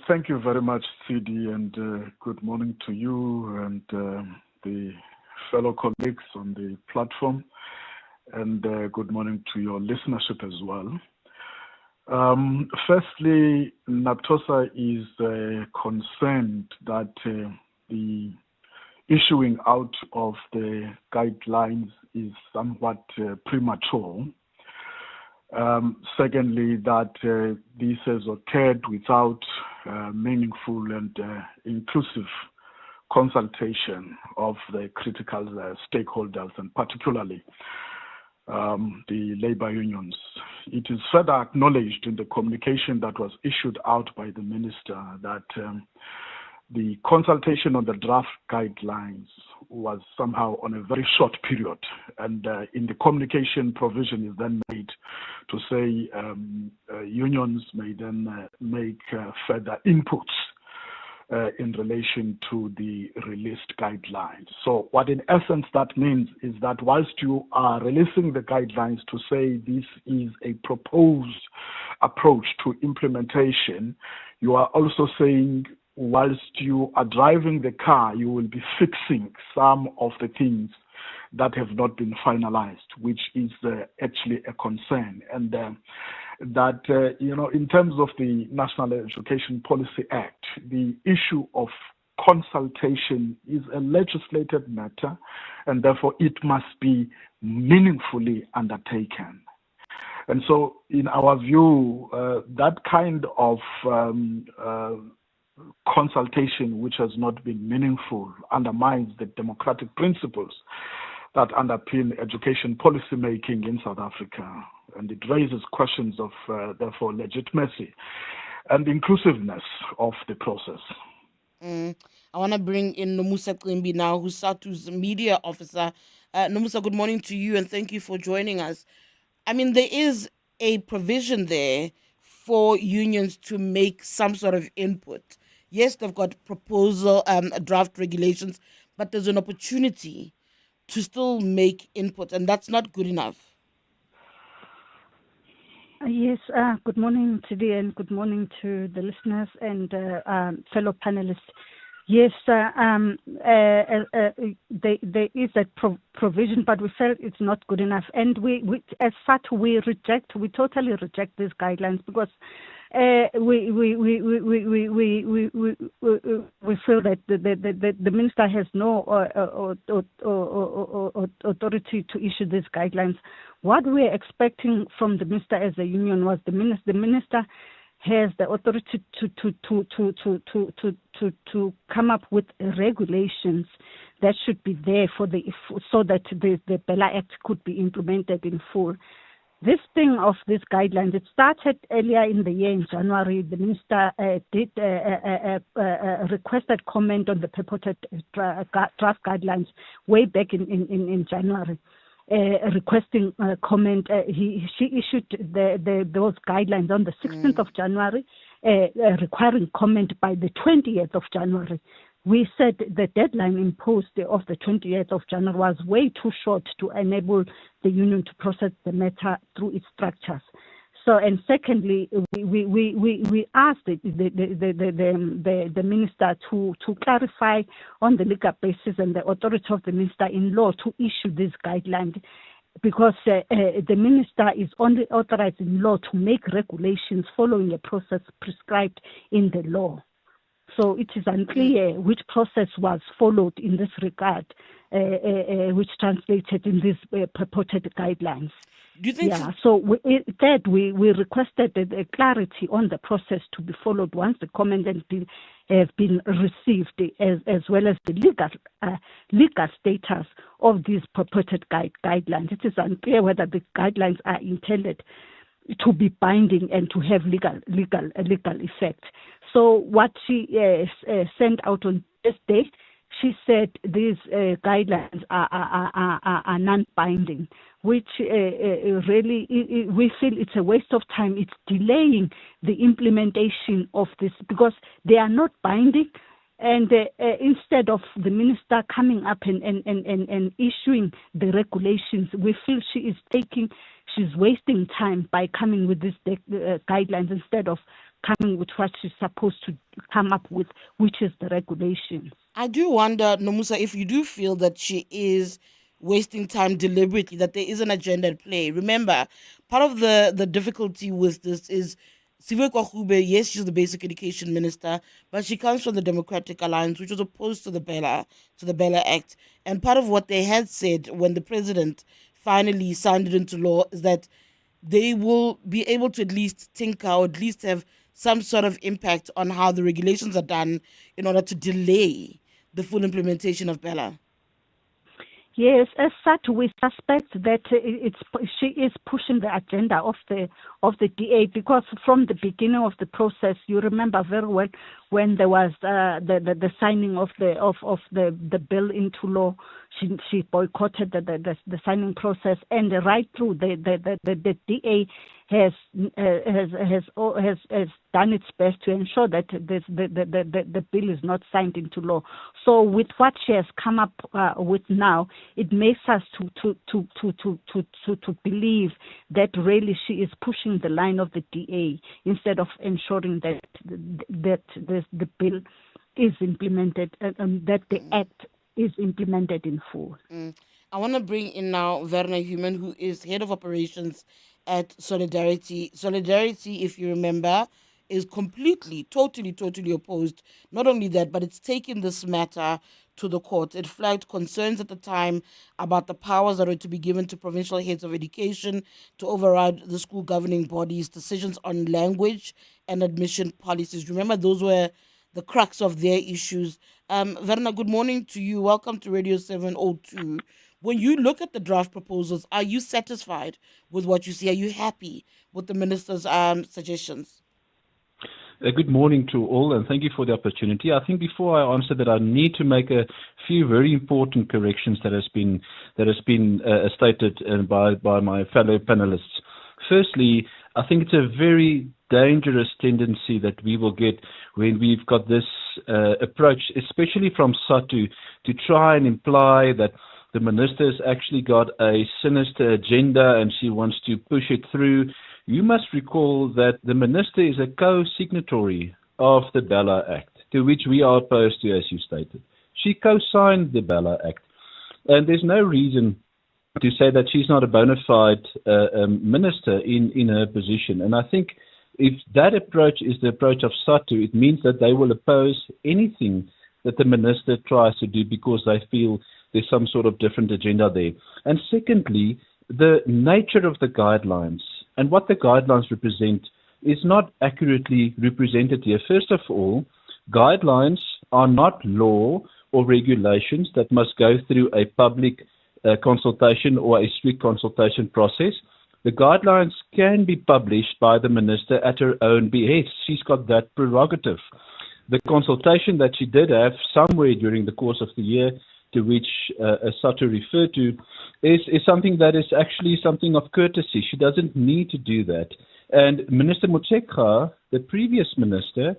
Thank you very much, CD, and good morning to you and the fellow colleagues on the platform, and good morning to your listenership as well. Firstly, NAPTOSA is concerned that the issuing out of the guidelines is somewhat premature. Secondly, that this has occurred without meaningful and inclusive consultation of the critical stakeholders, and particularly the labor unions. It is further acknowledged in the communication that was issued out by the minister that the consultation on the draft guidelines was somehow on a very short period, and in the communication provision is then made to say unions may then make further inputs in relation to the released guidelines. So what in essence that means is that whilst you are releasing the guidelines to say this is a proposed approach to implementation, you are also saying whilst you are driving the car, you will be fixing some of the things that have not been finalized, which is actually a concern. And that, in terms of the National Education Policy Act, the issue of consultation is a legislative matter, and therefore it must be meaningfully undertaken. And so, in our view, that kind of consultation which has not been meaningful undermines the democratic principles that underpin education policy making in South Africa, and it raises questions of therefore legitimacy and inclusiveness of the process. I want to bring in Nomusa Klimbi now, who's SATU's media officer. Nomusa, good morning to you, and thank you for joining us. I mean, there is a provision there for unions to make some sort of input. Yes, they've got proposal, draft regulations, but there's an opportunity to still make input, and that's not good enough. Yes, good morning today, and good morning to the listeners and fellow panelists. Yes, there is a provision, but we felt it's not good enough. And we as such, we totally reject these guidelines because we feel that the minister has no authority to issue these guidelines. What we're expecting from the minister as a union was the minister has the authority to come up with regulations that should be there so that the BELA Act could be implemented in full. This thing of these guidelines, it started earlier in the year in January. The minister did requested comment on the purported draft guidelines way back in January. Requesting comment. She issued those guidelines on the 16th of January, requiring comment by the 20th of January. We said the deadline imposed of the 28th of January was way too short to enable the union to process the matter through its structures. So, and secondly, we asked the minister to clarify on the legal basis and the authority of the minister in law to issue these guidelines, because the minister is only authorized in law to make regulations following a process prescribed in the law. So it is unclear which process was followed in this regard, which translated in these purported guidelines. Do you think? Yeah. So we requested a clarity on the process to be followed once the comments have been received, as well as the legal status of these purported guidelines. It is unclear whether the guidelines are intended to be binding and to have legal effect. So what she sent out on this day, she said these guidelines are non-binding, which really we feel it's a waste of time. It's delaying the implementation of this because they are not binding. And instead of the minister coming up and issuing the regulations, we feel she's wasting time by coming with these guidelines instead of coming with what she's supposed to come up with, which is the regulation. I do wonder, Nomusa, if you do feel that she is wasting time deliberately, that there is an agenda at play. Remember, part of the difficulty with this is Siwe Kwagube, yes, she's the basic education minister, but she comes from the Democratic Alliance, which was opposed to the BELA Act. And part of what they had said when the president finally signed it into law is that they will be able to at least tinker or at least have some sort of impact on how the regulations are done in order to delay the full implementation of BELA? Yes, as such, we suspect that she is pushing the agenda of the DA, because from the beginning of the process, you remember very well when there was the signing of the bill into law. She boycotted the signing process, and right through the DA has done its best to ensure that the bill is not signed into law. So with what she has come up with now, it makes us to believe that really she is pushing the line of the DA instead of ensuring that the bill is implemented, that the act is implemented in full. I want to bring in now Werner Human, who is head of operations at Solidarity. Solidarity, if you remember, is completely, totally opposed. Not only that, but it's taken this matter to the court. It flagged concerns at the time about the powers that are to be given to provincial heads of education to override the school governing bodies' decisions on language and admission policies. Remember, those were the crux of their issues. Werner, good morning to you. Welcome to Radio 702. When you look at the draft proposals, are you satisfied with what you see? Are you happy with the minister's suggestions? Good morning to all, and thank you for the opportunity. I think before I answer that, I need to make a few very important corrections that has been stated by my fellow panelists. Firstly, I think it's a very dangerous tendency that we will get when we've got this approach, especially from SATU, to try and imply that the minister has actually got a sinister agenda and she wants to push it through. You must recall that the minister is a co-signatory of the BELA Act, to which we are opposed to, as you stated. She co-signed the BELA Act. And there's no reason to say that she's not a bona fide minister in her position. And I think if that approach is the approach of SATU, it means that they will oppose anything that the minister tries to do because they feel there's some sort of different agenda there. And secondly, the nature of the guidelines and what the guidelines represent is not accurately represented here. First of all, guidelines are not law or regulations that must go through a public consultation or a strict consultation process. The guidelines can be published by the minister at her own behest. She's got that prerogative. The consultation that she did have somewhere during the course of the year, to which Sato referred to, is something that is actually something of courtesy. She doesn't need to do that. And Minister Motshekga, the previous minister,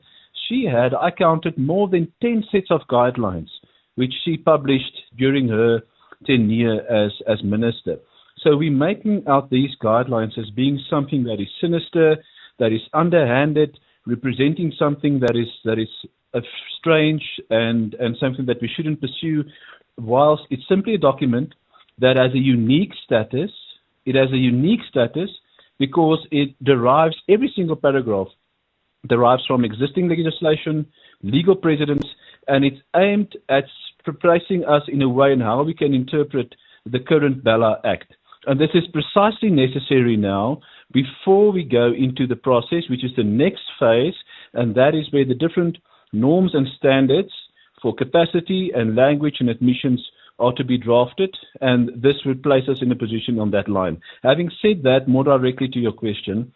she had, I counted, more than 10 sets of guidelines, which she published during her tenure as minister. So we're making out these guidelines as being something that is sinister, that is underhanded, representing something that is strange and something that we shouldn't pursue, whilst it's simply a document that has a unique status. It has a unique status because it derives, every single paragraph derives from existing legislation, legal precedents, and it's aimed at placing us in a way in how we can interpret the current BELA Act. And this is precisely necessary now before we go into the process, which is the next phase, and that is where the different norms and standards for capacity and language and admissions are to be drafted, and this would place us in a position on that line. Having said that, more directly to your question,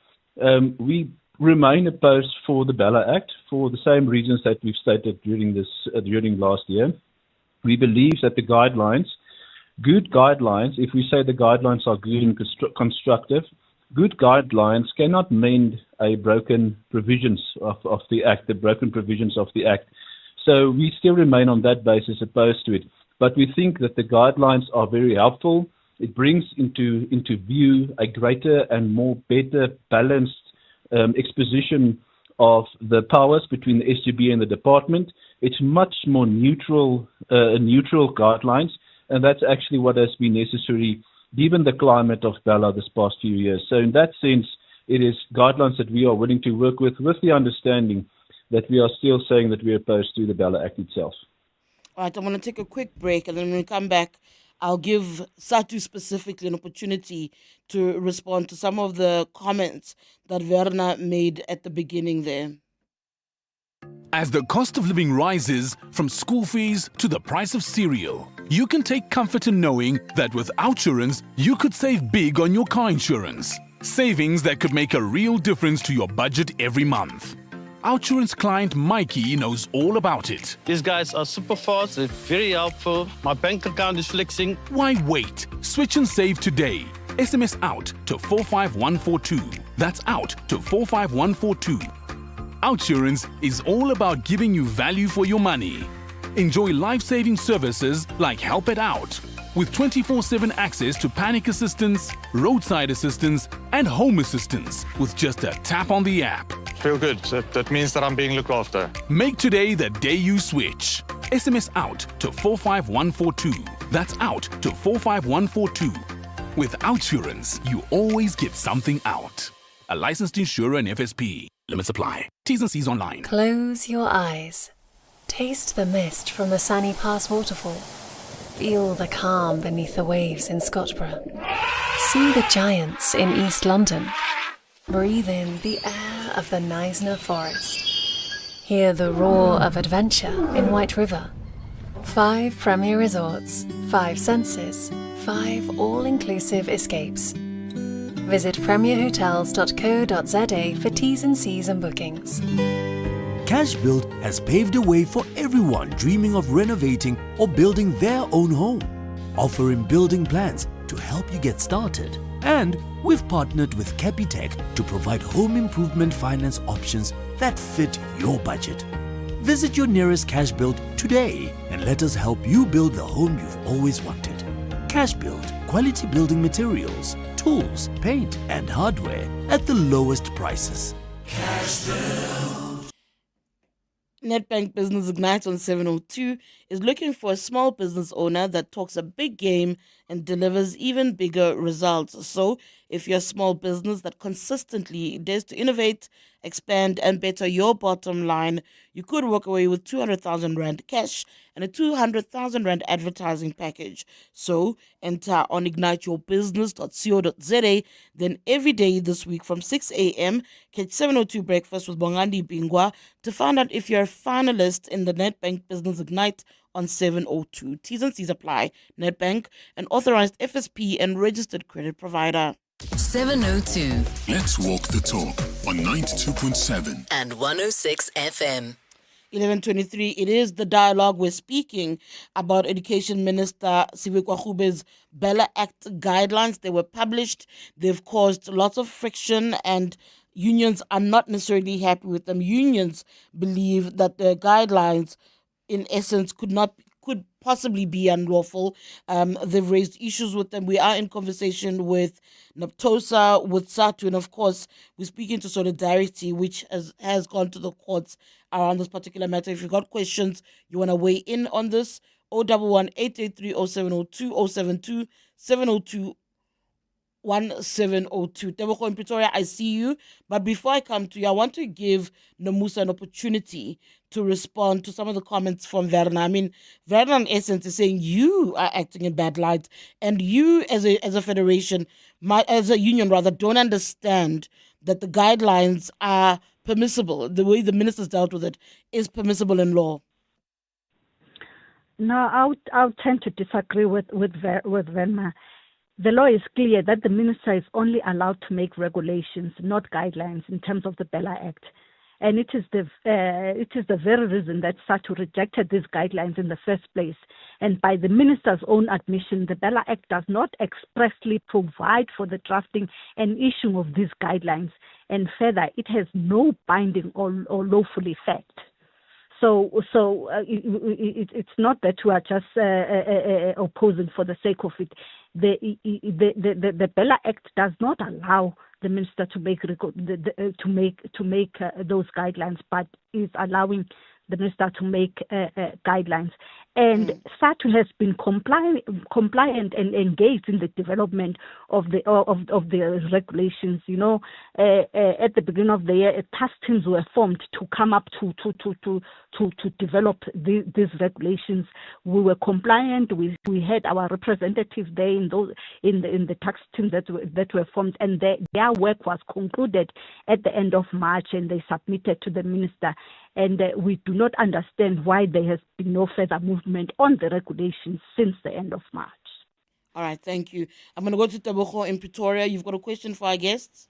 we remain opposed for the BELA Act for the same reasons that we've stated during last year. We believe that the guidelines, good guidelines, if we say the guidelines are good and constructive, good guidelines cannot mend a broken provisions of the Act, the broken provisions of the Act. So we still remain on that basis opposed to it. But we think that the guidelines are very helpful. It brings into view a greater and more better balanced exposition of the powers between the SGB and the department. It's much more neutral guidelines, and that's actually what has been necessary given the climate of BELA this past few years. So in that sense, it is guidelines that we are willing to work with the understanding that we are still saying that we are opposed to the BELA Act itself. All right, I'm going to take a quick break, and then when we come back, I'll give Satu specifically an opportunity to respond to some of the comments that Werner made at the beginning there. As the cost of living rises, from school fees to the price of cereal, you can take comfort in knowing that with Outsurance, you could save big on your car insurance. Savings that could make a real difference to your budget every month. Outsurance client Mikey knows all about it. These guys are super fast, they're very helpful. My bank account is flexing. Why wait? Switch and save today. SMS out to 45142. That's out to 45142. Outsurance is all about giving you value for your money. Enjoy life-saving services like Help It Out, with 24/7 access to panic assistance, roadside assistance, and home assistance with just a tap on the app. Feel good. That means that I'm being looked after. Make today the day you switch. SMS out to 45142. That's out to 45142. With Outsurance, you always get something out. A licensed insurer and FSP. Limits apply. T's and C's online. Close your eyes. Taste the mist from the Sunny Pass waterfall. Feel the calm beneath the waves in Scottsboro. See the giants in East London. Breathe in the air of the Knysna Forest. Hear the roar of adventure in White River. 5 premier resorts, 5 senses, 5 all-inclusive escapes. Visit premierhotels.co.za for T's and C's and bookings. Cashbuild has paved the way for everyone dreaming of renovating or building their own home, offering building plans to help you get started. And we've partnered with Capitec to provide home improvement finance options that fit your budget. Visit your nearest Cashbuild today and let us help you build the home you've always wanted. Cashbuild, quality building materials, tools, paint and hardware at the lowest prices. Nedbank Business Ignite on 702 is looking for a small business owner that talks a big game and delivers even bigger results. So, if you're a small business that consistently dares to innovate, expand, and better your bottom line, you could walk away with 200,000 Rand cash and a 200,000 Rand advertising package. So, enter on igniteyourbusiness.co.za. Then every day this week from 6 a.m., catch 702 Breakfast with Bongani Bingwa to find out if you're a finalist in the Nedbank Business Ignite on 702. T's and C's apply. Nedbank, an authorized FSP and registered credit provider. 702 Let's walk the talk on 92.7 and 106 FM. 11:23. It is the dialogue. We're speaking about Education Minister Siwe Kwahube's BELA Act guidelines. They were published. They've caused lots of friction and unions are not necessarily happy with them. Unions believe that the guidelines, in essence, could possibly be unlawful. They've raised issues with them. We are in conversation with NAPTOSA, with SATU, and of course, we're speaking to Solidarity, which has gone to the courts around this particular matter. If you've got questions, you want to weigh in on this, 011-883-0702, 072-702 1702. Teboko in Pretoria, I see you. But before I come to you, I want to give Nomusa an opportunity to respond to some of the comments from Verna. I mean, Verna in essence is saying you are acting in bad light, and you as a federation, as a union rather, don't understand that the guidelines are permissible. The way the ministers dealt with it is permissible in law. No, I'll tend to disagree with Verna. The law is clear that the minister is only allowed to make regulations, not guidelines, in terms of the BELA Act. And it is the very reason that SATU rejected these guidelines in the first place. And by the minister's own admission, the BELA Act does not expressly provide for the drafting and issuing of these guidelines. And further, it has no binding or lawful effect. So it's not that we are just opposing for the sake of it. The BELA Act does not allow the minister to make those guidelines, but is allowing the minister to make guidelines. And SATU has been compliant and engaged in the development of the regulations. You know, at the beginning of the year, task teams were formed to come up to develop these regulations. We were compliant. We had our representatives there in the task teams that were formed, and their work was concluded at the end of March, and they submitted to the minister. And we do not understand why there has been no further movement on the regulations since the end of March. All right, thank you. I'm going to go to Tebogo in Pretoria. You've got a question for our guests?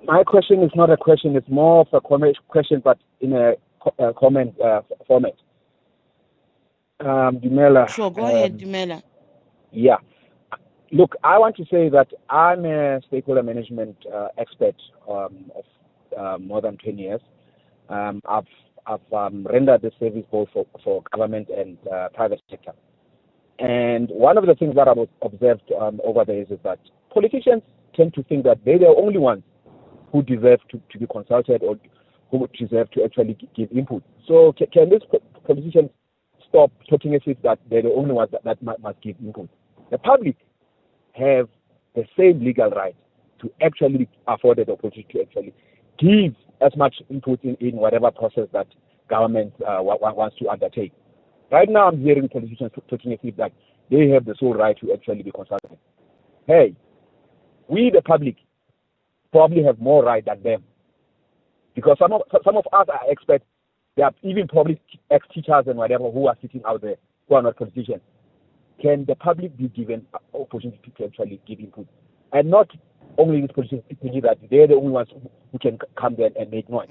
My question is not a question. It's more of a question, but in a comment format. Dumela. Sure, go ahead, Dumela. Yeah. Look, I want to say that I'm a stakeholder management expert of more than 10 years. I've rendered this service both for government and private sector. And one of the things that I've observed over the years is that politicians tend to think that they're the only ones who deserve to be consulted or who deserve to actually give input. So can these politicians stop talking as if that they're the only ones that must give input? The public have the same legal right to actually be afforded the opportunity to actually give as much input in whatever process that government wants to undertake. Right now, I'm hearing politicians talking as if that they have the sole right to actually be consulted. Hey, we the public probably have more right than them, because some of us are experts. There are even probably ex-teachers and whatever who are sitting out there who are not politicians. Can the public be given opportunity to actually give input, and not only these politicians thinking that they're the only ones who can come there and make noise?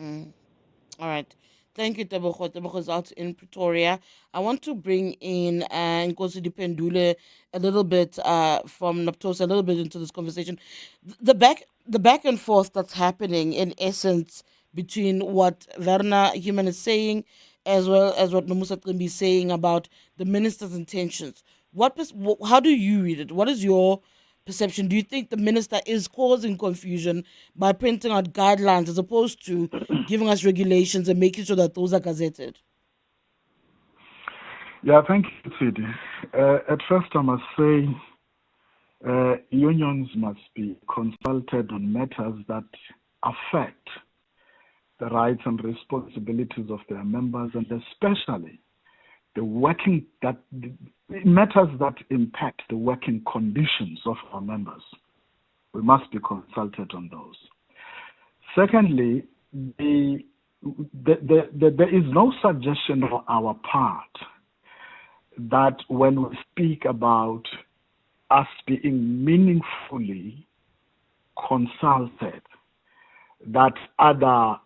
All right. Thank you, Tebogo. Tebogo is out in Pretoria. I want to bring in Nkosi Dipendule a little bit from Naptosa, a little bit into this conversation. The back and forth that's happening, in essence, between what Verna Human is saying as well as what Nomusa Trimbi is saying about the minister's intentions. How do you read it? What is your perception? Do you think the minister is causing confusion by printing out guidelines as opposed to giving us regulations and making sure that those are gazetted? Yeah, thank you, Sidi. At first, I must say unions must be consulted on matters that affect the rights and responsibilities of their members, and especially matters that impact the working conditions of our members. We must be consulted on those. Secondly, there is no suggestion on our part that when we speak about us being meaningfully consulted, that other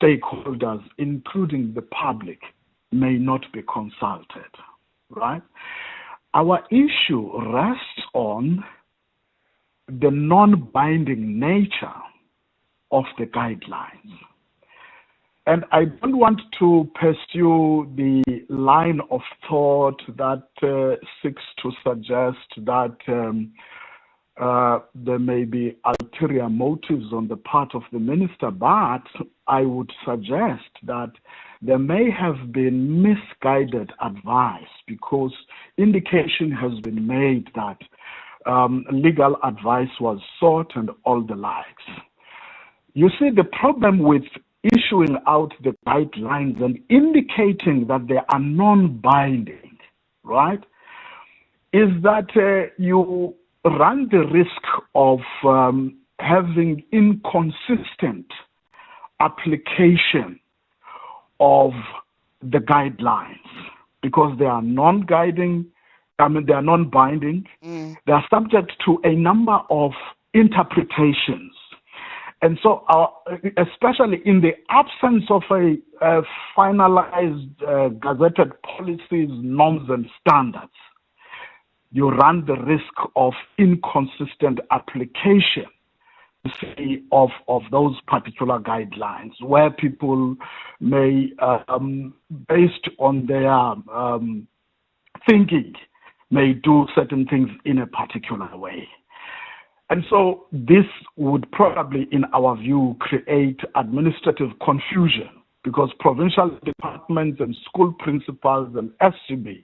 stakeholders, including the public, may not be consulted, right? Our issue rests on the non-binding nature of the guidelines. And I don't want to pursue the line of thought that seeks to suggest that there may be ulterior motives on the part of the minister, but I would suggest that there may have been misguided advice, because indication has been made that legal advice was sought and all the likes. You see, the problem with issuing out the guidelines and indicating that they are non-binding, right, is that you run the risk of having inconsistent application of the guidelines, because they are non-binding. They are subject to a number of interpretations. And so, especially in the absence of a finalized gazetted policies, norms, and standards, you run the risk of inconsistent application of those particular guidelines, where people may, based on their thinking, may do certain things in a particular way. And so this would probably, in our view, create administrative confusion because provincial departments and school principals and SGB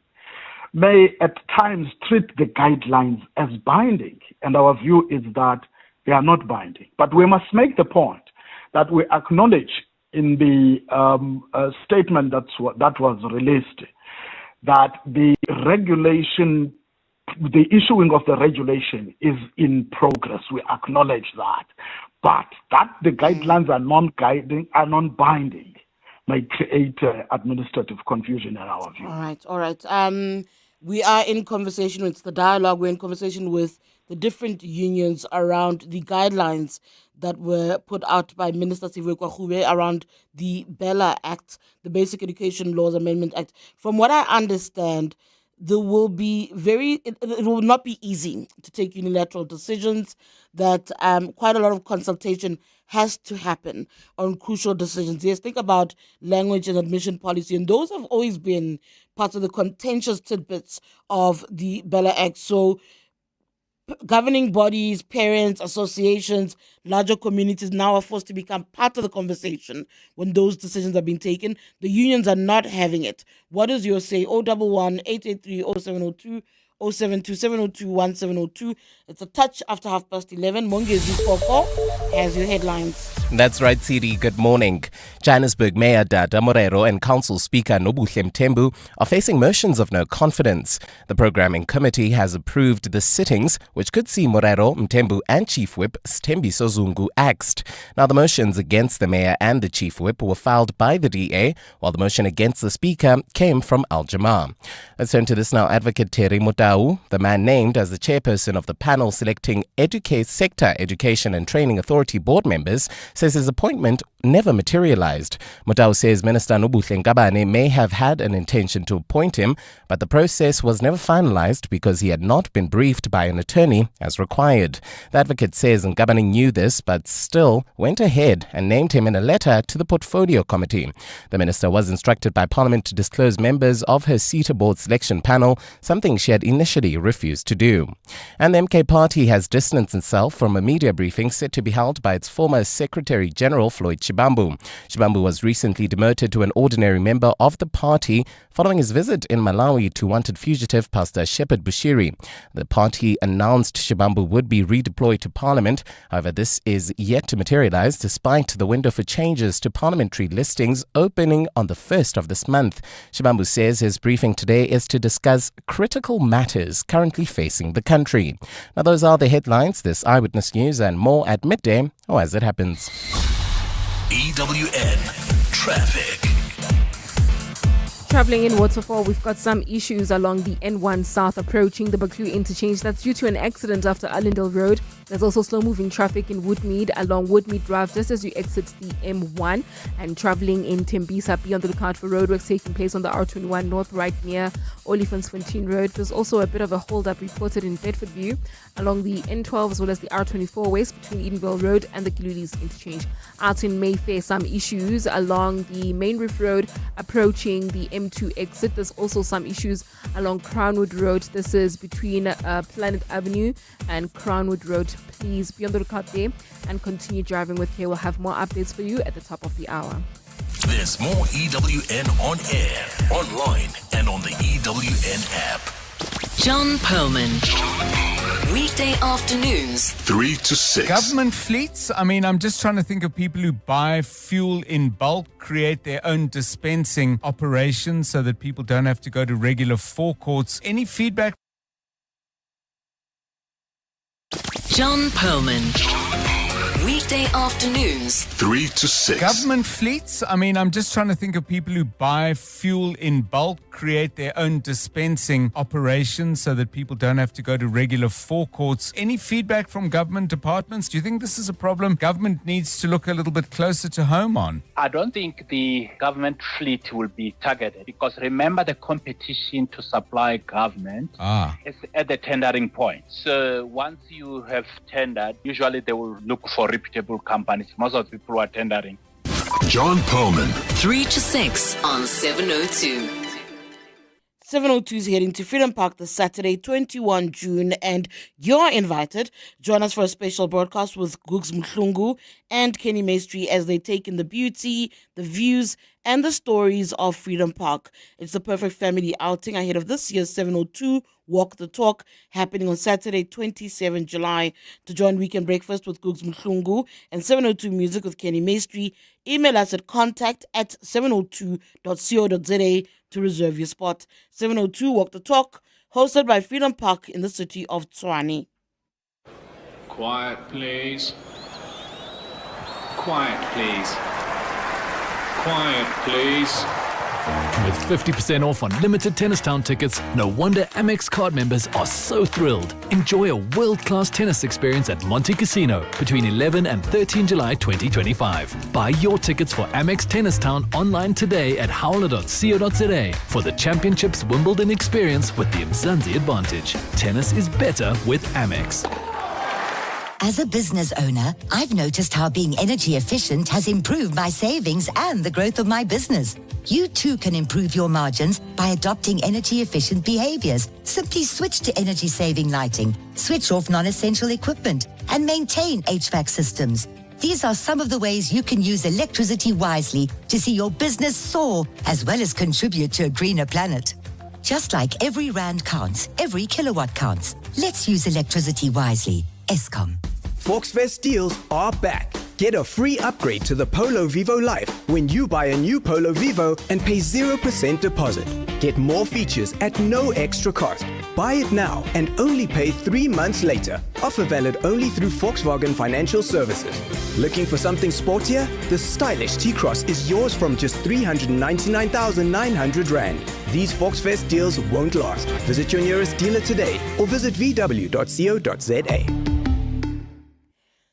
may at times treat the guidelines as binding, and our view is that they are not binding. But we must make the point that we acknowledge in the statement that was released that the regulation, the issuing of the regulation is in progress. We acknowledge that. But that the guidelines are non-guiding, are non-binding, may create administrative confusion in our view. All right. We are in conversation with the dialogue. We're in conversation with the different unions around the guidelines that were put out by Minister Siwe Kwagube around the BELA Act, the Basic Education Laws Amendment Act. From what I understand, there will be it will not be easy to take unilateral decisions, that quite a lot of consultation has to happen on crucial decisions. Yes, think about language and admission policy, and those have always been parts of the contentious tidbits of the BELA Act. So governing bodies, parents, associations, larger communities now are forced to become part of the conversation when those decisions are being taken. The unions are not having it. What is your say? 011-883-0702, 072-702-1702. It's a touch after 11:30. Mongezi Koko has your headlines. That's right, Siri. Good morning. Johannesburg Mayor Dada Morero and Council Speaker Nobuhle Mthembu are facing motions of no confidence. The programming committee has approved the sittings, which could see Morero, Mthembu and Chief Whip Sthembiso Zungu axed. Now, the motions against the mayor and the Chief Whip were filed by the DA, while the motion against the Speaker came from Al Jamaa. Let's turn to this now. Advocate Terry Motau, the man named as the chairperson of the panel selecting Sector Education and Training Authority board members, says his appointment never materialized. Motau says Minister Nobuhle Ngabane may have had an intention to appoint him, but the process was never finalized because he had not been briefed by an attorney as required. The advocate says Ngabane knew this, but still went ahead and named him in a letter to the Portfolio Committee. The minister was instructed by Parliament to disclose members of her SETA board selection panel, something she had initially refused to do. And the MK party has distanced itself from a media briefing set to be held by its former Secretary General Floyd Shivambu. Shivambu was recently demoted to an ordinary member of the party following his visit in Malawi to wanted fugitive Pastor Shepherd Bushiri. The party announced Shivambu would be redeployed to Parliament. However, this is yet to materialize despite the window for changes to parliamentary listings opening on the 1st of this month. Shivambu says his briefing today is to discuss critical matters currently facing the country. Now, those are the headlines. This Eyewitness News and more at midday or as it happens. EWN Traffic. Traveling in Waterfall, we've got some issues along the N1 South approaching the Baklu interchange. That's due to an accident after Allendale Road. There's also slow-moving traffic in Woodmead along Woodmead Drive just as you exit the M1. And traveling in Tembisa, be on the lookout for roadworks taking place on the R21 North right near Olifantsfontein Road. There's also a bit of a hold-up reported in Bedfordview along the N12 as well as the R24 West between Edenville Road and the Kilulis interchange. Out in Mayfair, some issues along the Main Reef Road approaching the M2 exit. There's also some issues along Crownwood Road. This is between Planet Avenue and Crownwood Road. Please be on the lookout there and continue driving with care. We'll have more updates for you at the top of the hour. There's more EWN on air, online, and on the EWN app. John Perlman. Weekday afternoons, 3 to 6. Government fleets? I'm just trying to think of people who buy fuel in bulk, create their own dispensing operations so that people don't have to go to regular forecourts. Any feedback? John Perlman. Weekday afternoons, 3 to 6. Government fleets? I'm just trying to think of people who buy fuel in bulk, create their own dispensing operations so that people don't have to go to regular forecourts. Any feedback from government departments? Do you think this is a problem government needs to look a little bit closer to home on? I don't think the government fleet will be targeted because remember the competition to supply government is at the tendering point. So once you have tendered, usually they will look for reputable companies. Most of the people who are tendering. John Perlman. 3 to 6 on 702. 702 is heading to Freedom Park this Saturday, 21 June, and you're invited. Join us for a special broadcast with Gugs Mhlungu and Kenny Maestri as they take in the beauty, the views, and the stories of Freedom Park. It's the perfect family outing ahead of this year's 702 Walk the Talk, happening on Saturday, 27 July. To join Weekend Breakfast with Gugs Mhlungu and 702 Music with Kenny Maestri, email us at contact@702.co.za to reserve your spot. 702 Walk the Talk, hosted by Freedom Park in the city of Tshwane. Quiet, please. Quiet, please. Quiet, please. With 50% off on limited Tennis Town tickets, no wonder Amex card members are so thrilled. Enjoy a world-class tennis experience at Monte Casino between 11 and 13 July 2025. Buy your tickets for Amex Tennis Town online today at howler.co.za for the Championships Wimbledon experience with the Mzansi advantage. Tennis is better with Amex. As a business owner, I've noticed how being energy efficient has improved my savings and the growth of my business. You too can improve your margins by adopting energy efficient behaviors. Simply switch to energy saving lighting, switch off non-essential equipment, and maintain HVAC systems. These are some of the ways you can use electricity wisely to see your business soar as well as contribute to a greener planet. Just like every rand counts, every kilowatt counts. Let's use electricity wisely. Eskom. Volksfest deals are back. Get a free upgrade to the Polo Vivo Life when you buy a new Polo Vivo and pay 0% deposit. Get more features at no extra cost. Buy it now and only pay 3 months later. Offer valid only through Volkswagen Financial Services. Looking for something sportier? The stylish T-Cross is yours from just 399,900 Rand. These Volksfest deals won't last. Visit your nearest dealer today or visit vw.co.za.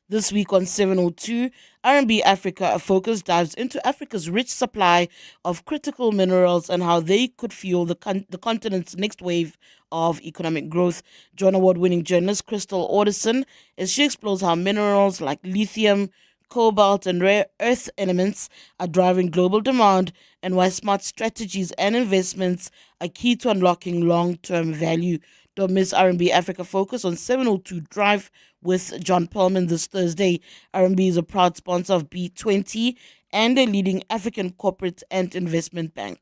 This week on 702, R&B Africa, a focus dives into Africa's rich supply of critical minerals and how they could fuel the continent's next wave of economic growth. Join award-winning journalist Crystal Alderson as she explores how minerals like lithium, cobalt, and rare earth elements are driving global demand and why smart strategies and investments are key to unlocking long-term value. Don't miss R&B Africa Focus on 702 Drive with John Perlman this Thursday. R&B is a proud sponsor of B20 and a leading African corporate and investment bank.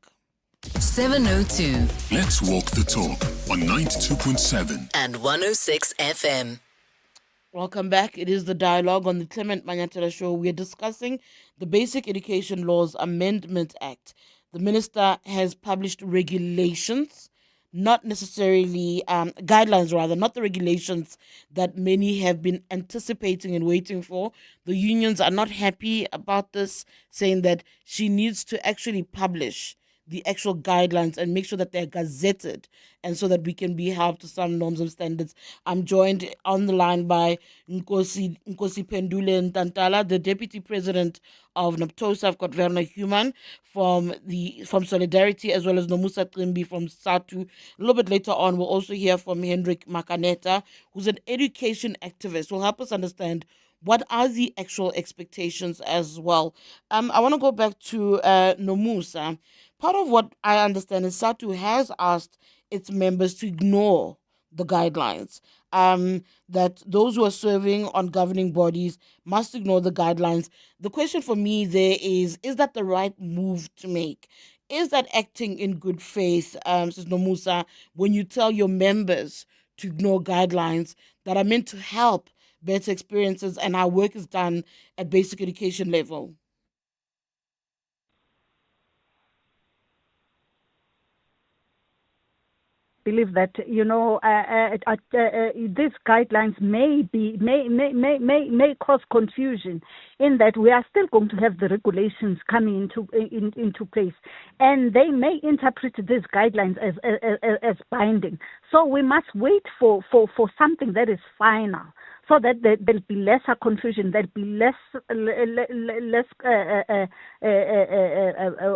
702 Let's walk the talk on 92.7 and 106 FM. Welcome back. It is the dialogue on the Clement Manyathela Show. We are discussing the Basic Education Laws Amendment Act. The minister has published regulations, not necessarily guidelines, rather, not the regulations that many have been anticipating and waiting for. The unions are not happy about this, saying that she needs to actually publish the actual guidelines and make sure that they're gazetted and so that we can be held to some norms and standards. I'm joined on the line by Nkosi Pendule Ntantala, the Deputy President of NAPTOSA. I've got Werner Human from Solidarity, as well as Nomusa Trimbi from SATU. A little bit later on, we'll also hear from Hendrik Makaneta, who's an education activist, who will help us understand what are the actual expectations as well. I want to go back to Nomusa. Part of what I understand is SATU has asked its members to ignore the guidelines, that those who are serving on governing bodies must ignore the guidelines. The question for me there is that the right move to make? Is that acting in good faith, says Nomusa, when you tell your members to ignore guidelines that are meant to help better experiences and how work is done at basic education level? Believe that these guidelines may cause confusion in that we are still going to have the regulations coming into place, and they may interpret these guidelines as binding. So we must wait for something that is final, so that there'll be lesser confusion, there'll be less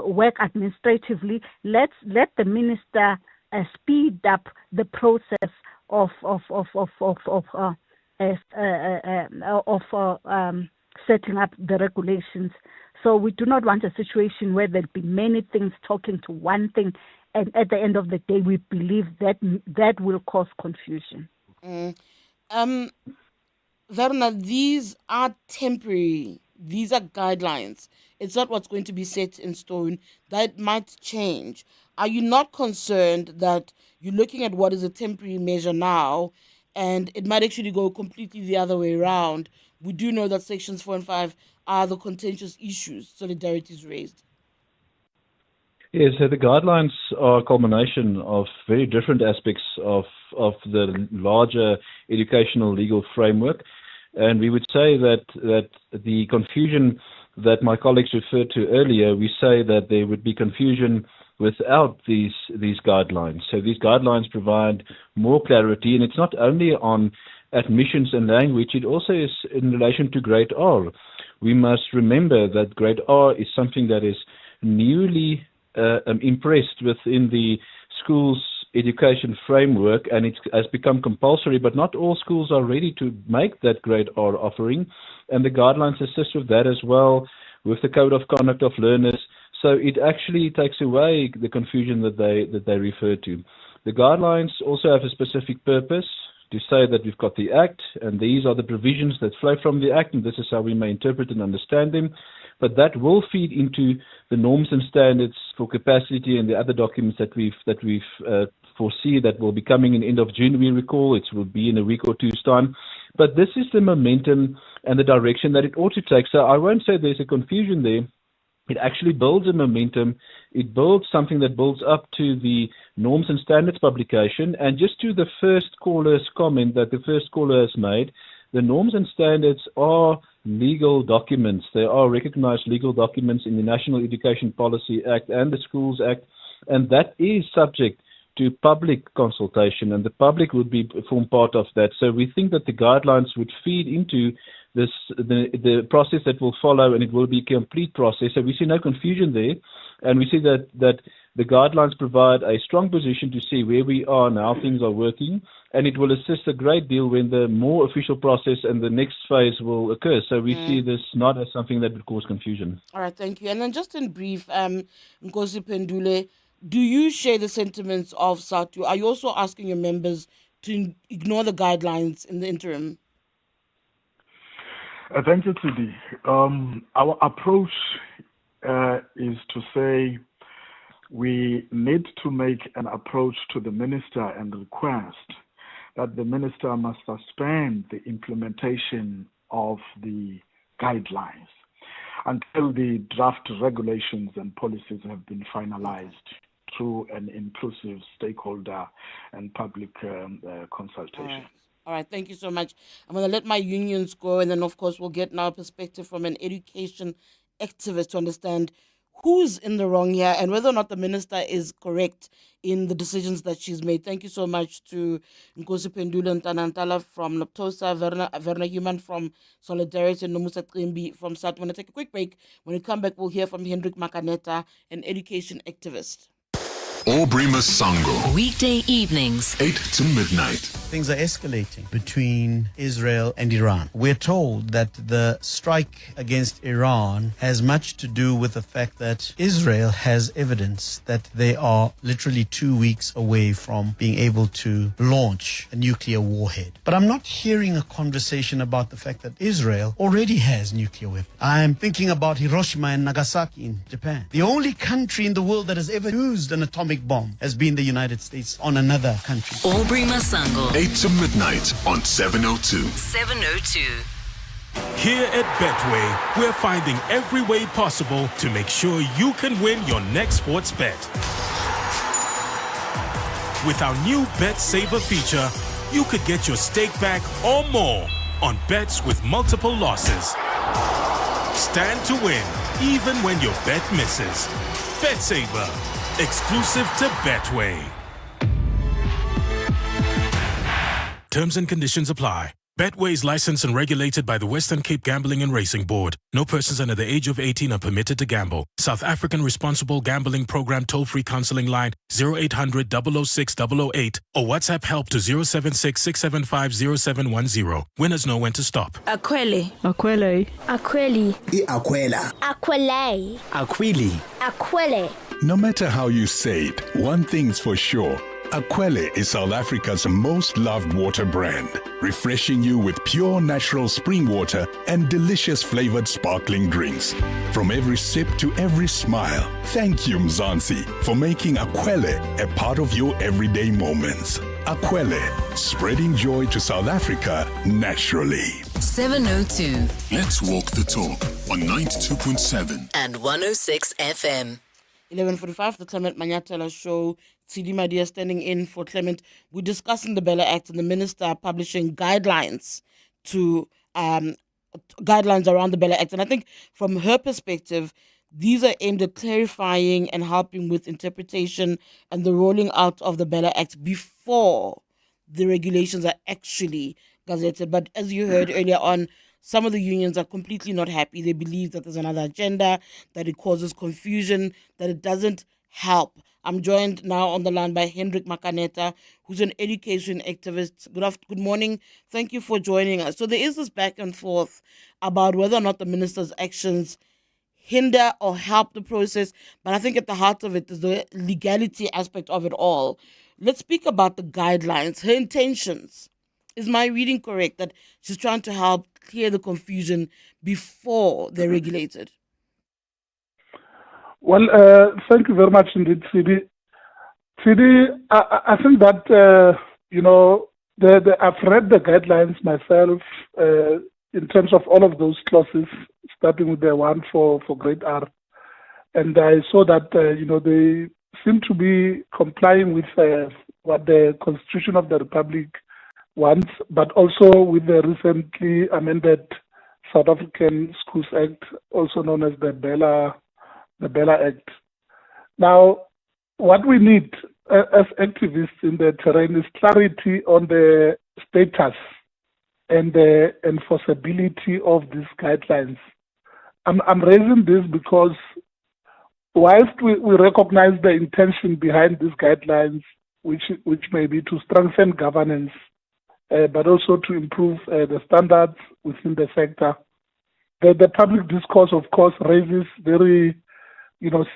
work administratively. Let the minister speed up the process of setting up the regulations. So we do not want a situation where there'll be many things talking to one thing and at the end of the day, we believe that that will cause confusion. Verna, these are temporary. These are guidelines. It's not what's going to be set in stone. That might change. Are you not concerned that you're looking at what is a temporary measure now and it might actually go completely the other way around? We do know that sections 4 and 5 are the contentious issues Solidarity is raised. Yes, so the guidelines are a culmination of very different aspects of the larger educational legal framework. And we would say that the confusion that my colleagues referred to earlier, we say that there would be confusion without these guidelines. So these guidelines provide more clarity, and it's not only on admissions and language, it also is in relation to grade R. We must remember that grade R is something that is newly impressed within the school's education framework, and it has become compulsory, but not all schools are ready to make that grade R offering, and the guidelines assist with that as well, with the code of conduct of learners. So it actually takes away the confusion that they refer to. The guidelines also have a specific purpose to say that we've got the Act, and these are the provisions that flow from the Act, and this is how we may interpret and understand them. But that will feed into the norms and standards for capacity and the other documents that we've foresee that will be coming in end of June. We recall it will be in a week or two's time. But this is the momentum and the direction that it ought to take. So I won't say there's a confusion there. It actually builds a momentum. It builds something that builds up to the norms and standards publication. And just to the first caller's comment that the first caller has made, the norms and standards are legal documents. They are recognized legal documents in the National Education Policy Act and the Schools Act, and that is subject to public consultation, and the public would form part of that. So we think that the guidelines would feed into this the process that will follow, and it will be a complete process. So we see no confusion there, and we see that the guidelines provide a strong position to see where we are and how things are working, and it will assist a great deal when the more official process and the next phase will occur. So we see this not as something that would cause confusion. All right, thank you. And then just in brief, Nkosi Pendule, do you share the sentiments of SATU? Are you also asking your members to ignore the guidelines in the interim? Thank you, T.D. Our approach is to say we need to make an approach to the minister and request that the minister must suspend the implementation of the guidelines until the draft regulations and policies have been finalized through an inclusive stakeholder and public consultation. All right, thank you so much. I'm going to let my unions go, and then, of course, we'll get now a perspective from an education activist to understand who's in the wrong here and whether or not the minister is correct in the decisions that she's made. Thank you so much to Nkosi Pendule Ntanantala from Laptosa, Verna Human from Solidarity, and Nomusa Trimbi from SAT. We're going to take a quick break. When we come back, we'll hear from Hendrik Makaneta, an education activist. Aubrey Masango. Weekday evenings, 8 to midnight. Things are escalating between Israel and Iran. We're told that the strike against Iran has much to do with the fact that Israel has evidence that they are literally 2 weeks away from being able to launch a nuclear warhead. But I'm not hearing a conversation about the fact that Israel already has nuclear weapons. I'm thinking about Hiroshima and Nagasaki in Japan. The only country in the world that has ever used an atomic bomb has been the United States on another country. Aubrey Masango. 8 to midnight on 702. 702. Here at Betway, we're finding every way possible to make sure you can win your next sports bet. With our new Bet Saver feature, you could get your stake back or more on bets with multiple losses. Stand to win even when your bet misses. Bet Saver. Exclusive to Betway. Terms and conditions apply. Betway is licensed and regulated by the Western Cape Gambling and Racing Board. No persons under the age of 18 are permitted to gamble. South African Responsible Gambling Program toll-free counseling line 0800 006 008 or WhatsApp help to 076 675 0710. Winners know when to stop. Akwele. Akwele. Akweli. Akwela. Akwele. Akwili. Akwele. No matter how you say it, one thing's for sure. Aquele is South Africa's most loved water brand, refreshing you with pure natural spring water and delicious flavored sparkling drinks. From every sip to every smile, thank you Mzansi for making Aquele a part of your everyday moments. Aquele, spreading joy to South Africa naturally. 702 Let's walk the talk on 92.7 and 106 FM. 11:45, the Clement Manyathela Show. CD Madia standing in for Clement. We're discussing the BELA Act and the minister publishing guidelines to guidelines around the BELA Act. And I think from her perspective, these are aimed at clarifying and helping with interpretation and the rolling out of the BELA Act before the regulations are actually gazetted. But as you heard earlier on, some of the unions are completely not happy. They believe that there's another agenda, that it causes confusion, that it doesn't help. I'm joined now on the line by Hendrik Makaneta, who's an education activist. Good morning. Thank you for joining us. So there is this back and forth about whether or not the minister's actions hinder or help the process. But I think at the heart of it is the legality aspect of it all. Let's speak about the guidelines, her intentions. Is my reading correct that she's trying to help clear the confusion before they're regulated? Well, thank you very much indeed, CD. I think that, I've read the guidelines myself in terms of all of those clauses, starting with the one for grade R. And I saw that, they seem to be complying with what the Constitution of the Republic wants, but also with the recently amended South African Schools Act, also known as the BELA Act. Now, what we need as activists in the terrain is clarity on the status and the enforceability of these guidelines. I'm raising this because whilst we recognize the intention behind these guidelines, which may be to strengthen governance, but also to improve the standards within the sector, the public discourse, of course, raises very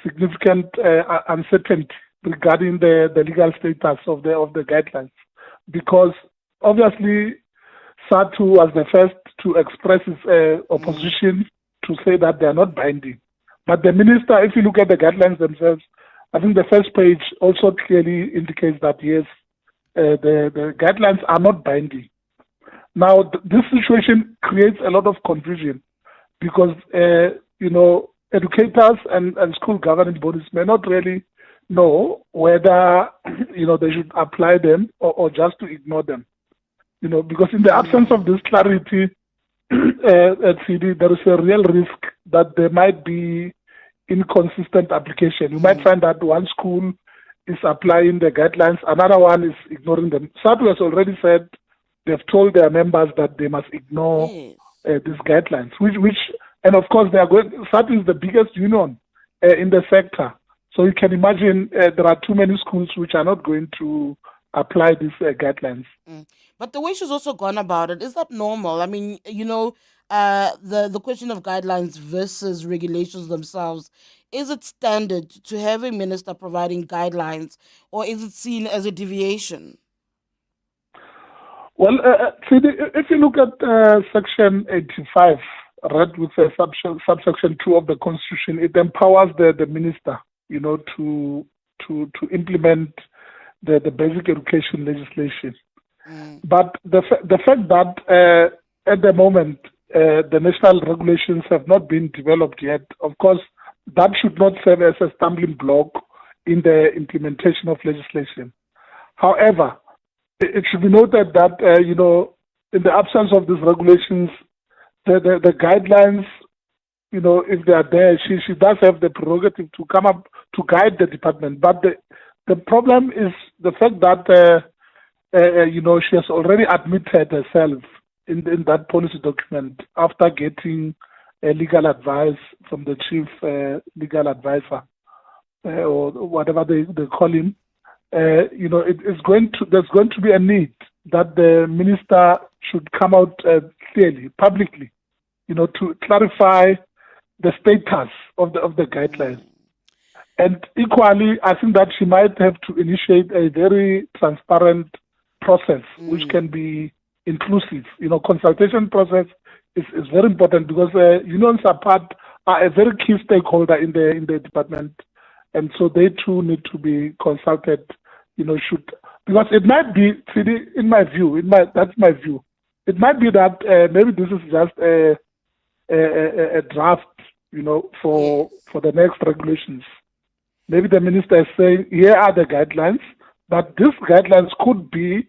significant uncertainty regarding the legal status of the guidelines, because obviously SADTU was the first to express its opposition to say that they are not binding. But the minister, if you look at the guidelines themselves, I think the first page also clearly indicates that yes, the guidelines are not binding. Now, this situation creates a lot of confusion because educators and school governing bodies may not really know whether they should apply them or just to ignore them. Because in the absence of this clarity at CD, there is a real risk that there might be inconsistent application. You might find that one school is applying the guidelines, another one is ignoring them. SADTU has already said they've told their members that they must ignore these guidelines, which and of course, SADTU is the biggest union in the sector. So you can imagine there are too many schools which are not going to apply these guidelines. But the way she's also gone about it, is that normal? I mean, the question of guidelines versus regulations themselves, is it standard to have a minister providing guidelines, or is it seen as a deviation? Well, if you look at Section 85, read with subsection 2 of the Constitution, it empowers the minister, to implement the basic education legislation. But the fact that at the moment the national regulations have not been developed yet, of course, that should not serve as a stumbling block in the implementation of legislation. However, it should be noted that in the absence of these regulations, the guidelines, if they are there, she does have the prerogative to come up to guide the department. But the problem is the fact that she has already admitted herself in that policy document after getting legal advice from the chief legal advisor or whatever they call him. There's going to be a need that the minister should come out clearly, publicly, to clarify the status of the guidelines. And equally, I think that she might have to initiate a very transparent process, which can be inclusive. Consultation process is very important because unions are a very key stakeholder in the department, and so they too need to be consulted. Because it might be, in my view, that's my view. It might be that maybe this is just a draft, for the next regulations. Maybe the minister is saying, here are the guidelines, but these guidelines could be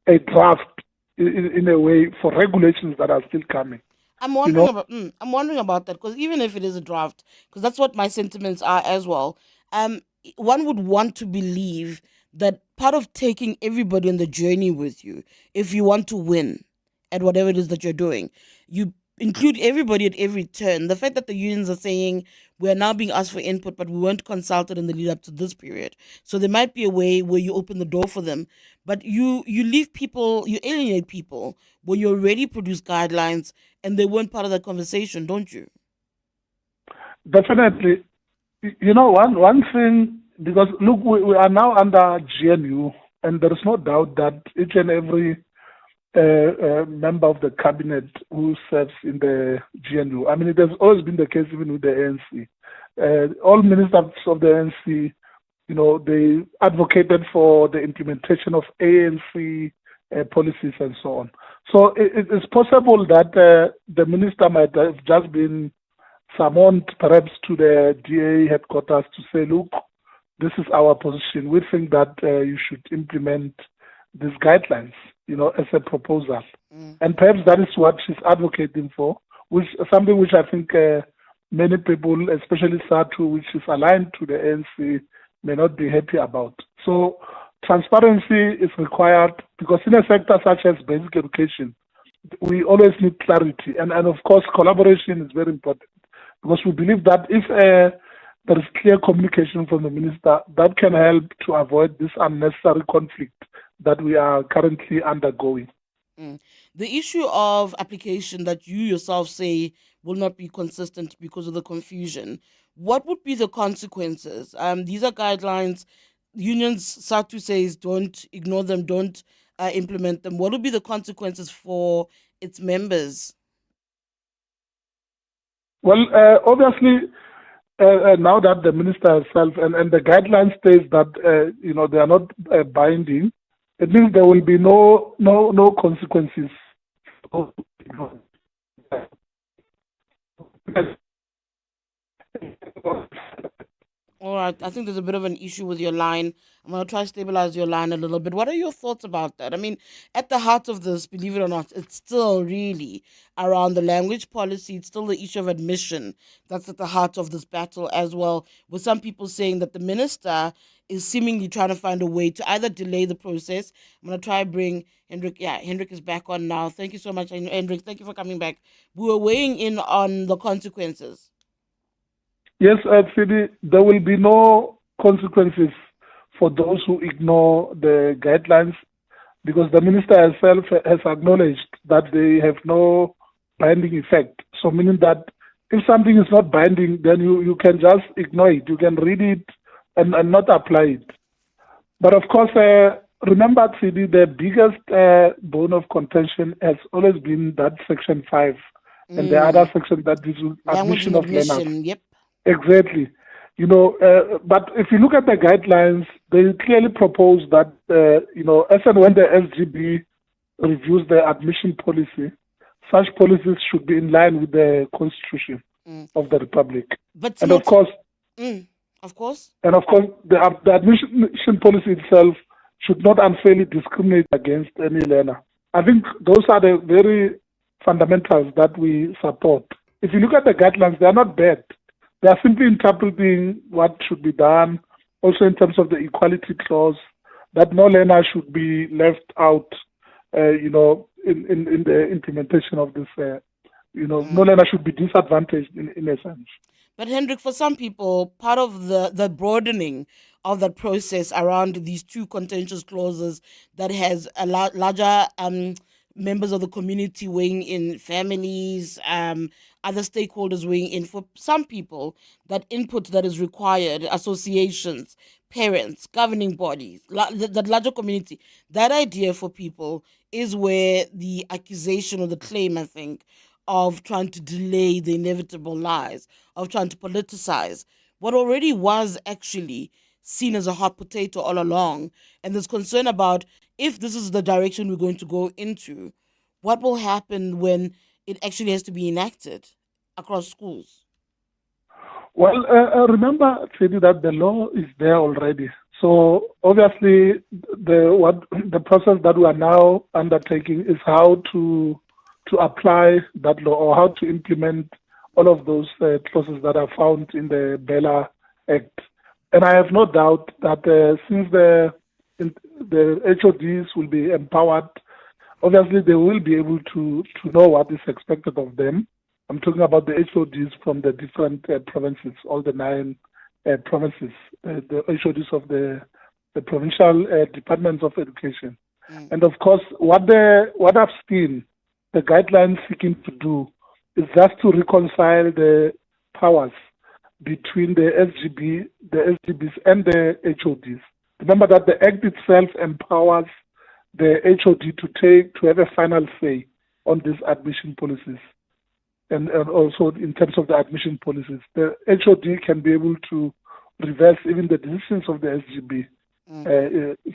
a draft in a way for regulations that are still coming. I'm wondering about that, because even if it is a draft, because that's what my sentiments are as well. One would want to believe that part of taking everybody on the journey with you, if you want to win at whatever it is that you're doing, you include everybody at every turn. The fact that the unions are saying we're now being asked for input, but we weren't consulted in the lead up to this period. So there might be a way where you open the door for them, but you leave people, you alienate people when you already produce guidelines and they weren't part of that conversation, don't you? Definitely. One thing, because look, we are now under GNU, and there is no doubt that each and every member of the cabinet who serves in the GNU. I mean, it has always been the case even with the ANC. All ministers of the ANC, they advocated for the implementation of ANC policies and so on. So it is possible that the minister might have just been summoned perhaps to the DA headquarters to say, look, this is our position. We think that you should implement these guidelines, as a proposal. And perhaps that is what she's advocating for, which something which I think many people, especially SATU, which is aligned to the ANC, may not be happy about. So transparency is required because in a sector such as basic education, we always need clarity. And of course, collaboration is very important because we believe that if there is clear communication from the minister, that can help to avoid this unnecessary conflict that we are currently undergoing. The issue of application that you yourself say will not be consistent because of the confusion, what would be the consequences? These are guidelines. Unions, SATU says, don't ignore them, don't implement them. What would be the consequences for its members? Well, obviously, now that the minister herself and the guidelines states that they are not binding, it means there will be no consequences. All right, I think there's a bit of an issue with your line. I'm going to try to stabilize your line a little bit. What are your thoughts about that? I mean, at the heart of this, believe it or not, it's still really around the language policy. It's still the issue of admission that's at the heart of this battle as well, with some people saying that the minister is seemingly trying to find a way to either delay the process. I'm going to try to bring Hendrik. Yeah, Hendrik is back on now. Thank you so much, Hendrik. Thank you for coming back. We were weighing in on the consequences. Yes, Sidi, there will be no consequences for those who ignore the guidelines because the minister herself has acknowledged that they have no binding effect. So meaning that if something is not binding, then you can just ignore it. You can read it and not apply it. But of course, remember, Sidi, the biggest bone of contention has always been that Section 5 and the other section that is admission of learners. Yep. Exactly. But if you look at the guidelines, they clearly propose that, as and when the SGB reviews the admission policy, such policies should be in line with the Constitution of the Republic. But and of course, the admission policy itself should not unfairly discriminate against any learner. I think those are the very fundamentals that we support. If you look at the guidelines, they are not bad. They are simply interpreting what should be done, also in terms of the equality clause, that no learner should be left out, in the implementation of this, no learner should be disadvantaged in a sense. But Hendrik, for some people, part of the broadening of that process around these two contentious clauses that has a larger members of the community weighing in, families, other stakeholders weighing in. For some people, that input that is required, associations, parents, governing bodies, that larger community, that idea for people is where the accusation or the claim, I think, of trying to delay the inevitable lies, of trying to politicize what already was actually seen as a hot potato all along. And there's concern about, if this is the direction we're going to go into, what will happen when it actually has to be enacted across schools? Well, remember, Fidi, that the law is there already. So obviously, the process that we are now undertaking is how to apply that law, or how to implement all of those clauses that are found in the BELA Act. And I have no doubt that since the HODs will be empowered, obviously they will be able to know what is expected of them. I'm talking about the HODs from the different provinces, all the 9 provinces, the HODs of the provincial departments of education. And of course, what I've seen the guidelines seeking to do is just to reconcile the powers between the SGBs and the HODs. Remember that the Act itself empowers the HOD to have a final say on these admission policies. And also in terms of the admission policies, the HOD can be able to reverse even the decisions of the SGB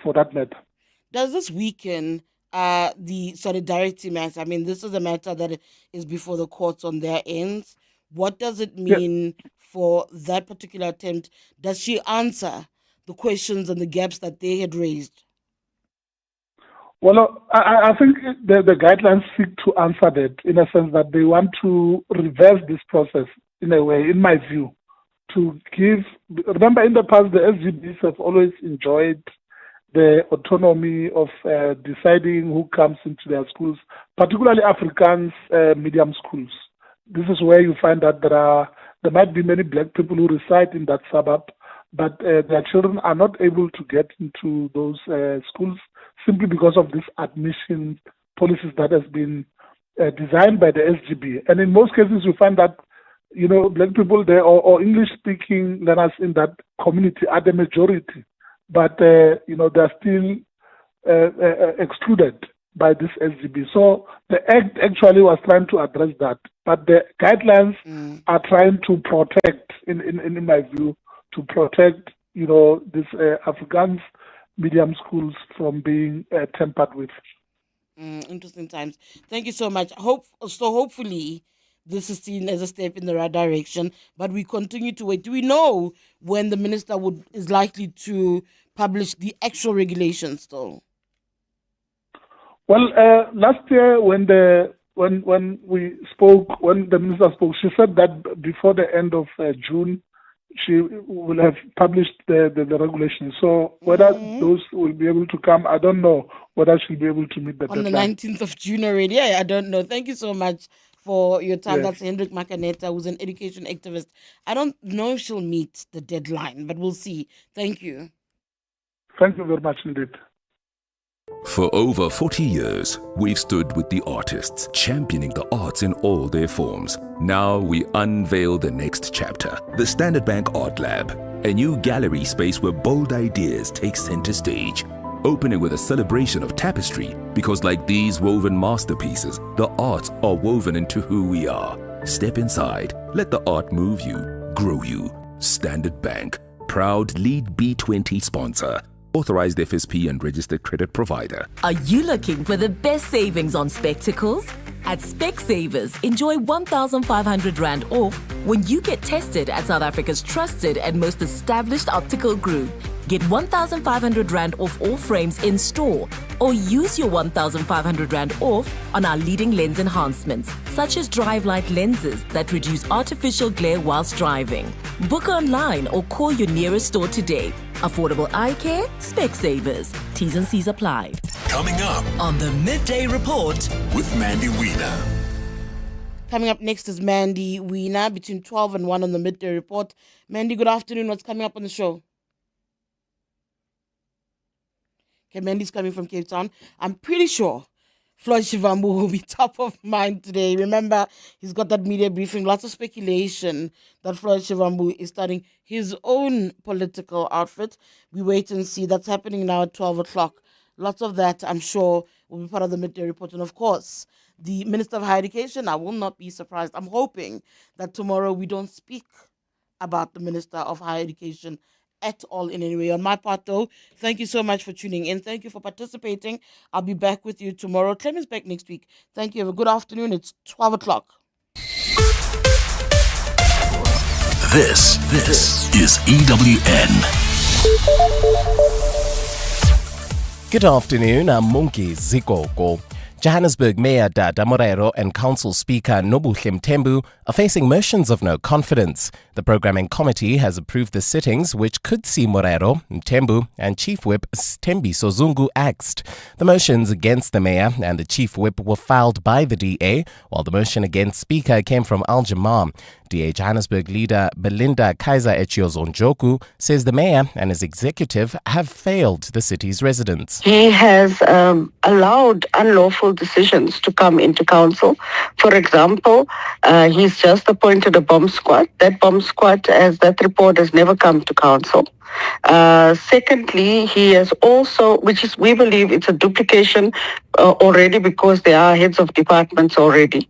for that matter. Does this weaken the solidarity matter? I mean, this is a matter that is before the courts on their ends. What does it mean for that particular attempt? Does she answer the questions and the gaps that they had raised? Well, I think the guidelines seek to answer that, in a sense that they want to reverse this process in a way, in my view, to give. Remember, in the past, the SGBs have always enjoyed the autonomy of deciding who comes into their schools, particularly Afrikaans medium schools. This is where you find that there might be many black people who reside in that suburb, but their children are not able to get into those schools simply because of this admission policies that has been designed by the SGB. And in most cases, you find that, black people there or English-speaking learners in that community are the majority, but, they're still excluded by this SGB. So the Act actually was trying to address that, but the guidelines are trying to protect, in my view, to protect, these Afrikaans medium schools from being tampered with. Interesting times. Thank you so much. Hopefully this is seen as a step in the right direction, but we continue to wait. Do we know when the minister is likely to publish the actual regulations though? Well, last year when the minister spoke, she said that before the end of June, she will have published the regulations. So whether those will be able to come, I don't know whether she'll be able to meet the deadline. On the 19th of June already? Yeah, I don't know. Thank you so much for your time. Yes. That's Hendrik Makaneta, who's an education activist. I don't know if she'll meet the deadline, but we'll see. Thank you. Thank you very much indeed. For over 40 years, we've stood with the artists, championing the arts in all their forms. Now we unveil the next chapter, the Standard Bank Art Lab, a new gallery space where bold ideas take center stage. Opening with a celebration of tapestry, because like these woven masterpieces, the arts are woven into who we are. Step inside, let the art move you, grow you. Standard Bank, proud lead B20 sponsor. Authorized FSP and registered credit provider. Are you looking for the best savings on spectacles? At Specsavers, enjoy 1,500 Rand off when you get tested at South Africa's trusted and most established optical group. Get 1,500 Rand off all frames in store, or use your 1,500 Rand off on our leading lens enhancements, such as drive light lenses that reduce artificial glare whilst driving. Book online or call your nearest store today. Affordable eye care, Specsavers. T's and C's apply. Coming up on the Midday Report with Mandy Wiener. Coming up next is Mandy Wiener between 12 and 1 on the Midday Report. Mandy, good afternoon. What's coming up on the show? Okay, Mandy's coming from Cape Town. I'm pretty sure Floyd Shivambu will be top of mind today. Remember, he's got that media briefing, lots of speculation that Floyd Shivambu is starting his own political outfit. We wait and see. That's happening now at 12 o'clock. Lots of that, I'm sure, will be part of the midday report. And of course, the Minister of Higher Education, I will not be surprised. I'm hoping that tomorrow we don't speak about the Minister of Higher Education at all in any way. On my part, though, thank you so much for tuning in. Thank you for participating. I'll be back with you tomorrow. Clement's back next week. Thank you. Have a good afternoon. It's 12 o'clock. This is EWN. Good afternoon, I'm Munki Zikoko. Johannesburg Mayor Dada Morero and Council Speaker Nobuhle Mthembu are facing motions of no confidence. The programming committee has approved the sittings which could see Morero, Mthembu and Chief Whip Thembiso Zungu axed. The motions against the mayor and the Chief Whip were filed by the DA, while the motion against Speaker came from Al Jamam. DA Johannesburg leader Belinda Kaiser Echiozonjoku says the mayor and his executive have failed the city's residents. He has allowed unlawful decisions to come into council. For example, he's just appointed a bomb squad. That bomb squad, as that report, has never come to council. Secondly, he has also, we believe it's a duplication already because there are heads of departments already.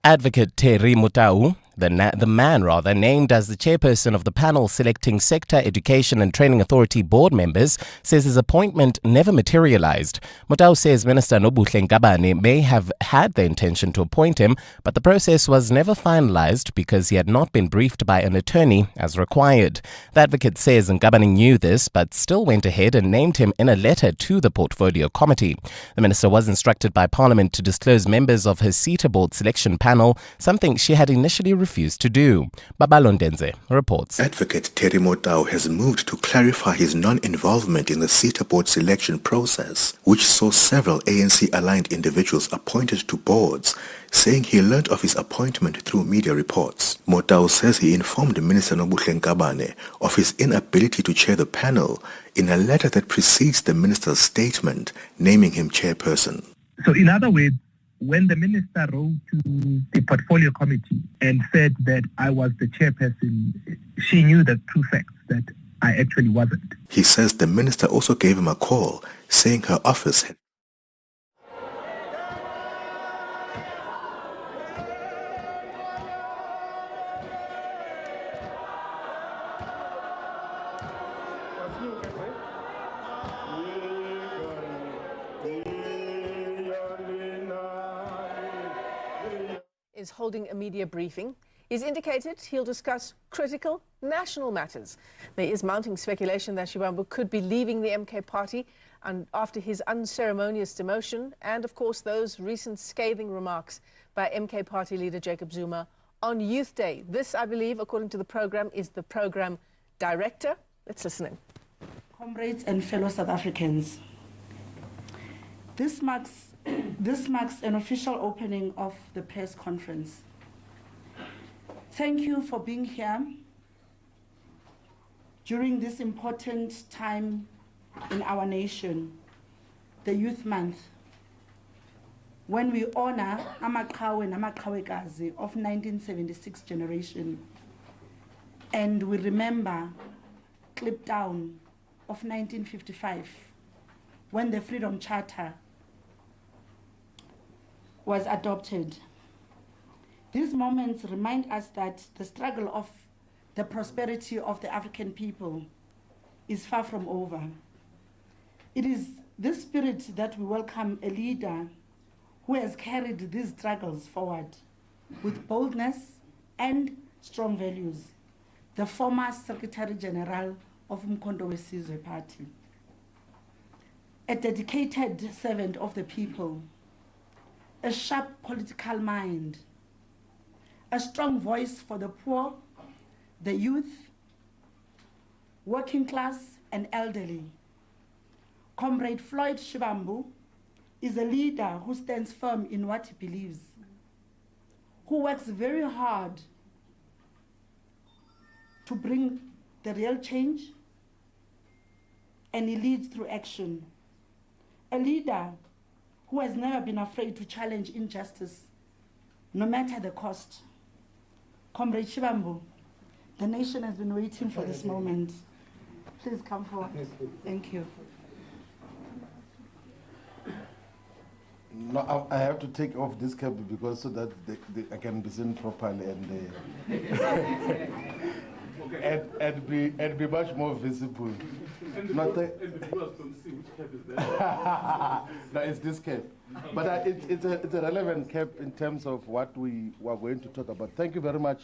Advocate Terry Mutau, the man named as the chairperson of the panel selecting Sector Education and Training Authority board members, says his appointment never materialized. Mutau says Minister Nobuhle Nkabane may have had the intention to appoint him, but the process was never finalized because he had not been briefed by an attorney as required. The advocate says Nkabane knew this but still went ahead and named him in a letter to the portfolio committee. The minister was instructed by Parliament to disclose members of his CETA board selection panel, something she had initially refused to do. Babalondenze reports. Advocate Terry Motau has moved to clarify his non-involvement in the CETA board selection process, which saw several ANC-aligned individuals appointed to boards, saying he learnt of his appointment through media reports. Motau says he informed Minister Nobuhle Nkabane of his inability to chair the panel in a letter that precedes the minister's statement naming him chairperson. So in other words, when the minister wrote to the portfolio committee and said that I was the chairperson, she knew the true facts, that I actually wasn't. He says the minister also gave him a call, saying her office had is holding a media briefing. He's indicated he'll discuss critical national matters. There is mounting speculation that Shivambu could be leaving the MK party and after his unceremonious demotion and, of course, those recent scathing remarks by MK party leader Jacob Zuma on Youth Day. This, I believe, according to the program, is the program director. Let's listen in. Comrades and fellow South Africans, this marks an official opening of the press conference. Thank you for being here during this important time in our nation, the Youth Month, when we honor Amaqhawe and Amaqhawekazi of 1976 generation, and we remember Kliptown of 1955, when the Freedom Charter was adopted. These moments remind us that the struggle of the prosperity of the African people is far from over. It is this spirit that we welcome a leader who has carried these struggles forward with boldness and strong values, the former Secretary General of Umkhonto weSizwe Party. A dedicated servant of the people, a sharp political mind, a strong voice for the poor, the youth, working class, and elderly. Comrade Floyd Shivambu is a leader who stands firm in what he believes, who works very hard to bring the real change, and he leads through action. A leader who has never been afraid to challenge injustice, no matter the cost. Comrade Shivambu, the nation has been waiting for this moment. Please come forward. Thank you. No, I have to take off this cap because so that I can be seen properly and be much more visible. And the viewers don't see which cap is that. No, it's this cap. But it's a relevant cap in terms of what we are going to talk about. Thank you very much.